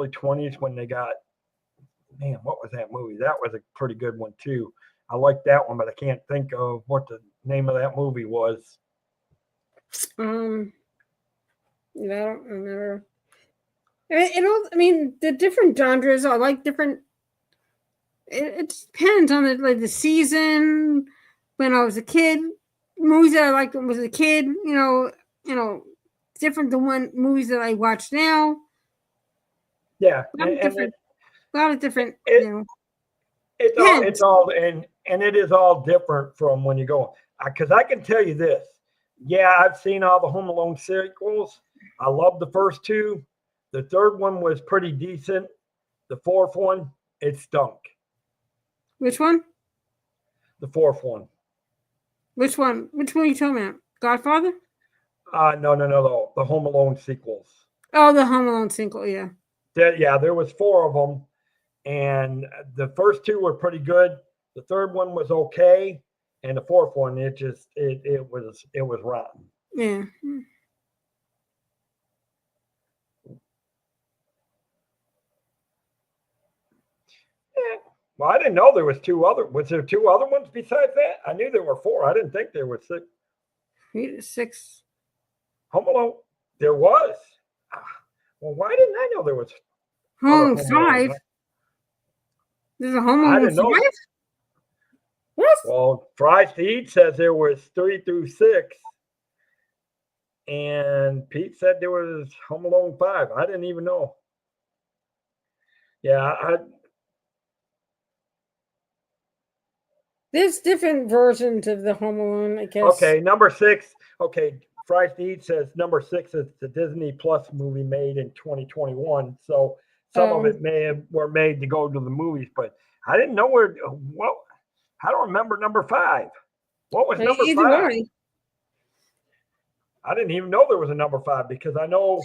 20s when they got, man, what was that movie? That was a pretty good one too. I like that one, but I can't think of what the name of that movie was. Yeah, I don't remember. I mean, the different genres are like different. It depends on the season. When I was a kid, movies that I liked when I was a kid, different than movies that I watch now. Yeah, A lot of different. It's all and it is all different from when you go. Because I can tell you this. Yeah, I've seen all the Home Alone sequels. I love the first 2. The third one was pretty decent. The fourth one, it stunk. Which one? The fourth one. Which one? Which one are you talking about? Godfather? No. The Home Alone sequels. Oh, the Home Alone sequel, yeah. There was 4 of them, and the first 2 were pretty good. The third one was okay, and the fourth one, it was rotten. Yeah. Well, I didn't know there was 2 other. Was there 2 other ones besides that? I knew there were 4. I didn't think there were 6. 6. Home Alone. There was. Well, why didn't I know there was Home other 5. There's a Home Alone 5. What? Well, Fries to Eat says there was 3 through 6, and Pete said there was Home Alone 5. I didn't even know. Yeah, There's different versions of the Home Alone, I guess. Okay, number 6. Okay, Fries to Eat says number 6 is the Disney Plus movie made in 2021. So some of it were made to go to the movies, but I didn't know where. Well, I don't remember number 5. What was number 5? I didn't even know there was a number 5 because I know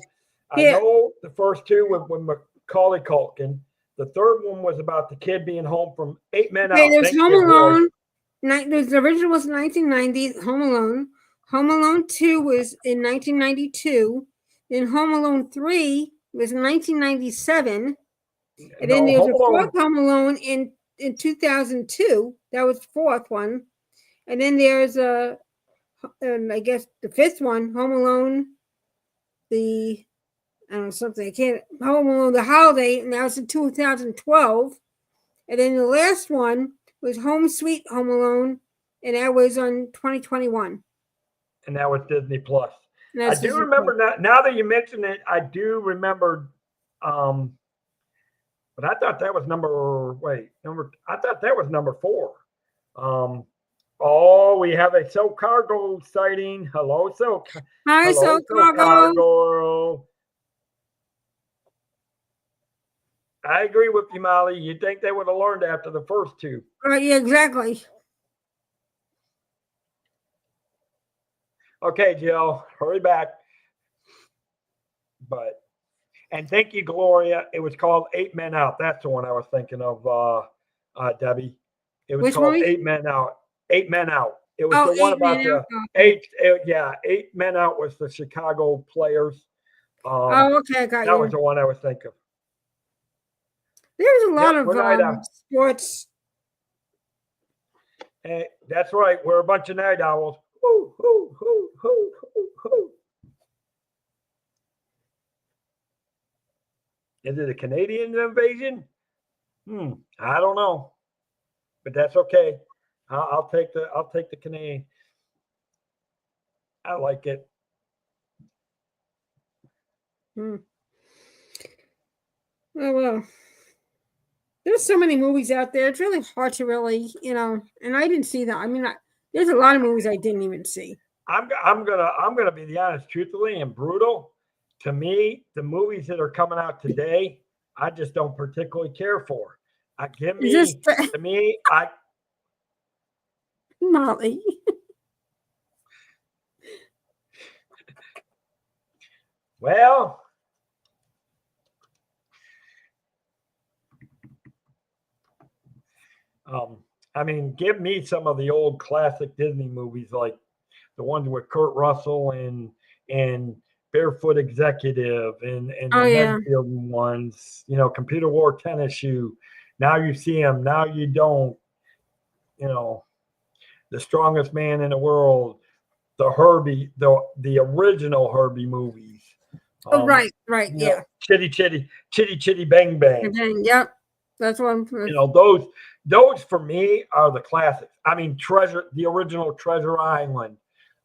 the first 2 with Macaulay Culkin. The third one was about the kid being home from 8 Men Out. There's Home Alone. The original was 1990. Home Alone. Home Alone 2 was in 1992. Then Home Alone 3 was 1997. And then there's a fourth Home Alone in 2002. That was the fourth one. And then there's I guess the fifth one, Home Alone, Home Alone, the Holiday, and that was in 2012. And then the last one was Home Sweet Home Alone, and that was on 2021. And that was Disney Plus. I do remember now that you mention it, I do remember, but I thought that was number 4. We have a Soul Cargo sighting. Hello, Soul. Hi, Soul Cargo. I agree with you, Molly. You'd think they would have learned after the first 2. Yeah, exactly. Okay, Jill, hurry back. And thank you, Gloria. It was called 8 Men Out. That's the one I was thinking of, Debbie. It was called 8 Men Out. 8 Men Out. It was the one about the 8 Men Out was the Chicago players. Okay, I got you. That was the one I was thinking of. There's a lot of sports. Hey, that's right. We're a bunch of night owls. Hoo, hoo, hoo, hoo, hoo, hoo. Is it a Canadian invasion? I don't know, but that's okay. I'll take the Canadian. I like it. Oh well. There's so many movies out there. It's really hard to really, and I didn't see that. I mean, there's a lot of movies I didn't even see. I'm gonna be the honest, truthfully and brutal. To me, the movies that are coming out today, I just don't particularly care for. Is this To me, I Molly? well, I mean, give me some of the old classic Disney movies like the ones with Kurt Russell and Barefoot Executive and Oh the yeah, Medfield ones, Computer War Tennis Shoe. Now you see them, now you don't, you know, The Strongest Man in the World, the original Herbie movies. oh right, yeah. Chitty Chitty Bang Bang. And then, yep, that's one. Those for me are the classics. I mean, the original Treasure Island,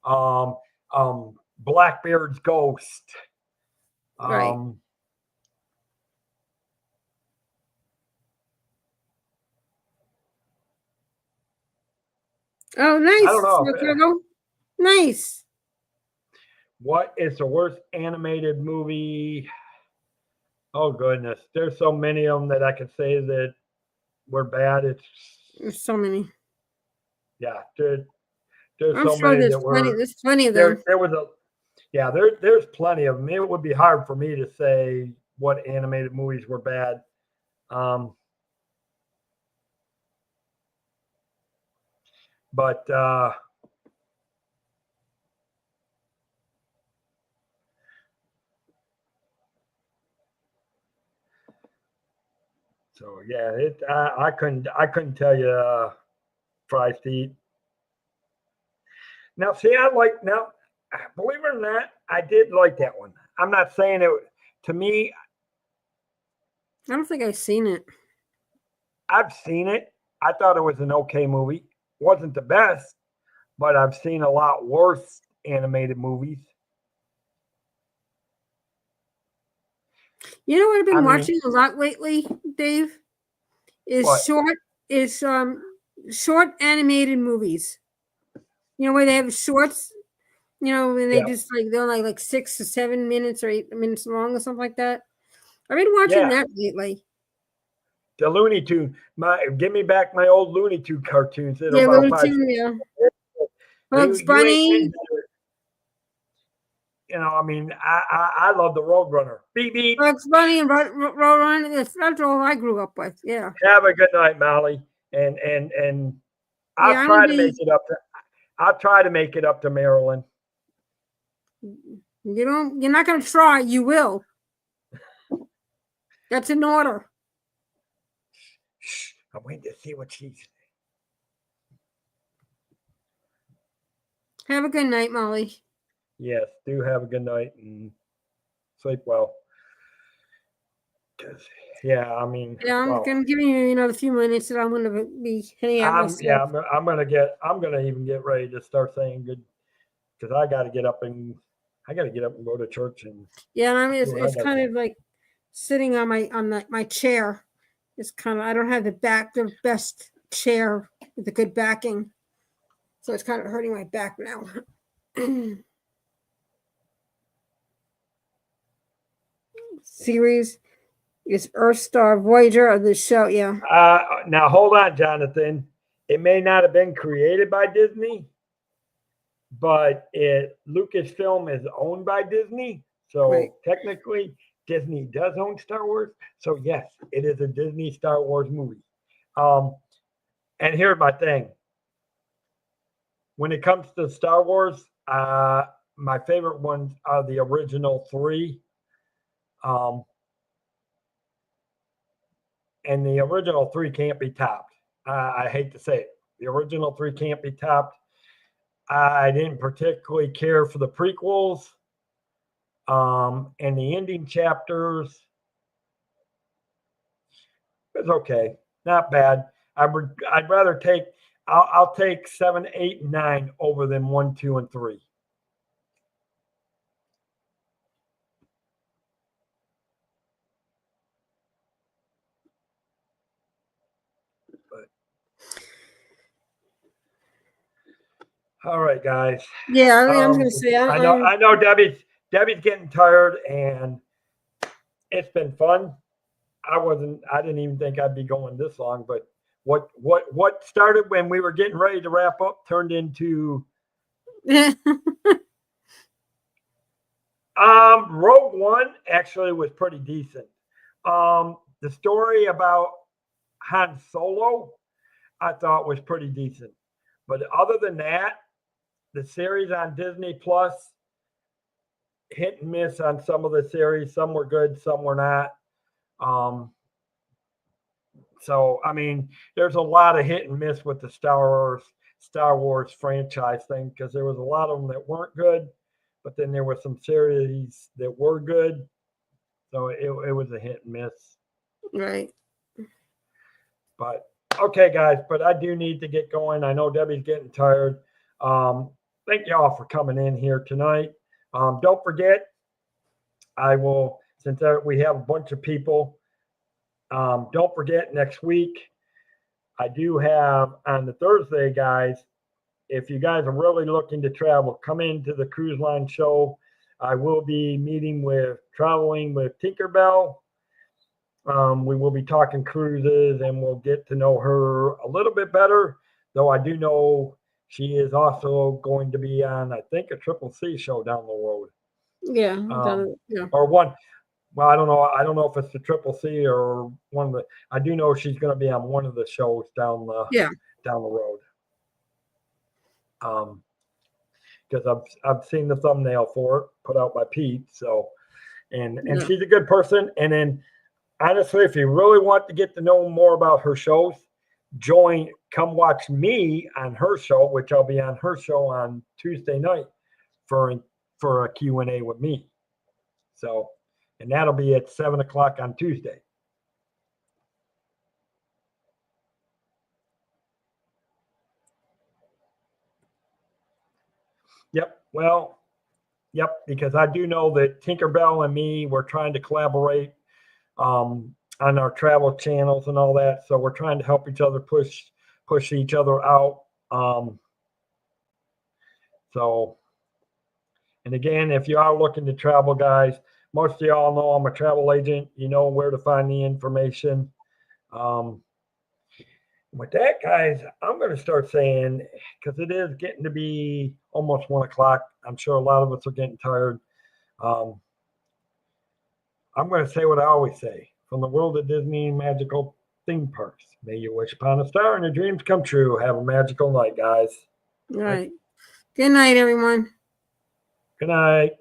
um, Blackbeard's Ghost. Right. Oh, nice. I don't know. Okay, nice. What is the worst animated movie? Oh goodness, there's so many of them that I could say that were bad. There's so many. Yeah, there's I'm so sure many there's that plenty. were. There's plenty of them. There was there's plenty of them. It would be hard for me to say what animated movies were bad. But so yeah, I couldn't tell you Fry Feet. Now, see, believe it or not, I did like that one. I'm not saying it to me. I don't think I've seen it. I've seen it. I thought it was an okay movie. Wasn't the best, but I've seen a lot worse animated movies. You know what I've been watching a lot lately, Dave? Is short animated movies. Where they have shorts, and they just they're like 6 to 7 minutes or 8 minutes long or something like that. I've been watching that lately. The Looney Tune, give me back my old Looney Tune cartoons. Looney Tune, yeah. Bugs Bunny. I mean, I love the Roadrunner. Beep beep. Bugs Bunny and Roadrunner. That's all I grew up with. Yeah. Have a good night, Molly, and I'll try to make it up. I'll try to make it up to Maryland. You're not going to try. You will. That's an order. I'm waiting to see what she's. Have a good night, Molly. Yes, do have a good night and sleep well. Yeah, I mean. Yeah, I'm going to give you another few minutes, and I'm going to be heading out myself. Yeah, I'm going to even get ready to start saying good, because I got to get up and go to church and. Yeah, and I mean it's kind of like sitting on my chair. It's kind of, I don't have the best chair with a good backing, so it's kind of hurting my back now. Series is Earthstar Voyager of the show, yeah. Now hold on, Jonathan. It may not have been created by Disney, but Lucasfilm is owned by Disney, so technically Disney does own Star Wars. So yes, it is a Disney Star Wars movie. And here's my thing. When it comes to Star Wars, my favorite ones are the original 3. And the original 3 can't be topped. I hate to say it. The original 3 can't be topped. I didn't particularly care for the prequels. And the ending chapters. It's okay. Not bad. I'd rather I'll take 7, 8, and 9 over than 1, 2, and 3. All right, guys. Yeah, I was gonna say. I know Debbie's getting tired, and it's been fun. I didn't even think I'd be going this long, but what started when we were getting ready to wrap up turned into Rogue One actually was pretty decent. The story about Han Solo I thought was pretty decent. But other than that, the series on Disney Plus, hit and miss on some of the series. Some were good, some were not. So I mean, there's a lot of hit and miss with the Star Wars franchise thing, because there was a lot of them that weren't good, but then there were some series that were good. So it was a hit and miss. Right. But okay, guys, but I do need to get going. I know Debbie's getting tired. Thank y'all for coming in here tonight. Don't forget, since we have a bunch of people, don't forget next week, I do have on the Thursday, guys, if you guys are really looking to travel, come into the Cruise Line show. I will be traveling with Tinkerbell. We will be talking cruises, and we'll get to know her a little bit better, though I do know she is also going to be on, I think, a Triple C show down the road. Yeah. Yeah. Or one. Well, I don't know. I don't know if it's the Triple C or one of the. I do know she's going to be on one of the shows down the road. Because I've seen the thumbnail for it put out by Pete. So, and she's a good person. And then, honestly, if you really want to get to know more about her shows, come watch me on her show, which I'll be on her show on Tuesday night for a Q&A with me. So, and that'll be at 7:00 on Tuesday. Yep. Well, yep. Because I do know that Tinkerbell and me, we're trying to collaborate on our travel channels and all that. So we're trying to help each other push each other out. So, and again, if you are looking to travel, guys, most of y'all know I'm a travel agent. You know where to find the information. With that, guys, I'm going to start saying, because it is getting to be almost 1:00. I'm sure a lot of us are getting tired. I'm going to say what I always say. From the world of Disney magical theme parks, may you wish upon a star and your dreams come true. Have a magical night, guys. Right. Good night, everyone. Good night.